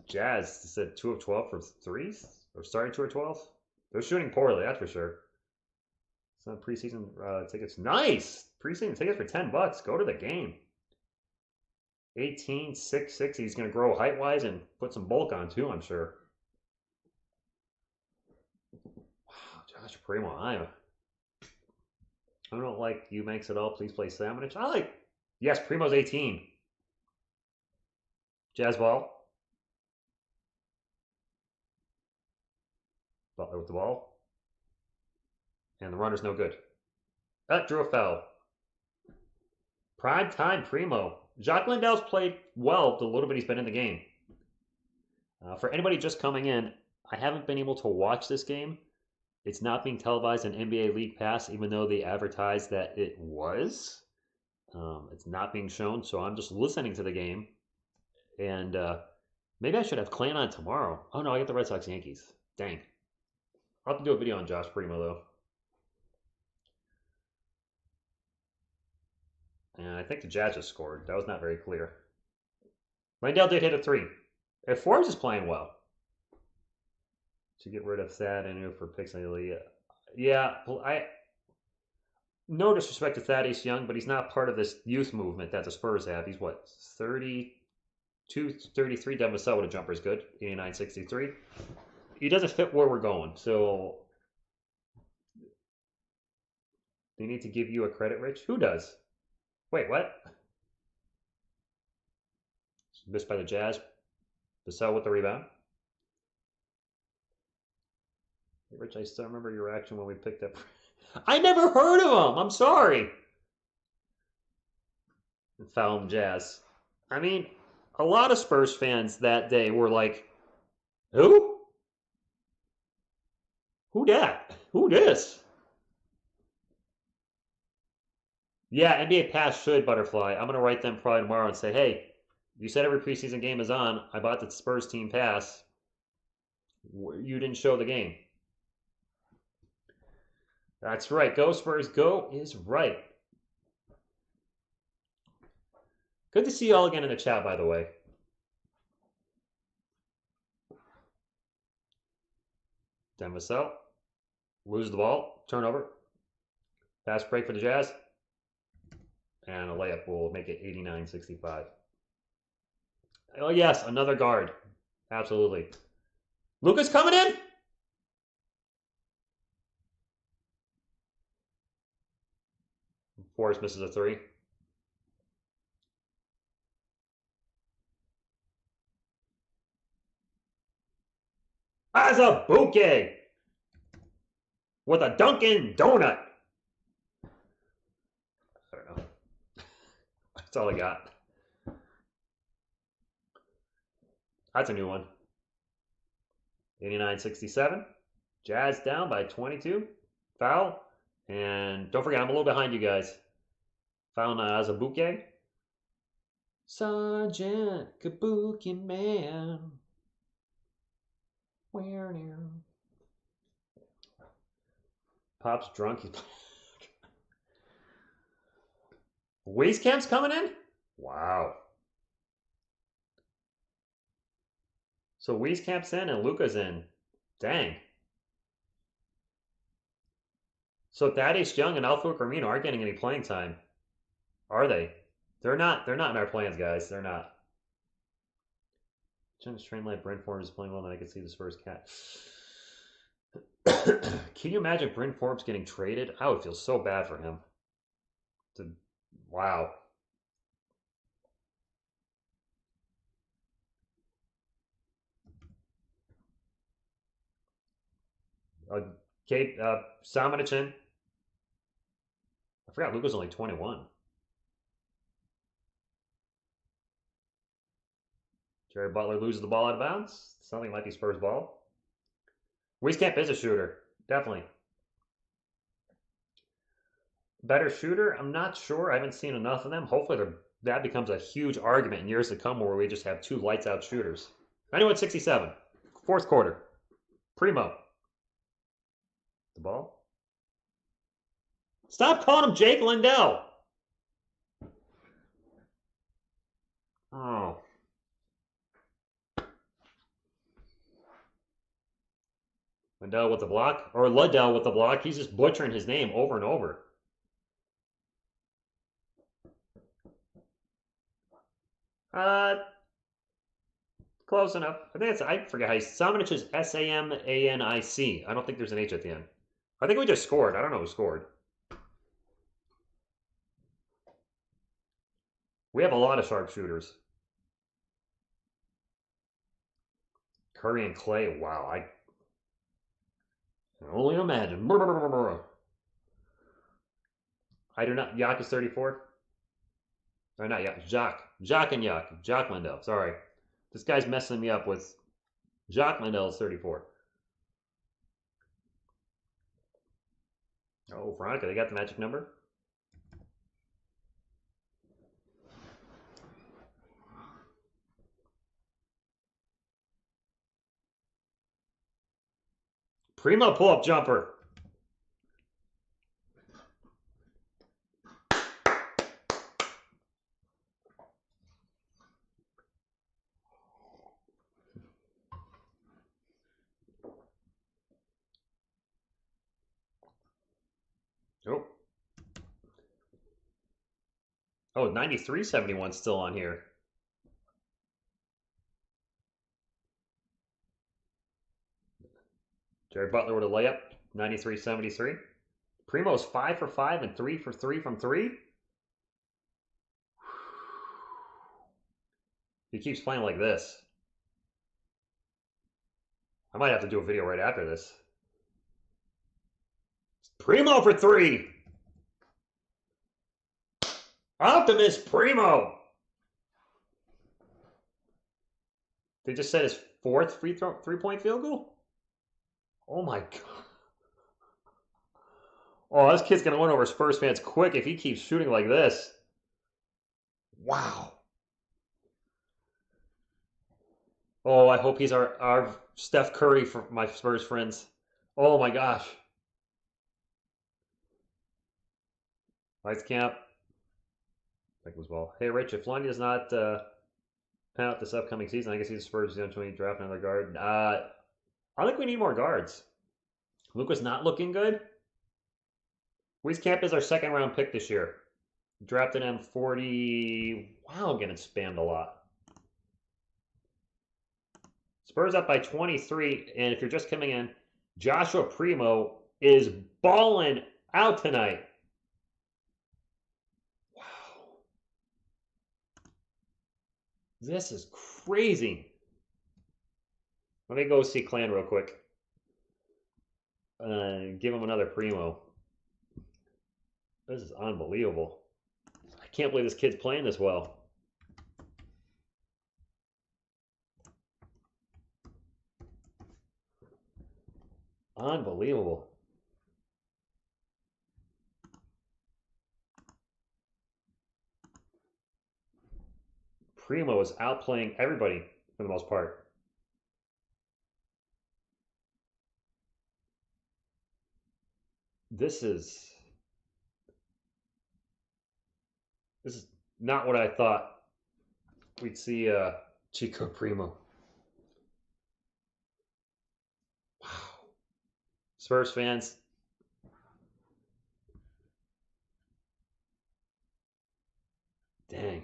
Jazz said 2 of 12 for threes? Or starting 2 of 12? They're shooting poorly, that's for sure. Some preseason tickets. Nice! Preseason tickets for $10. Go to the game. 18, 6'6". He's going to grow height-wise and put some bulk on, too, I'm sure. Wow, Josh Primo. I don't like you makes it all. Please play Samanich. Yes, Primo's 18. Jazz ball. Butler with the ball. And the runner's no good. That drew a foul. Prime time Primo. Jacques Lindell's played well the little bit he's been in the game. For anybody just coming in, I haven't been able to watch this game. It's not being televised on NBA League Pass, even though they advertised that it was. It's not being shown, so I'm just listening to the game. And maybe I should have Clan on tomorrow. Oh no, I got the Red Sox Yankees. Dang. I'll have to do a video on Josh Primo, though. And I think the Jazz just scored. That was not very clear. Lindell did hit a 3. And Forbes is playing well. To get rid of Thad and for picks. Yeah, no disrespect to Thaddeus Young, but he's not part of this youth movement that the Spurs have. He's what, 32, 33. Devin Vassell with a jumper is good. 89, 63. He doesn't fit where we're going, so they need to give you a credit, Rich. Who does? Wait, what? Missed by the Jazz. Vassell with the rebound. Hey, Rich, I still remember your reaction when we picked up. I never heard of him. I'm sorry. Foul him, Jazz. I mean, a lot of Spurs fans that day were like, who? Who dat? Who this? Yeah, NBA Pass should, Butterfly. I'm going to write them probably tomorrow and say, hey, you said every preseason game is on. I bought the Spurs team pass. You didn't show the game. That's right. Go Spurs, go is right. Good to see you all again in the chat, by the way. Dan Vassell. Lose the ball. Turnover. Fast break for the Jazz. And a layup will make it 89-65. Oh, yes, another guard. Absolutely. Luka's coming in. Forrest misses a three. As a bouquet with a Dunkin' Donut. I don't know. That's all I got. That's a new one. 89-67. Jazz down by 22. Foul. And don't forget, I'm a little behind you guys. Foul as a bouquet. Sergeant Kabuki Man. Where now? Pop's drunk. Wastecamp's coming in? Wow. So Wieskamp's in and Luka's in. Dang. So Thaddeus Young and Alfredo Carmino aren't getting any playing time. Are they? They're not in our plans, guys. They're not. Jim's train like Bryn Forbes is playing well, then I can see the Spurs cat. Can you imagine Bryn Forbes getting traded? I would feel so bad for him. Wow. Kate Samanichin. I forgot Luka's only 21. Jerry Butler loses the ball out of bounds. Something might be Spurs ball. Wieskamp is a shooter. Definitely. Better shooter? I'm not sure. I haven't seen enough of them. Hopefully that becomes a huge argument in years to come where we just have two lights out shooters. 91-67. Fourth quarter. Primo. The ball. Stop calling him Jake Lindell. Oh. Lindell with the block, or Liddell with the block. He's just butchering his name over and over. Close enough. I think I forget how you. Samanic is Samanic. I don't think there's an H at the end. I think we just scored. I don't know who scored. We have a lot of sharpshooters. Curry and Clay. Wow, I can only imagine. I do not. Yak is 34. Or not Yak. Jacques and Yak. Jacques Lindell. Sorry. This guy's messing me up with Jacques Lindell is 34. Oh, Veronica, they got the magic number. Primo pull-up jumper. Oh, 93-71 still on here. Jared Butler with a layup, 93-73. Primo's 5 for 5 and 3 for 3 from 3. He keeps playing like this. I might have to do a video right after this. Primo for 3. Optimus Primo. They just said his fourth three-point field goal? Oh my God. Oh, this kid's going to win over Spurs fans quick if he keeps shooting like this. Wow. Oh, I hope he's our Steph Curry for my Spurs friends. Oh my gosh. Lights camp. As well. Hey, Rich, if Lundy does not pan out this upcoming season, I guess he's Spurs down to draft another guard. I think we need more guards. Luka's not looking good. Wieskamp is our second round pick this year. Drafted him 40. Wow, I'm getting spammed a lot. Spurs up by 23. And if you're just coming in, Joshua Primo is balling out tonight. Wow. This is crazy. Let me go see Clan real quick. Give him another Primo. This is unbelievable. I can't believe this kid's playing this well. Unbelievable. Primo is outplaying everybody for the most part. This is not what I thought we'd see Chico Primo. Wow. Spurs fans. Dang.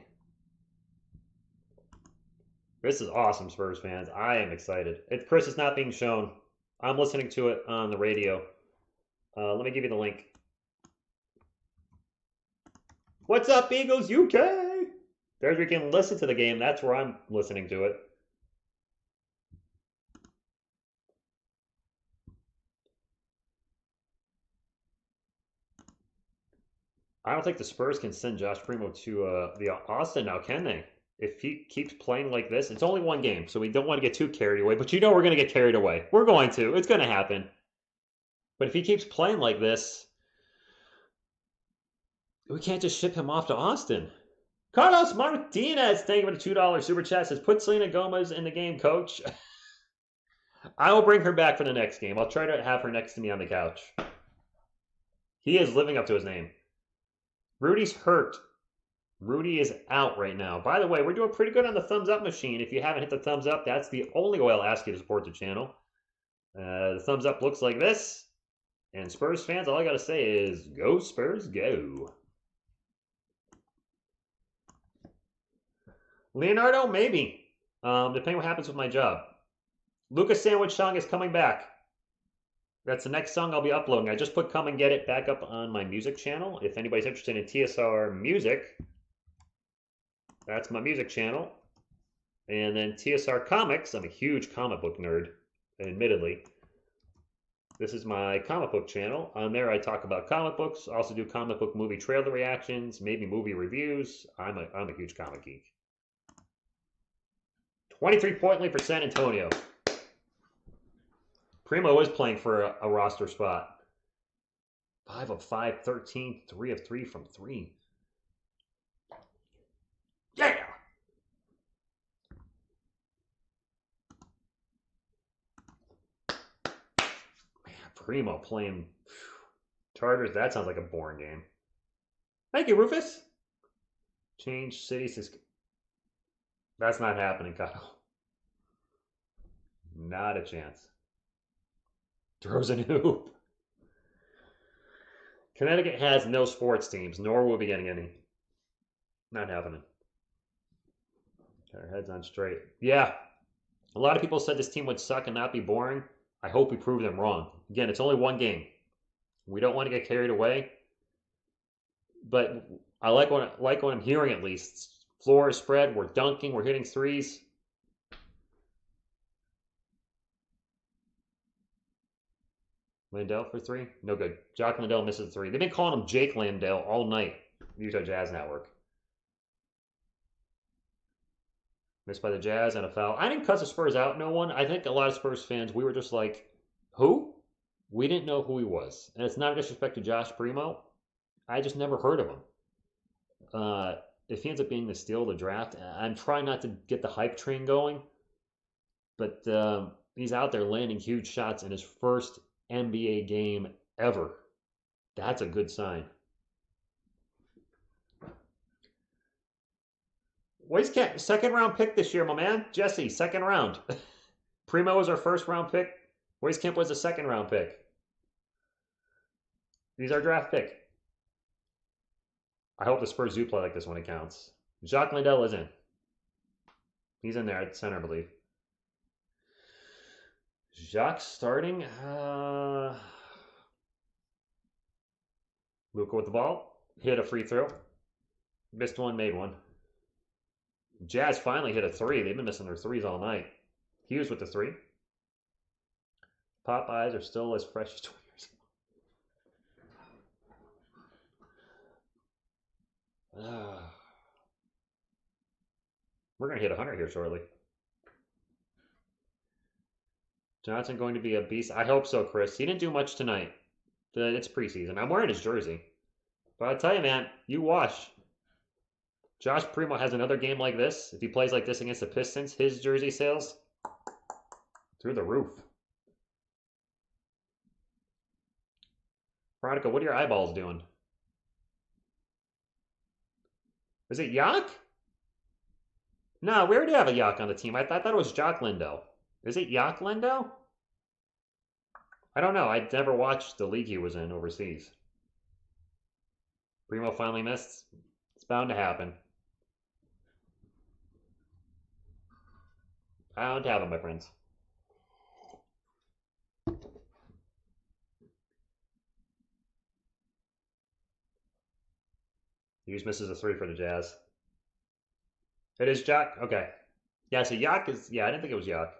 This is awesome, Spurs fans. I am excited. If Chris is not being shown, I'm listening to it on the radio. Let me give you the link. What's up, Eagles UK? There's where you can listen to the game. That's where I'm listening to it. I don't think the Spurs can send Josh Primo to the Austin now, can they? If he keeps playing like this, it's only one game, so we don't want to get too carried away. But you know we're going to get carried away. We're going to. It's going to happen. But if he keeps playing like this, we can't just ship him off to Austin. Carlos Martinez, thank you for the $2 super chat. Says, put Selena Gomez in the game, coach. I will bring her back for the next game. I'll try to have her next to me on the couch. He is living up to his name. Rudy's hurt. Rudy is out right now. By the way, we're doing pretty good on the thumbs up machine. If you haven't hit the thumbs up, that's the only way I'll ask you to support the channel. The thumbs up looks like this. And Spurs fans, all I got to say is, go Spurs, go. Leonardo, maybe. Depending what happens with my job. Lucas Sandwich Song is coming back. That's the next song I'll be uploading. I just put Come and Get It back up on my music channel. If anybody's interested in TSR Music, that's my music channel. And then TSR Comics, I'm a huge comic book nerd, admittedly. This is my comic book channel. On there I talk about comic books, also do comic book movie trailer reactions, maybe movie reviews. I'm a huge comic geek. 23-point lead for San Antonio. Primo is playing for a roster spot. 5 of 5, 13, 3 of 3 from 3. Yeah! Man, Primo playing Chargers. That sounds like a boring game. Thank you, Rufus. Change cities. That's not happening, Kyle. Not a chance. Throws a hoop. Connecticut has no sports teams, nor will be getting any. Not happening. Got our heads on straight. Yeah. A lot of people said this team would suck and not be boring. I hope we prove them wrong. Again, it's only one game. We don't want to get carried away. But I like what I'm hearing at least. Floor is spread. We're dunking. We're hitting threes. Landell for 3? No good. Jock Landell misses 3. They've been calling him Jake Landell all night. Utah Jazz Network. Missed by the Jazz and a foul. I didn't cuss the Spurs out, no one. I think a lot of Spurs fans, we were just like, who? We didn't know who he was. And it's not a disrespect to Josh Primo. I just never heard of him. If he ends up being the steal of the draft, I'm trying not to get the hype train going. But he's out there landing huge shots in his first NBA game ever. That's a good sign. Wieskamp, second round pick this year, my man. Jesse, second round. Primo was our first round pick. Wieskamp was a second round pick. He's our draft pick. I hope the Spurs do play like this when it counts. Jacques Lindell is in. He's in there at center, I believe. Jacques starting. Luka with the ball. Hit a free throw. Missed one, made one. Jazz finally hit a three. They've been missing their threes all night. Hughes with the three. Popeyes are still as fresh as 20 years ago. We're going to hit 100 here shortly. Johnson going to be a beast. I hope so, Chris. He didn't do much tonight. It's preseason. I'm wearing his jersey. But I'll tell you, man, you watch. Josh Primo has another game like this. If he plays like this against the Pistons, his jersey sales through the roof. Veronica, what are your eyeballs doing? Is it Yak? No, we already have a Yak on the team. I thought it was Jock Lindo. Is it Yak Lindo? I don't know. I never watched the league he was in overseas. Primo finally missed. It's bound to happen. Bound to happen, my friends. Hughes misses a three for the Jazz. It is Jock? Okay. Yeah, so Yak is... Yeah, I didn't think it was Yak.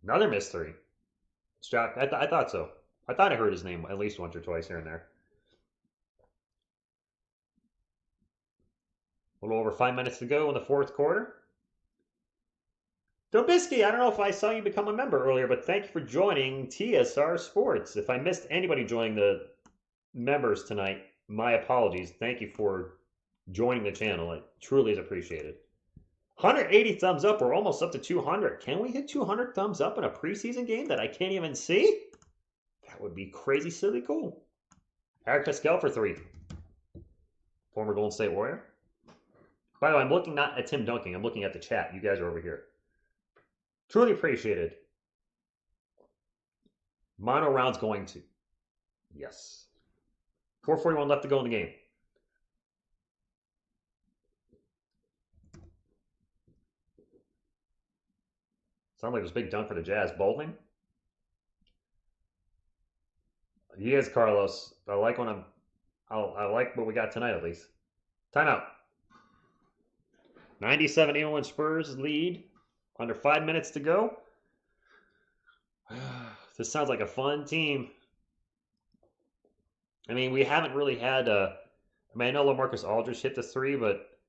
Another missed three. It's Jock. I thought so. I thought I heard his name at least once or twice here and there. A little over 5 minutes to go in the fourth quarter. Dobisky, I don't know if I saw you become a member earlier, but thank you for joining TSR Sports. If I missed anybody joining the members tonight, my apologies. Thank you for joining the channel. It truly is appreciated. 180 thumbs up. We're almost up to 200. Can we hit 200 thumbs up in a preseason game that I can't even see? That would be crazy, silly cool. Eric Pascal for three. Former Golden State Warrior. By the way, I'm looking not at Tim Dunking. I'm looking at the chat. You guys are over here. Truly appreciated. Mono round's going to. Yes. 4:41 left to go in the game. Sounds like there's a big dunk for the Jazz. Bowling? He is, Carlos. I like what we got tonight at least. Timeout. 97-81 Spurs lead. Under 5 minutes to go. This sounds like a fun team. I mean, we haven't really had I know LaMarcus Aldridge hit the three, but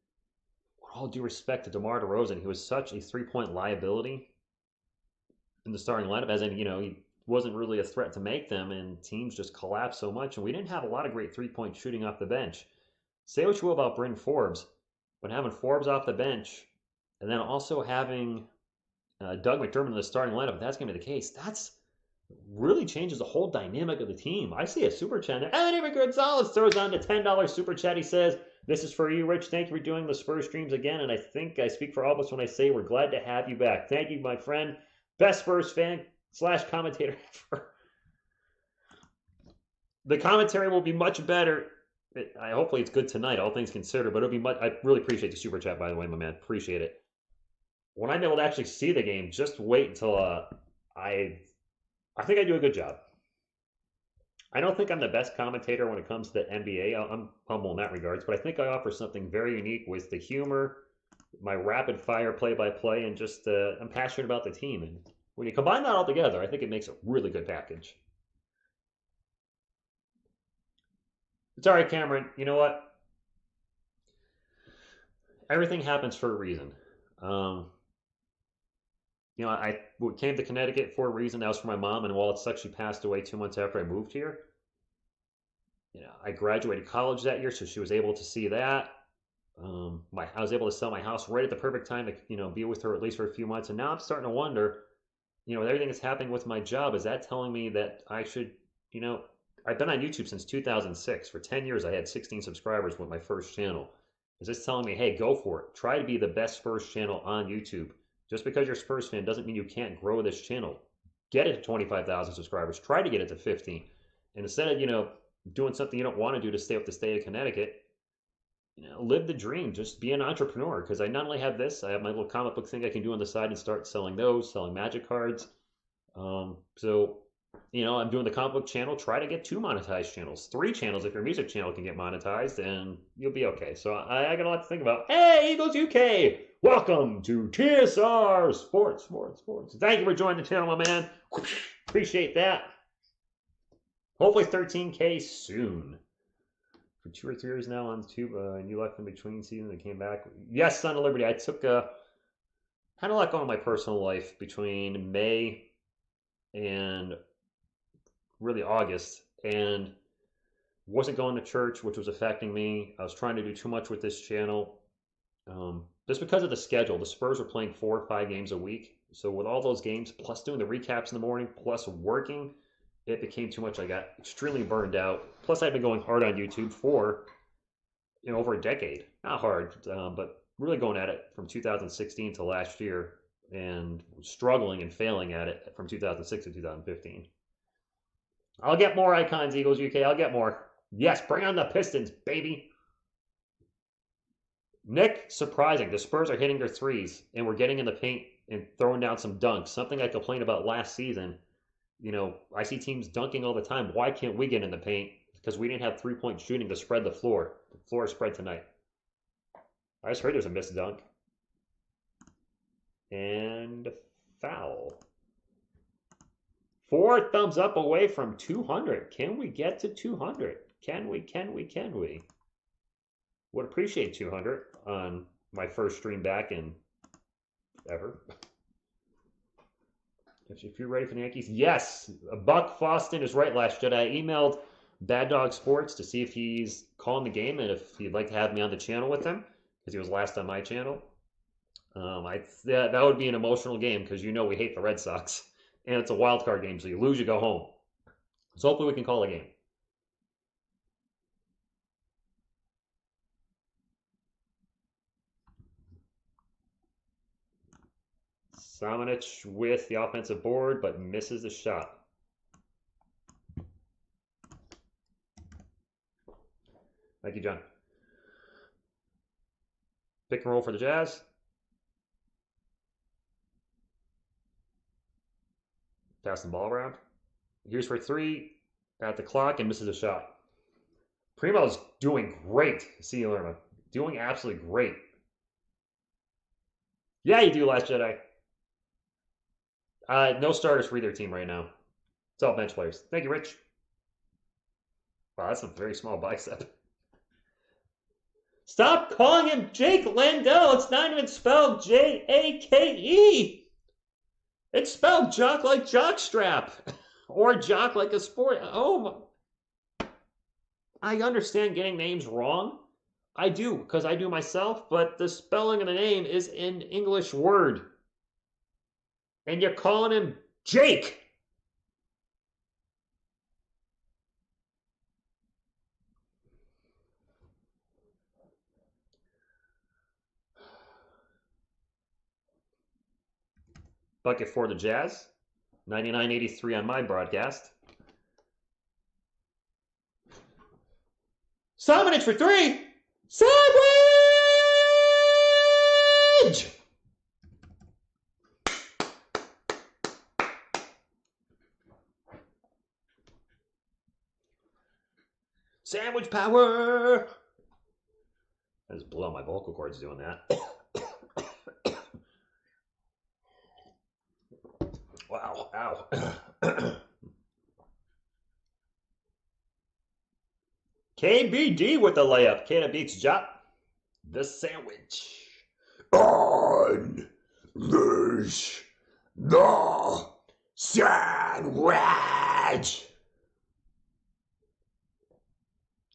with all due respect to DeMar DeRozan, he was such a three-point liability in the starting lineup, as in, he wasn't really a threat to make them, and teams just collapsed so much, and we didn't have a lot of great three-point shooting off the bench. Say what you will about Bryn Forbes, but having Forbes off the bench, and then also having Doug McDermott in the starting lineup, if that's going to be the case, that's really changes the whole dynamic of the team. I see a super chat. Andy Gonzalez throws on the $10 super chat. He says, "This is for you, Rich. Thank you for doing the Spurs streams again, and I think I speak for all of us when I say we're glad to have you back. Thank you, my friend. Best Spurs fan / commentator ever." The commentary will be much better. Hopefully it's good tonight, all things considered, but it'll be much. I really appreciate the super chat, by the way, my man. Appreciate it. When I'm able to actually see the game, just wait until I think I do a good job. I don't think I'm the best commentator when it comes to the NBA. I'm humble in that regards, but I think I offer something very unique with the humor, my rapid fire play-by-play, and just I'm passionate about the team. And when you combine that all together, I think it makes a really good package. It's all right, Cameron. You know what? Everything happens for a reason. I came to Connecticut for a reason. That was for my mom, and while it sucks she passed away 2 months after I moved here, I graduated college that year, so she was able to see that. I was able to sell my house right at the perfect time to, be with her at least for a few months, and now I'm starting to wonder, with everything that's happening with my job, is that telling me that I should, I've been on YouTube since 2006. For 10 years, I had 16 subscribers with my first channel. Is this telling me, hey, go for it. Try to be the best Spurs channel on YouTube. Just because you're a Spurs fan doesn't mean you can't grow this channel. Get it to 25,000 subscribers. Try to get it to 15. And instead of, doing something you don't want to do to stay with the state of Connecticut, live the dream. Just be an entrepreneur. Because I not only have this, I have my little comic book thing I can do on the side and start selling those, selling magic cards. So, I'm doing the comic book channel. Try to get 2 monetized channels, 3 channels if your music channel can get monetized, and you'll be okay. So I got a lot to think about. Hey, Eagles UK! Welcome to TSR Sports. Thank you for joining the channel, my man. Appreciate that. Hopefully 13K soon. For 2 or 3 years now on tube, and you left in between seasons and came back. Yes, Son of Liberty. I took had a lot going on in my personal life between May and really August, and wasn't going to church, which was affecting me. I was trying to do too much with this channel. Just because of the schedule, the Spurs were playing 4 or 5 games a week. So with all those games, plus doing the recaps in the morning, plus working, it became too much. I got extremely burned out. Plus, I've been going hard on YouTube for over a decade. Not hard, but really going at it from 2016 to last year, and struggling and failing at it from 2006 to 2015. I'll get more icons, Eagles UK. I'll get more. Yes, bring on the Pistons, baby. Nick, surprising. The Spurs are hitting their threes, and we're getting in the paint and throwing down some dunks. Something I complained about last season. I see teams dunking all the time. Why can't we get in the paint? Because we didn't have 3-point shooting to spread the floor. The floor is spread tonight. I just heard there's a missed dunk. And foul. 4 thumbs up away from 200. Can we get to 200? Can we? Would appreciate 200 on my first stream back in ever. If you're ready for the Yankees, yes. Buck Foston is right. Last Jedi, I emailed Bad Dog Sports to see if he's calling the game and if he'd like to have me on the channel with him, because he was last on my channel. That would be an emotional game, because we hate the Red Sox, and it's a wild card game, so you lose, you go home. So hopefully we can call a game. Samanich with the offensive board, but misses the shot. Thank you, John. Pick and roll for the Jazz. Passing the ball around. Here's for 3 at the clock and misses a shot. Primo's doing great. See you, Lerma. Doing absolutely great. Yeah, you do, Last Jedi. No starters for either team right now. It's all bench players. Thank you, Rich. Wow, that's a very small bicep. Stop calling him Jake Landell. It's not even spelled Jake. It's spelled jock like jockstrap. Or jock like a sport. Oh, I understand getting names wrong. I do, because I do myself, but the spelling of the name is an English word. And you're calling him Jake. Bucket for the Jazz. 99.83 on my broadcast. Samanich for 3. Sandwich! Sandwich power! I just blew out my vocal cords doing that. Wow, ow. KBD with the layup. Canada beats Jop. The sandwich. Unleash the sandwich.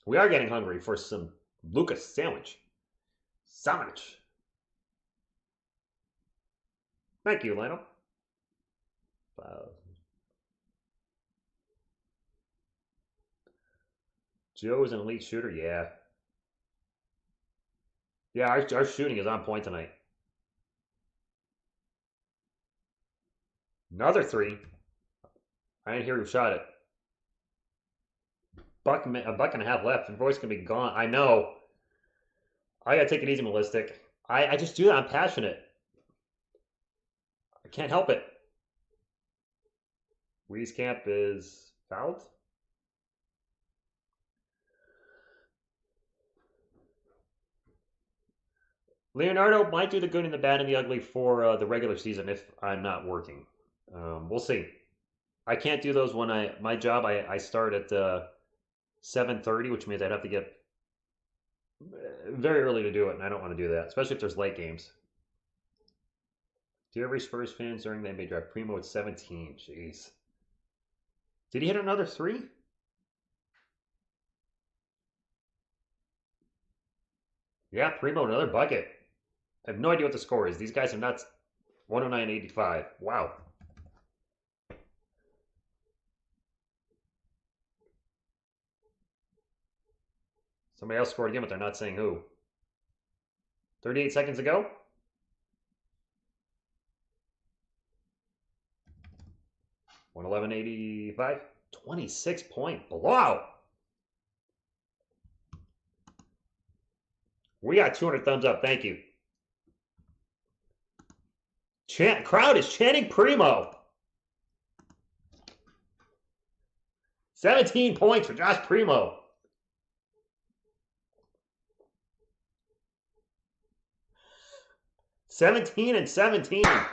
We are getting hungry for some Lucas sandwich. Sandwich. Thank you, Lionel. Joe is an elite shooter, yeah. Yeah, our shooting is on point tonight. Another 3. I didn't hear who shot it. buck and a half left. Your voice can be gone. I know. I gotta take it easy, Mallistic. I just do that. I'm passionate. I can't help it. Wieskamp is fouled. Leonardo might do the good and the bad and the ugly for the regular season if I'm not working. We'll see. I can't do those when my job. I start at 7:30, which means I'd have to get very early to do it, and I don't want to do that, especially if there's late games. Do every Spurs fans during the NBA draft? Primo at 17. Jeez. Did he hit another three? Yeah, Primo, another bucket. I have no idea what the score is. These guys are nuts. 109.85. Wow. Somebody else scored again, but they're not saying who. 38 seconds ago. $111.85. 26-point blowout. We got 200 thumbs up. Thank you. Crowd is chanting Primo. 17 points for Josh Primo. $17 and $17.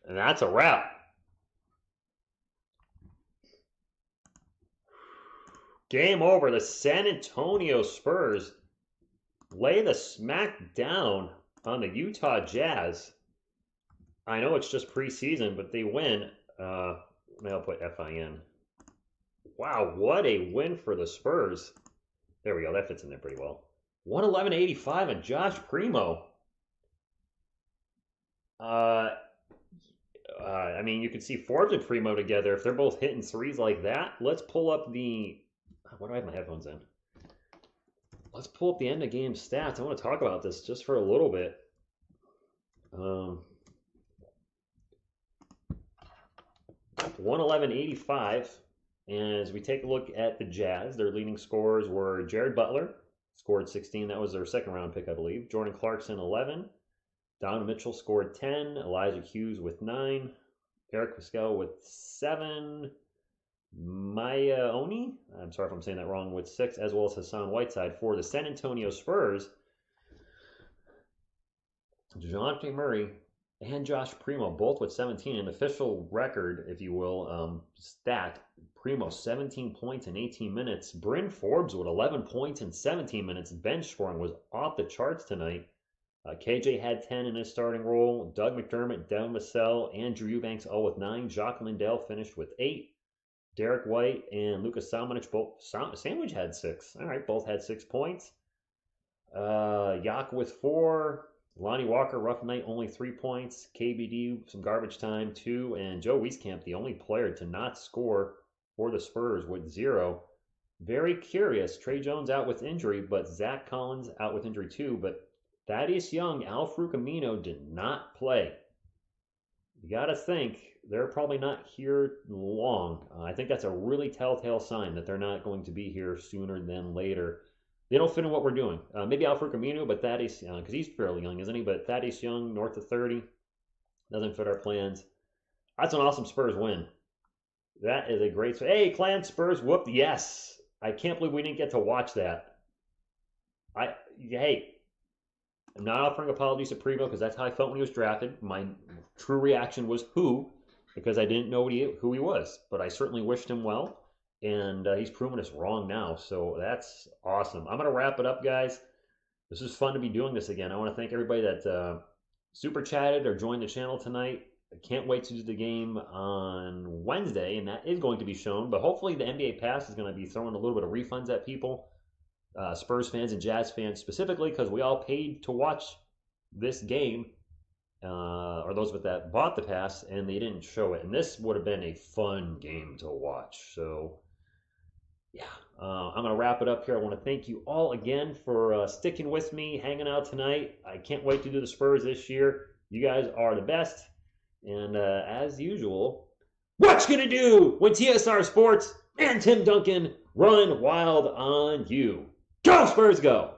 And that's a wrap. Game over. The San Antonio Spurs lay the smack down on the Utah Jazz. I know it's just preseason, but they win. Maybe I'll put FIN. Wow, what a win for the Spurs. There we go. That fits in there pretty well. 111.85 and Josh Primo. I mean, you can see Forbes and Primo together. If they're both hitting threes like that, let's pull up the... Why do I have my headphones in? Let's pull up the end of game stats. I want to talk about this just for a little bit. 111.85. And as we take a look at the Jazz, their leading scorers were Jared Butler, scored 16. That was their second round pick, I believe. Jordan Clarkson, 11. Donovan Mitchell scored 10. Elijah Hughes with 9. Eric Pascal with 7. Maya Oni, I'm sorry if I'm saying that wrong, with 6, as well as Hassan Whiteside for the San Antonio Spurs. DeJounte Murray and Josh Primo both with 17. An official record, if you will, stat. Primo 17 points in 18 minutes. Bryn Forbes with 11 points in 17 minutes. Bench scoring was off the charts tonight. KJ had 10 in his starting role. Doug McDermott, Devin Vassell, Andrew Eubanks all with 9. Jacques Lindell finished with 8. Derek White and Lucas Samanic both. Sandwich had 6. All right, both had 6 points. Yak with 4. Lonnie Walker, rough night, only 3 points. KBD, some garbage time, 2. And Joe Wieskamp, the only player to not score for the Spurs with 0. Very curious. Trey Jones out with injury, but Zach Collins out with injury too. But Thaddeus Young, Al-Farouq Amino did not play. You got to think they're probably not here long. I think that's a really telltale sign that they're not going to be here sooner than later. They don't fit in what we're doing. Maybe Al-Farouq Amino, but Thaddeus, because he's fairly young, isn't he? But Thaddeus Young, north of 30, doesn't fit our plans. That's an awesome Spurs win. That is a great... Hey, Clan Spurs, whoop, yes. I can't believe we didn't get to watch that. Hey, I'm not offering apologies to Primo because that's how I felt when he was drafted. My true reaction was who, because I didn't know who he was. But I certainly wished him well, and he's proven us wrong now. So that's awesome. I'm going to wrap it up, guys. This is fun to be doing this again. I want to thank everybody that super chatted or joined the channel tonight. I can't wait to do the game on Wednesday, and that is going to be shown. But hopefully the NBA Pass is going to be throwing a little bit of refunds at people. Spurs fans and Jazz fans specifically, because we all paid to watch this game, or those that bought the pass, and they didn't show it. And this would have been a fun game to watch. So, yeah, I'm going to wrap it up here. I want to thank you all again for sticking with me, hanging out tonight. I can't wait to do the Spurs this year. You guys are the best. And as usual, what you gonna do when TSR Sports and Tim Duncan run wild on you? Go Spurs, go!